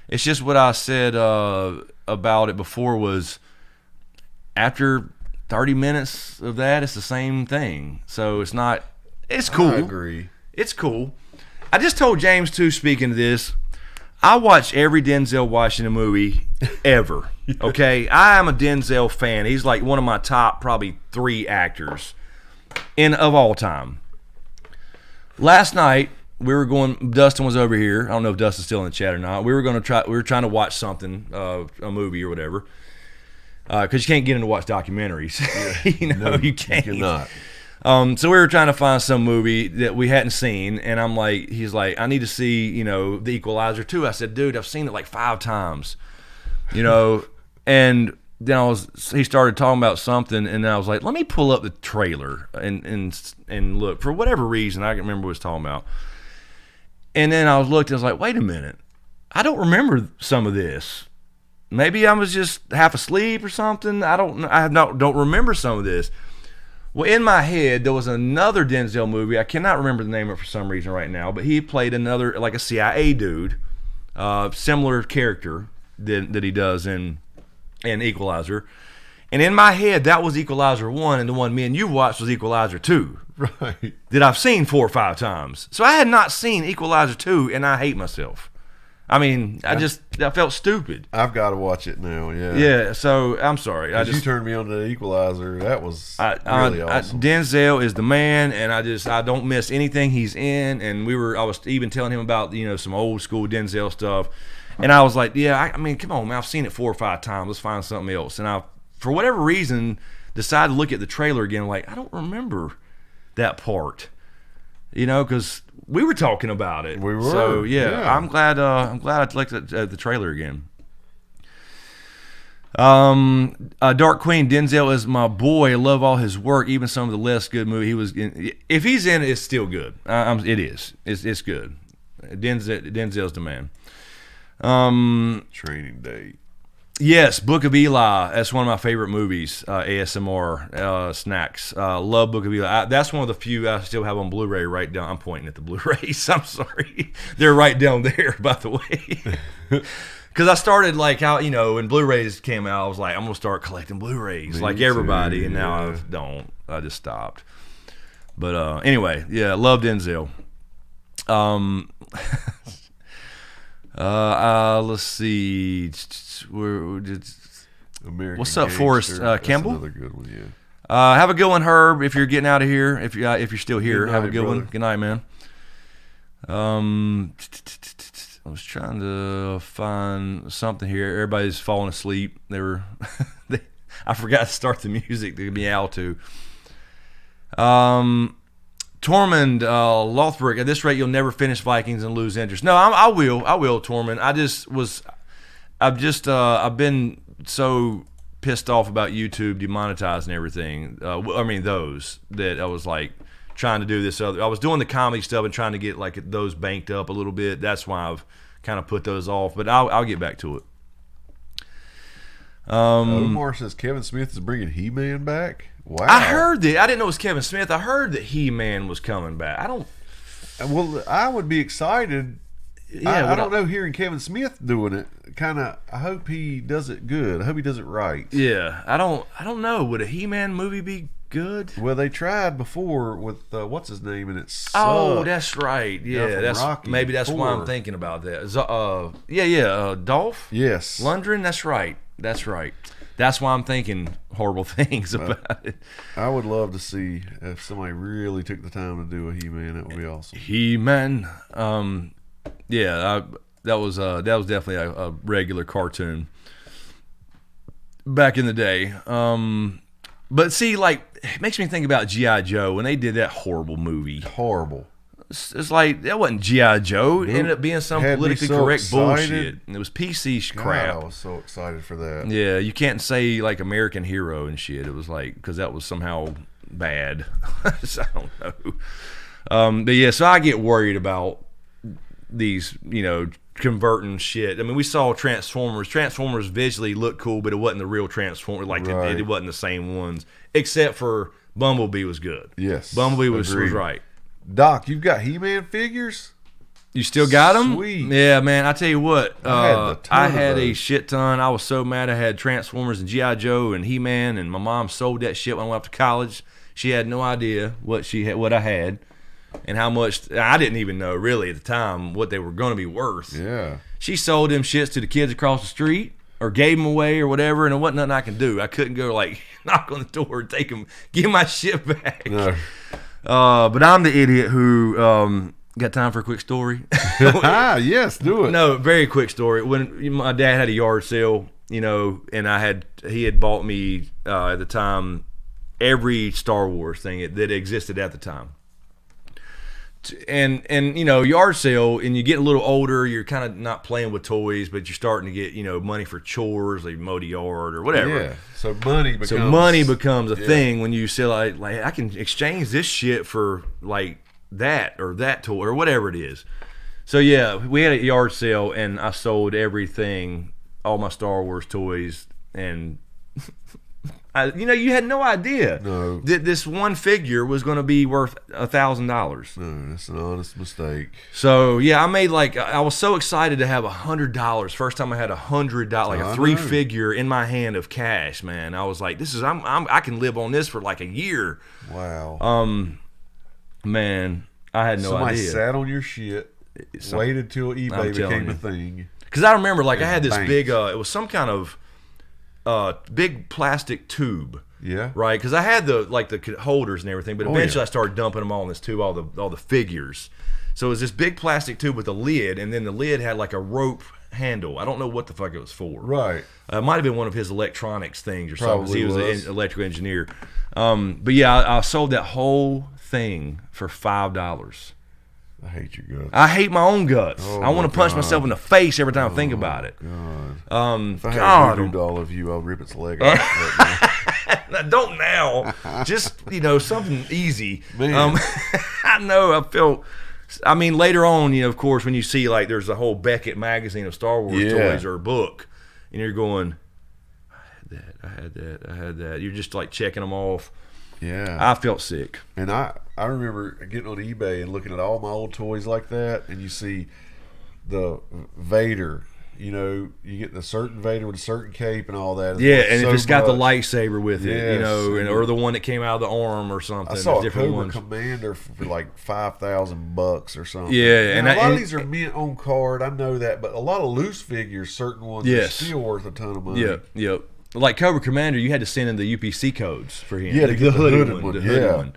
It's just what I said about it before was after 30 minutes of that, it's the same thing. So it's not. It's cool.
I agree.
It's cool. I just told James too. Speaking of this, I watch every Denzel Washington movie ever. Okay, I am a Denzel fan. He's like one of my top probably 3 actors of all time. Last night we were going. Dustin was over here. I don't know if Dustin's still in the chat or not. We were trying to watch something, a movie or whatever, because you can't get in to watch documentaries.
No,
you can't.
You cannot.
So we were trying to find some movie that we hadn't seen, and I'm like, he's like, I need to see, The Equalizer 2. I said, dude, I've seen it like 5 times, and then he started talking about something, and I was like, let me pull up the trailer and look. For whatever reason, I can't remember what he was talking about. And then I was like, wait a minute, I don't remember some of this. Maybe I was just half asleep or something. I don't remember some of this. Well, in my head, there was another Denzel movie. I cannot remember the name of it for some reason right now, but he played another, like a CIA dude, similar character that he does in Equalizer. And in my head, that was Equalizer 1, and the one me and you watched was Equalizer 2.
Right.
That I've seen 4 or 5 times. So I had not seen Equalizer 2, and I hate myself. I mean, I felt stupid.
I've got to watch it now. Yeah.
Yeah. So I'm sorry.
You turned me on to the Equalizer. That was really awesome.
Denzel is the man, and I don't miss anything he's in. And I was even telling him about some old school Denzel stuff, and I was like, yeah, I mean, come on, man, I've seen it 4 or 5 times. Let's find something else. And I, for whatever reason, decided to look at the trailer again. Like, I don't remember that part, because we were talking about it.
We were.
So yeah. I'm glad I looked at the trailer again. Dark Queen, Denzel is my boy. I love all his work, even some of the less good movie he was in. If he's in it, it's still good. It is. It's good. Denzel's the man.
Training Day.
Yes, Book of Eli. That's one of my favorite movies. ASMR snacks. Love Book of Eli. That's one of the few I still have on Blu-ray right down. I'm pointing at the Blu-rays. I'm sorry. They're right down there, by the way. Because I started like how, when Blu-rays came out, I was like, I'm going to start collecting Blu-rays like everybody. And now I don't. I just stopped. But anyway, yeah, love Denzel. Let's see. What's up, Forrest Campbell?
That's another good one, yeah.
Have a good one, Herb. If you're getting out of here, if you're still here,
Good
have a
night,
good
brother.
one. Good night, man. I was trying to find something here. Everybody's falling asleep. I forgot to start the music to meow to. Tormund Lothbrook, at this rate, you'll never finish Vikings and lose interest. No, I will, Tormund. I've been so pissed off about YouTube demonetizing everything. Those that I was like trying to do this other. I was doing the comedy stuff and trying to get like those banked up a little bit. That's why I've kind of put those off. But I'll get back to it.
Omar says Kevin Smith is bringing He-Man back. Wow.
I heard that. I didn't know it was Kevin Smith. I heard that He-Man was coming back. I don't.
Well, I would be excited.
Yeah,
I don't know. Hearing Kevin Smith doing it, kind of. I hope he does it good. I hope he does it right.
Yeah, I don't know. Would a He-Man movie be good?
Well, they tried before with what's his name, and it sucked.
Oh, that's right. Yeah, that's
Rocky
maybe that's why I'm
4.
thinking about that. Dolph.
Yes.
Lundgren. That's right. That's right. That's why I'm thinking horrible things about it.
I would love to see if somebody really took the time to do a He-Man. That would be awesome.
He-Man. Yeah, that was definitely a regular cartoon back in the day. But see, like, it makes me think about G.I. Joe when they did that horrible movie.
Horrible.
It's like, that wasn't G.I. Joe. It ended up being some
Had me
politically
so
correct
excited.
bullshit. It was PC crap.
God, I was so excited for that.
Yeah, you can't say, like, American Hero and shit. It was like, because that was somehow bad. So, I don't know. But yeah, so I get worried about these, converting shit. I mean, we saw Transformers. Transformers visually looked cool, but it wasn't the real Transformers. Like,
Right.
it wasn't the same ones. Except for Bumblebee was good.
Yes.
Bumblebee was
Agreed.
right.
Doc, you've got He-Man figures?
You still got them?
Sweet.
Yeah, man. I tell you what.
I had
a
those.
shit ton. I was so mad. I had Transformers and G.I. Joe and He-Man, and my mom sold that shit when I went up to college. She had no idea what I had, and how much. I didn't even know really at the time what they were going to be worth.
Yeah.
She sold them shits to the kids across the street, or gave them away, or whatever, and there wasn't nothing I could do. I couldn't go like knock on the door and take them, give my shit back.
No.
But I'm the idiot who got time for a quick story.
Yes, do it.
No, very quick story. When my dad had a yard sale, and he had bought me at the time every Star Wars thing that existed at the time. And yard sale, and you get a little older, you're kind of not playing with toys, but you're starting to get money for chores, like mow the yard or whatever.
Yeah. So money becomes
a thing when you say like I can exchange this shit for like that or that toy or whatever it is. So yeah, we had a yard sale, and I sold everything, all my Star Wars toys, and you had no idea that this one figure was going to be worth $1,000.
No, that's an honest mistake.
So yeah, I made I was so excited to have $100. First time I had $100, like a 3-figure in my hand of cash, man. I was like, this is I can live on this for like a year.
Wow.
Man, I had no
Somebody
idea.
Sat on your shit, waited till eBay became a thing.
Because I remember, I had this
banked.
big, it was some kind of big plastic tube.
Yeah.
Right? Because I had the holders and everything, but eventually I started dumping them all in this tube, all the figures. So it was this big plastic tube with a lid, and then the lid had like a rope handle. I don't know what the fuck it was for.
Right.
It might have been one of his electronics things or something.
Probably
He was
was.
an electrical engineer. But yeah, I sold that whole thing for $5.
I hate your guts.
I hate my own guts.
Oh,
I want
my
to punch
God.
myself in the face every time I think about it.
God. If I had
God.
a voodoo doll of you, I'll rip its leg off.
Don't now. Just, something easy.
Man.
I know. Later on, of course, when you see there's a whole Beckett magazine of Star Wars toys or a book, and you're going, I had that. You're just checking them off.
Yeah.
I felt sick.
And I remember getting on eBay and looking at all my old toys like that, and you see the Vader. You get the certain Vader with a certain cape and all that.
Yeah, and
so
if it's got the
much.
lightsaber with it,
Yes.
or the one that came out of the arm or something.
I saw a
different
Cobra
ones.
Commander for like $5,000 or something.
Yeah,
Now,
and
a lot of these are mint on card. I know that, but a lot of loose figures, certain ones, are still worth a ton of money.
Yeah. Like Cobra Commander, you had to send in the UPC codes for him.
Yeah, to get the hooded one.
The hooded one.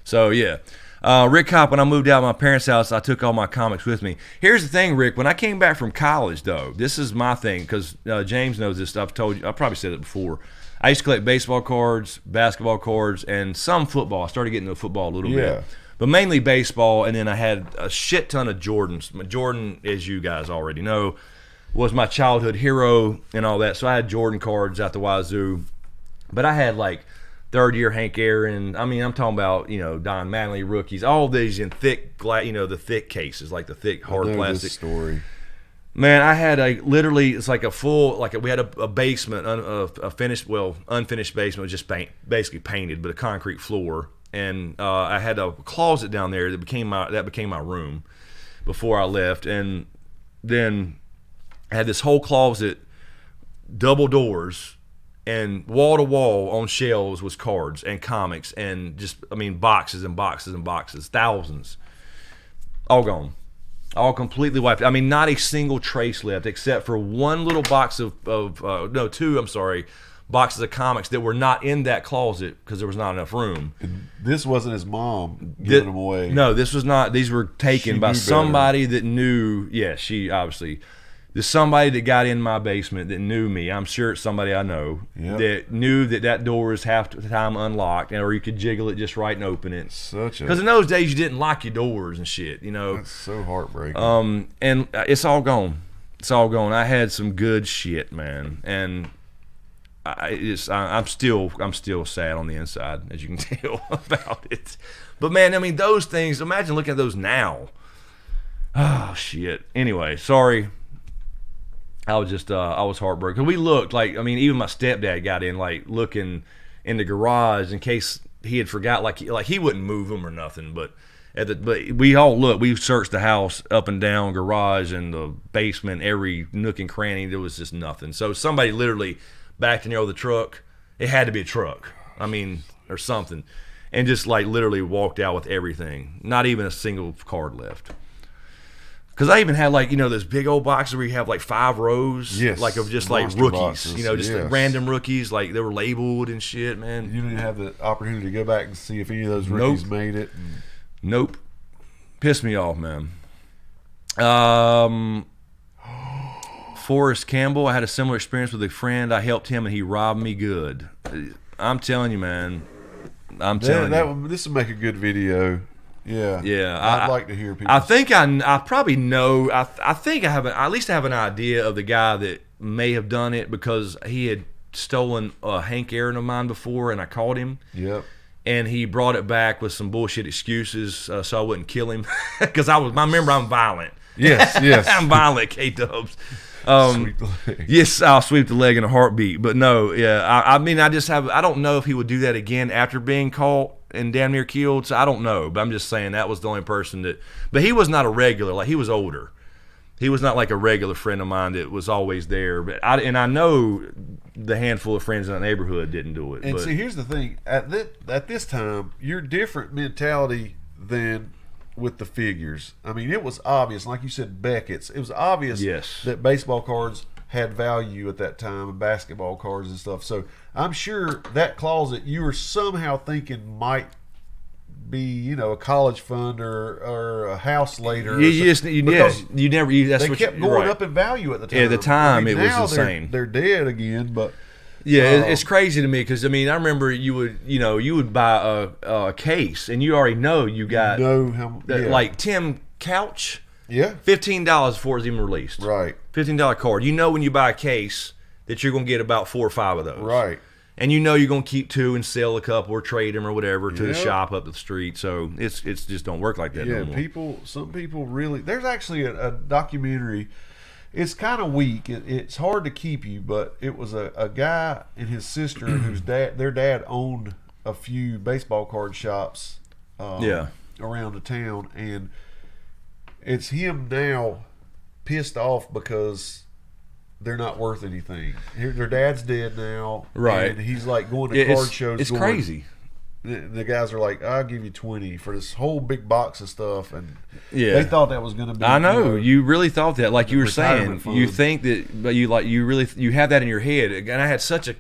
So yeah. Rick Hop, when I moved out of my parents' house, I took all my comics with me. Here's the thing, Rick. When I came back from college, though, this is my thing, because James knows this. I've told you. I probably said it before. I used to collect baseball cards, basketball cards, and some football. I started getting into football a little bit. But mainly baseball, and then I had a shit ton of Jordans. Jordan, as you guys already know, was my childhood hero and all that. So I had Jordan cards out the wazoo. But I had third-year Hank Aaron. I mean, I'm talking about, Don Mattingly rookies, all these in thick, the thick cases, like the thick, hard
I know
plastic.
this story.
Man, I had literally, it's like a full, like we had a basement, unfinished basement, was just basically painted, but a concrete floor, and I had a closet down there that became my room before I left, and then I had this whole closet, double doors, and wall to wall on shelves was cards and comics and boxes and boxes and boxes, thousands, all gone. All completely wiped. I mean, not a single trace left except for one little box two boxes of comics that were not in that closet because there was not enough room.
This wasn't his mom giving them away.
No, this was not. These were taken by somebody that knew. Yeah, she obviously. There's somebody that got in my basement that knew me. I'm sure it's somebody I know that knew that door is half the time unlocked, or you could jiggle it just right and open it. Because in those days you didn't lock your doors and shit, you know.
That's so heartbreaking.
And it's all gone. It's all gone. I had some good shit, man, and I'm still sad on the inside, as you can tell about it. But man, I mean, those things. Imagine looking at those now. Oh shit. Anyway, sorry. I was heartbroken. We looked even my stepdad got in looking in the garage in case he had forgot, like he wouldn't move them or nothing. But we all looked. We searched the house up and down, garage and the basement, every nook and cranny. There was just nothing. So somebody literally backed in there with a truck. It had to be a truck. I mean, or something, and just literally walked out with everything. Not even a single card left. Because I even had those big old boxes where you have 5 rows, of just rookies, boxes, random rookies, they were labeled and shit, man.
You didn't have the opportunity to go back and see if any of those rookies made it.
Nope. Pissed me off, man. Forrest Campbell, I had a similar experience with a friend. I helped him and he robbed me good. I'm telling you, man.
This would make a good video. Yeah. I'd like to hear people.
I think I probably know. I think I have at least have an idea of the guy that may have done it because he had stolen a Hank Aaron of mine before, and I caught him.
Yep.
And he brought it back with some bullshit excuses, so I wouldn't kill him because I'm violent.
Yes.
I'm violent, K-Dubs.
Sweep the leg.
Yes, I'll sweep the leg in a heartbeat. But no, yeah. I mean, I don't know if he would do that again after being caught and damn near killed, so I don't know, but I'm just saying that was the only person that. But he was not a regular, he was older. He was not like a regular friend of mine that was always there. But I know the handful of friends in the neighborhood didn't do it.
And see, here's the thing: at this time, you're different mentality than with the figures. I mean, it was obvious, like you said, Beckett's. It was obvious that baseball cards had value at that time, and basketball cards and stuff. So I'm sure that closet you were somehow thinking might be, a college fund or a house later.
That's
they
what
kept going up in value at the time.
Yeah, at the time it was insane.
They're dead again, but
it's crazy to me because I remember you would buy a case and you already know you got like Tim Couch.
Yeah,
$15 before it's even released.
Right,
$15 card. You know when you buy a case that you're gonna get about 4 or 5 of those.
Right.
And you're going to keep 2 and sell a couple or trade them or whatever to the shop up the street. So it's just don't work like that no more.
Some people really. There's actually a documentary. It's kind of weak. It's hard to keep you, but it was a guy and his sister whose their dad owned a few baseball card shops around the town, and it's him now pissed off because they're not worth anything. Their dad's dead now,
right?
And he's going to card shows.
It's crazy.
The guys are like, "I'll give you 20 for this whole big box of stuff," and they thought that was going to be.
I know you really thought that, like you were saying.
Fund.
You think that, but you have that in your head. And I had such a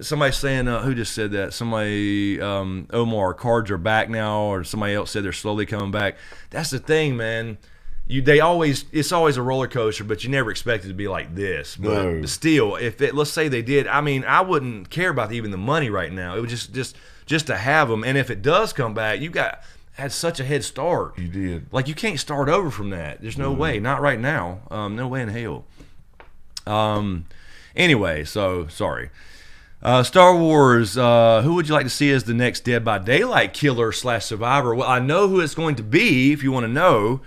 somebody saying, who just said that? Somebody, Omar, cards are back now, or somebody else said they're slowly coming back. That's the thing, man. It's always a roller coaster, but you never expect it to be like this. But still, let's say they did, I wouldn't care about even the money right now. It would just to have them, and if it does come back, had such a head start.
You did.
You can't start over from that. There's no way, not right now. No way in hell. Anyway, so sorry. Star Wars, who would you like to see as the next Dead by Daylight killer / survivor? Well, I know who it's going to be, if you want to know.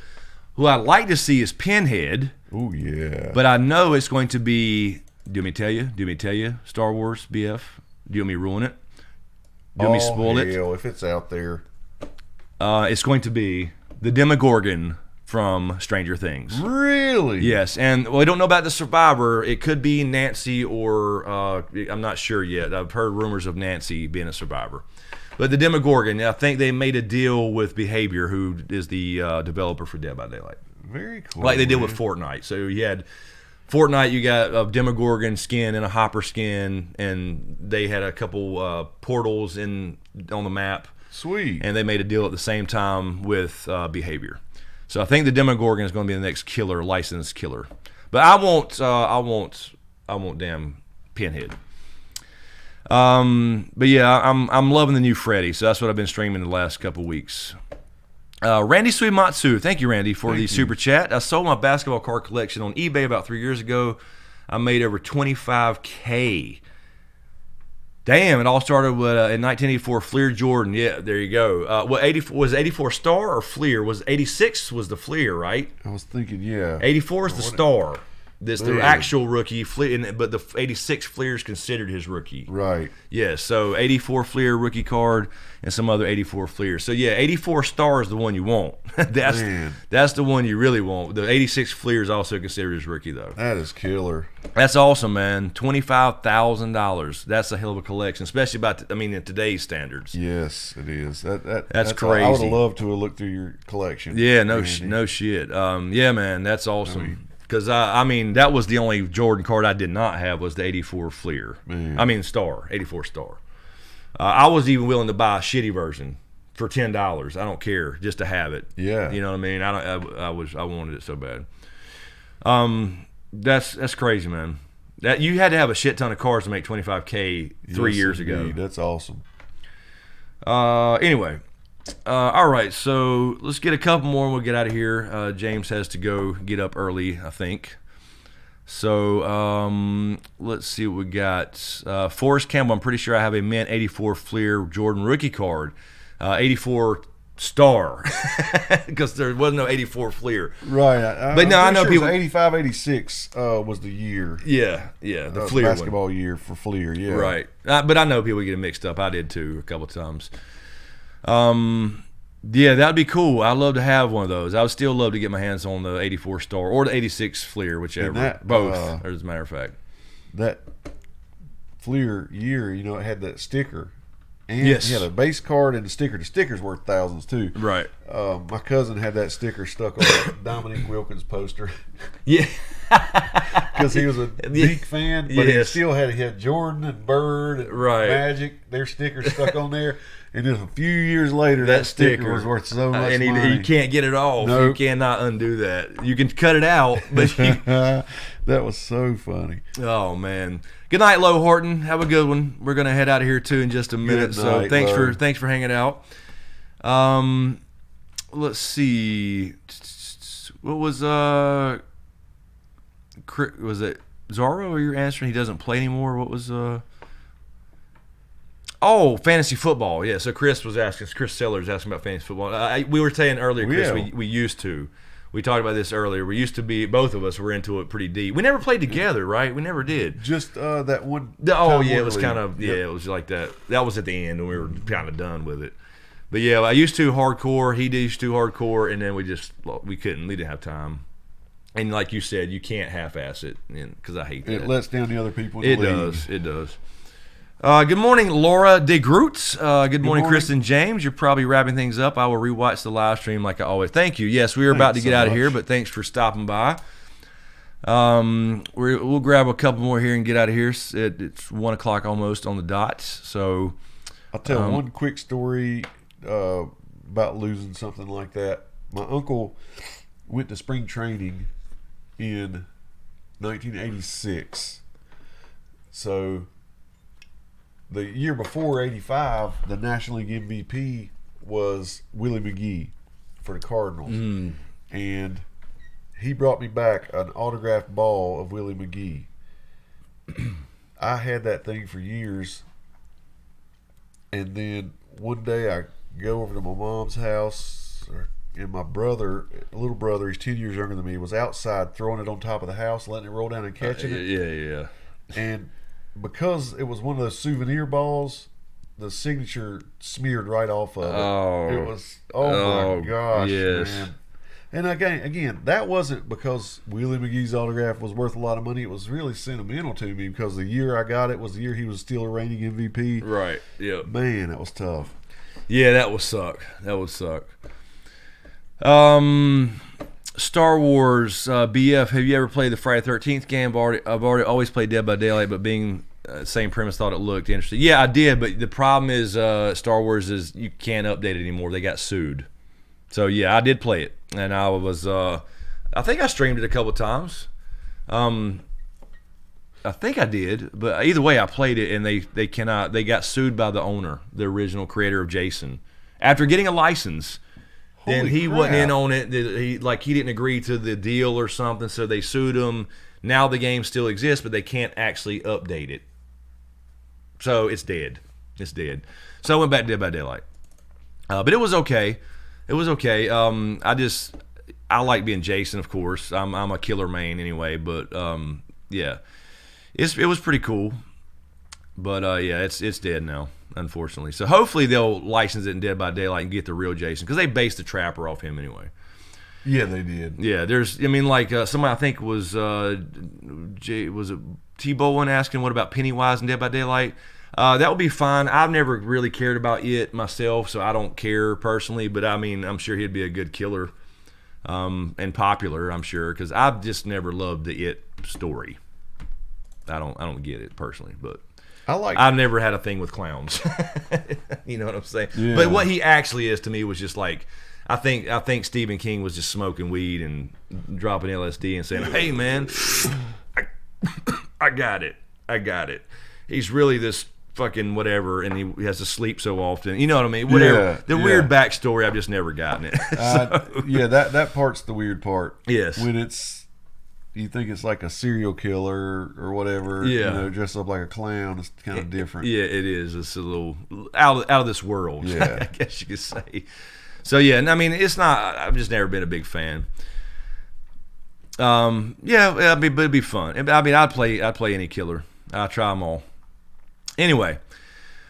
Who I'd like to see is Pinhead.
Oh yeah.
But I know it's going to be. Do you want me to tell you? Do you want me to tell you? Star Wars BF. Do you want me to ruin it? Do you want me to spoil it?
Hell, if it's out there.
It's going to be the Demogorgon from Stranger Things.
Really?
Yes, and we don't know about the survivor. It could be Nancy or I'm not sure yet. I've heard rumors of Nancy being a survivor. But the Demogorgon, I think they made a deal with Behavior, who is the developer for Dead by Daylight.
Very cool.
Like they did with Fortnite. So you had Fortnite, you got a Demogorgon skin and a Hopper skin, and they had a couple portals on the map.
Sweet.
And they made a deal at the same time with Behavior. So I think the Demogorgon is going to be the next killer, licensed killer. But I won't damn Pinhead. But yeah, I'm loving the new Freddy. So that's what I've been streaming the last couple weeks. Randy Suimatsu, thank you, Randy, for the super chat. I sold my basketball card collection on eBay about 3 years ago. I made over $25K. Damn, it all started with in 1984 Fleer Jordan. Yeah, there you go. What 84 was 84 Star or Fleer? Was 86 was the Fleer, right?
I was thinking, yeah.
84 is the Star. This the
Man.
actual rookie Fleer, but the 86 Fleer is considered his rookie.
Right.
Yeah, so 84 Fleer rookie card and some other 84 Fleer. So yeah, 84 Star is the one you want. That's the one you really want. The 86 Fleer is also considered his rookie though.
That is killer.
That's awesome, man. $25,000. That's a hell of a collection, especially in today's standards.
Yes, it is.
That's crazy.
I would have loved to have looked through your collection.
Yeah, no shit. Yeah, man, that's awesome. Because that was the only Jordan card I did not have was the 84 Fleer. Star, 84 Star. I was even willing to buy a shitty version for $10. I don't care, just to have it.
Yeah,
you know what I mean. I wanted it so bad. That's crazy, man. That you had to have a shit ton of cards to make $25K 3 years ago.
That's awesome.
Anyway. All right, so let's get a couple more and we'll get out of here. James has to go get up early, I think. So let's see what we got. Forrest Campbell, I'm pretty sure I have a mint 84 Fleer Jordan rookie card. 84 Star, because there was no 84 Fleer.
Right.
But no, I know people.
85, 86 was the year.
Yeah, the Fleer
basketball
one.
year for Fleer, yeah.
Right. But I know people get it mixed up. I did too a couple times. Yeah, that'd be cool. I'd love to have one of those. I would still love to get my hands on the 84 Star or the 86 Fleer, whichever. Both, as a matter of fact.
That Fleer year, it had that sticker. And
yes.
He had a base card and a sticker. The sticker's worth thousands, too.
Right.
My cousin had that sticker stuck on a Dominique Wilkins poster.
Yeah.
Because he was a big fan, but he still had Jordan and Bird and Magic, their stickers stuck on there. And then a few years later, that sticker was worth so much money.
And you can't get it off. Nope. You cannot undo that. You can cut it out, but
that was so funny.
Oh, man. Good night, Low Horton. Have a good one. We're going to head out of here, too, in just a minute.
Good night,
so thanks for hanging out. Let's see. What was it Zorro? Or you're answering? He doesn't play anymore. What was Oh, fantasy football. Yeah. So Chris Sellers asking about fantasy football. We were saying earlier, Chris, we used to. We talked about this earlier. We used to be, both of us were into it pretty deep. We never played together, right? We never did.
Just that one.
It was kind of, it was like that. That was at the end, and we were kind of done with it. But yeah, I used to hardcore. He used to hardcore, and then we couldn't. We didn't have time. And like you said, you can't half-ass it, because I hate that.
It lets down the other people in the league.
It does. Good morning, Laura De Groot. Good morning, Kristen James. You're probably wrapping things up. I will rewatch the live stream like I always. Thank you. Yes, we were about to get out of here, but thanks for stopping by. We'll grab a couple more here and get out of here. It's 1 o'clock almost on the dot. So
I'll tell one quick story about losing something like that. My uncle went to spring training in 1986. So the year before 85, the National League MVP was Willie McGee for the Cardinals. And he brought me back an autographed ball of Willie McGee. I had that thing for years. And then one day I go over to my mom's house, or and my little brother, he's 10 years younger than me, was outside throwing it on top of the house, letting it roll down and catching it.
Yeah.
And because it was one of those souvenir balls, the signature smeared right off of it.
Oh.
It was, my gosh,
yes.
man. And again, that wasn't because Willie McGee's autograph was worth a lot of money. It was really sentimental to me because the year I got it was the year he was still a reigning MVP.
Right, yeah.
Man, that was tough.
Yeah, that would suck. Star Wars BF. Have you ever played the Friday 13th game? I've always played Dead by Daylight, but being same premise, thought it looked interesting. Yeah, I did, but the problem is Star Wars is you can't update it anymore. They got sued. So yeah, I did play it, and I was I think I streamed it a couple times. I think I did, but either way, I played it, and they got sued by the owner, the original creator of Jason, after getting a license.
Holy
Then he
crap.
wasn't in on it. He didn't agree to the deal or something, so they sued him. Now the game still exists, but they can't actually update it. So it's dead. So I went back to Dead by Daylight, but it was okay. I like being Jason, of course. I'm a killer main anyway, but yeah, it was pretty cool. But yeah, it's dead now, unfortunately. So hopefully they'll license it in Dead by Daylight and get the real Jason, because they based the Trapper off him anyway.
Yeah, they did.
Yeah, somebody I think was it T-Bowling asking what about Pennywise in Dead by Daylight. That would be fine. I've never really cared about it myself, so I don't care personally. But I mean, I'm sure he'd be a good killer, and popular. I'm sure, because I've just never loved the It story. I don't get it personally, but I've never had a thing with clowns. You know what I'm saying?
Yeah.
But what he actually is to me was just like, I think Stephen King was just smoking weed and dropping LSD and saying, "Hey man, I got it. He's really this fucking whatever, and he has to sleep so often." You know what I mean? Whatever. The weird backstory, I've just never gotten it.
Yeah, that part's the weird part.
Yes.
When you think it's like a serial killer or whatever, dressed up like a clown, it's kind of different.
Yeah, it is. It's a little out of this world,
yeah.
I guess you could say. So yeah, and I mean, it's not. I've just never been a big fan. Yeah, but it'd be fun. I mean, I'd play any killer. I'd try them all. Anyway,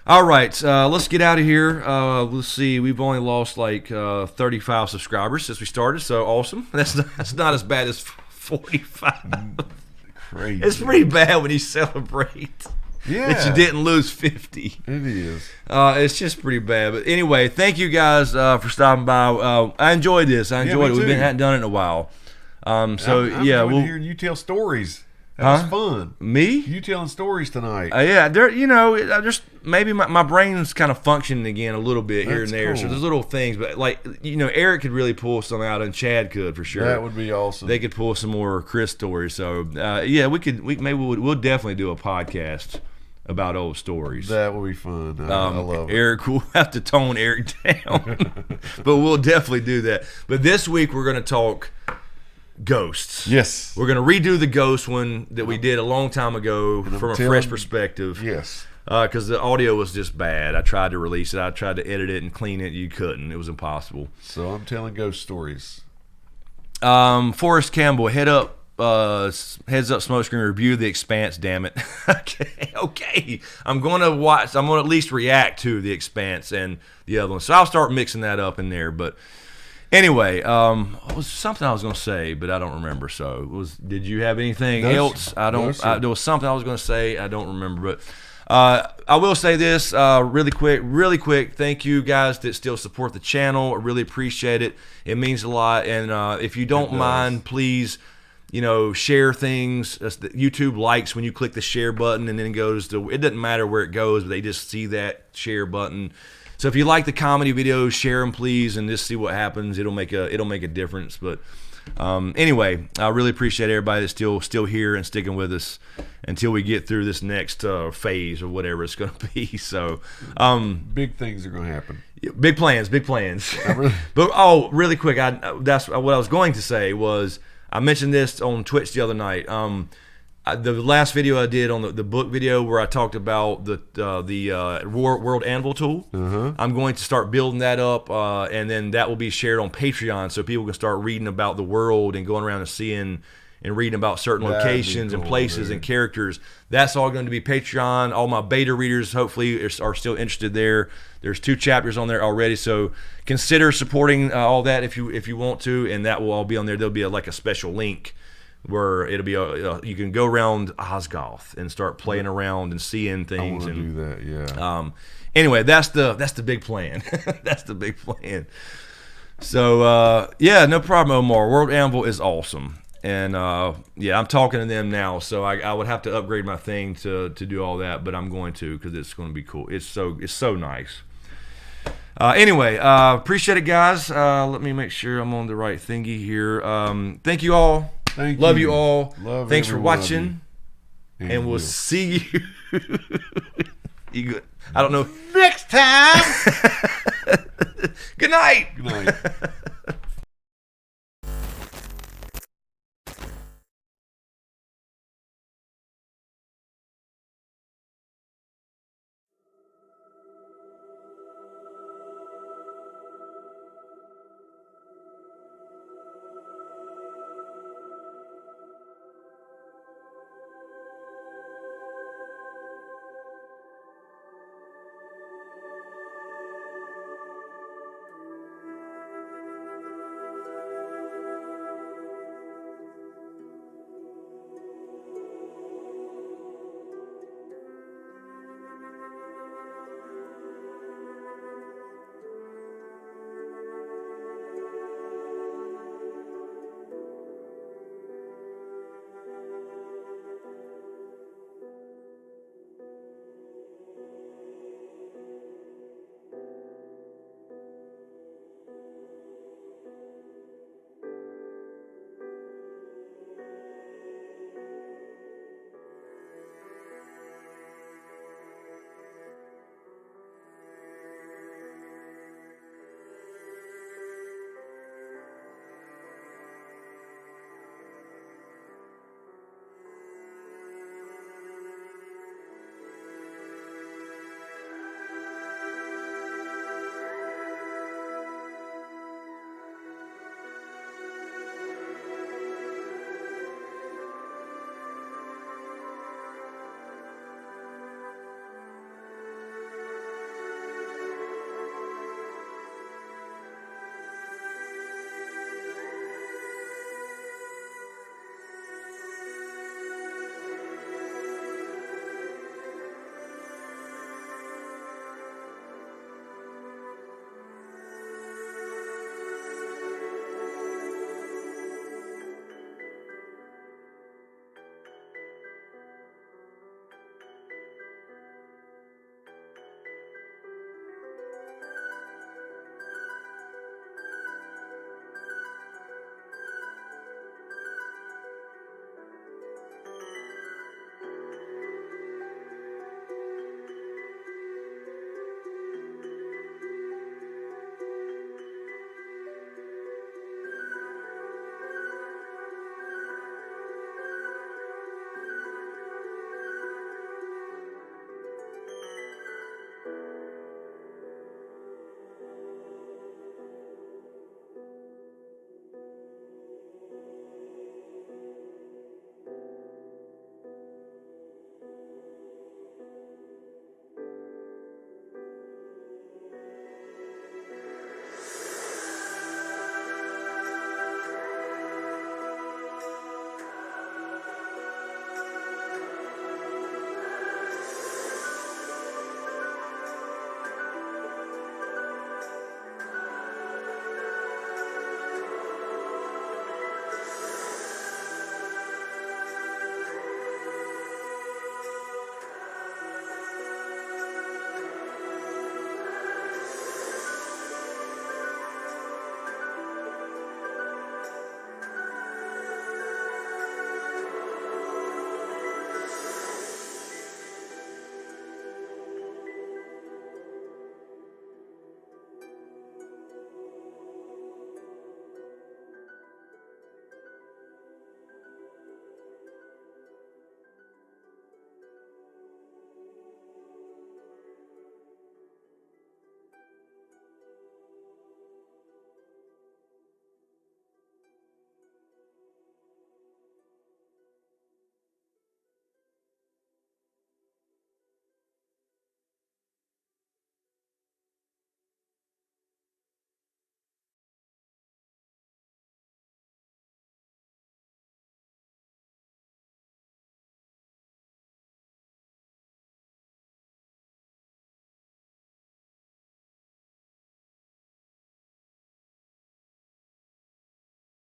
all right, let's get out of here. Let's see. We've only lost like 35 subscribers since we started, so awesome. That's not as bad as 45.
Crazy.
It's pretty bad when you celebrate.
Yeah.
That you didn't lose 50.
It is.
It's just pretty bad. But anyway, thank you guys for stopping by. I enjoyed this. We've hadn't done it in a while. I'm
we'll hearing you tell stories. That was fun.
Me?
You telling stories tonight.
Yeah, just maybe my brain's kind of functioning again a little bit here and there.
Cool.
So there's little things, but Eric could really pull some out, and Chad could for sure.
That would be awesome.
They could pull some more Chris stories. So we'll definitely do a podcast about old stories.
That would be fun. I love it.
Eric, we'll have to tone Eric down, but we'll definitely do that. But this week we're going to talk ghosts.
Yes.
We're going to redo the ghost one that we did a long time ago from a fresh perspective.
Yes.
Because the audio was just bad. I tried to release it. I tried to edit it and clean it. You couldn't. It was impossible.
So I'm telling ghost stories.
Forrest Campbell, heads up SmokeScreen, review The Expanse, damn it. Okay. I'm going to at least react to The Expanse and the other one. So I'll start mixing that up in there. But anyway, it was something I was going to say, but I don't remember. So did you have anything else? There was something I was going to say. I don't remember. But I will say this really quick. Thank you guys that still support the channel. I really appreciate it. It means a lot. And if you don't mind, please, share things. YouTube likes when you click the share button, and then it doesn't matter where it goes, but they just see that share button. So if you like the comedy videos, share them, please, and just see what happens. It'll make a difference. But anyway, I really appreciate everybody that's still here and sticking with us until we get through this next phase or whatever it's going to be. So
big things are going to happen.
Big plans.
Really?
But really quick, that's what I was going to say was, I mentioned this on Twitch the other night. the last video I did on the book video where I talked about the World Anvil tool. I'm going to start building that up, and then that will be shared on Patreon, so people can start reading about the world and going around and seeing and reading about certain locations and places and characters. That's all going to be Patreon. All my beta readers hopefully are still interested there. There's 2 chapters on there already, so consider supporting all that if you want to, and that will all be on there. There'll be like a special link where it'll be you can go around Osgoth and start playing around and seeing things.
I want to do that, yeah.
Anyway, that's the big plan. That's the big plan. So yeah, no problem, Omar. World Anvil is awesome. And yeah, I'm talking to them now, so I would have to upgrade my thing to do all that, but I'm going to because it's going to be cool. It's so nice. Anyway, appreciate it, guys. Let me make sure I'm on the right thingy here. Thank you all. Love you all. Thanks for watching, and we'll see you. You good? I don't know.
Next time.
Good night.
Good night.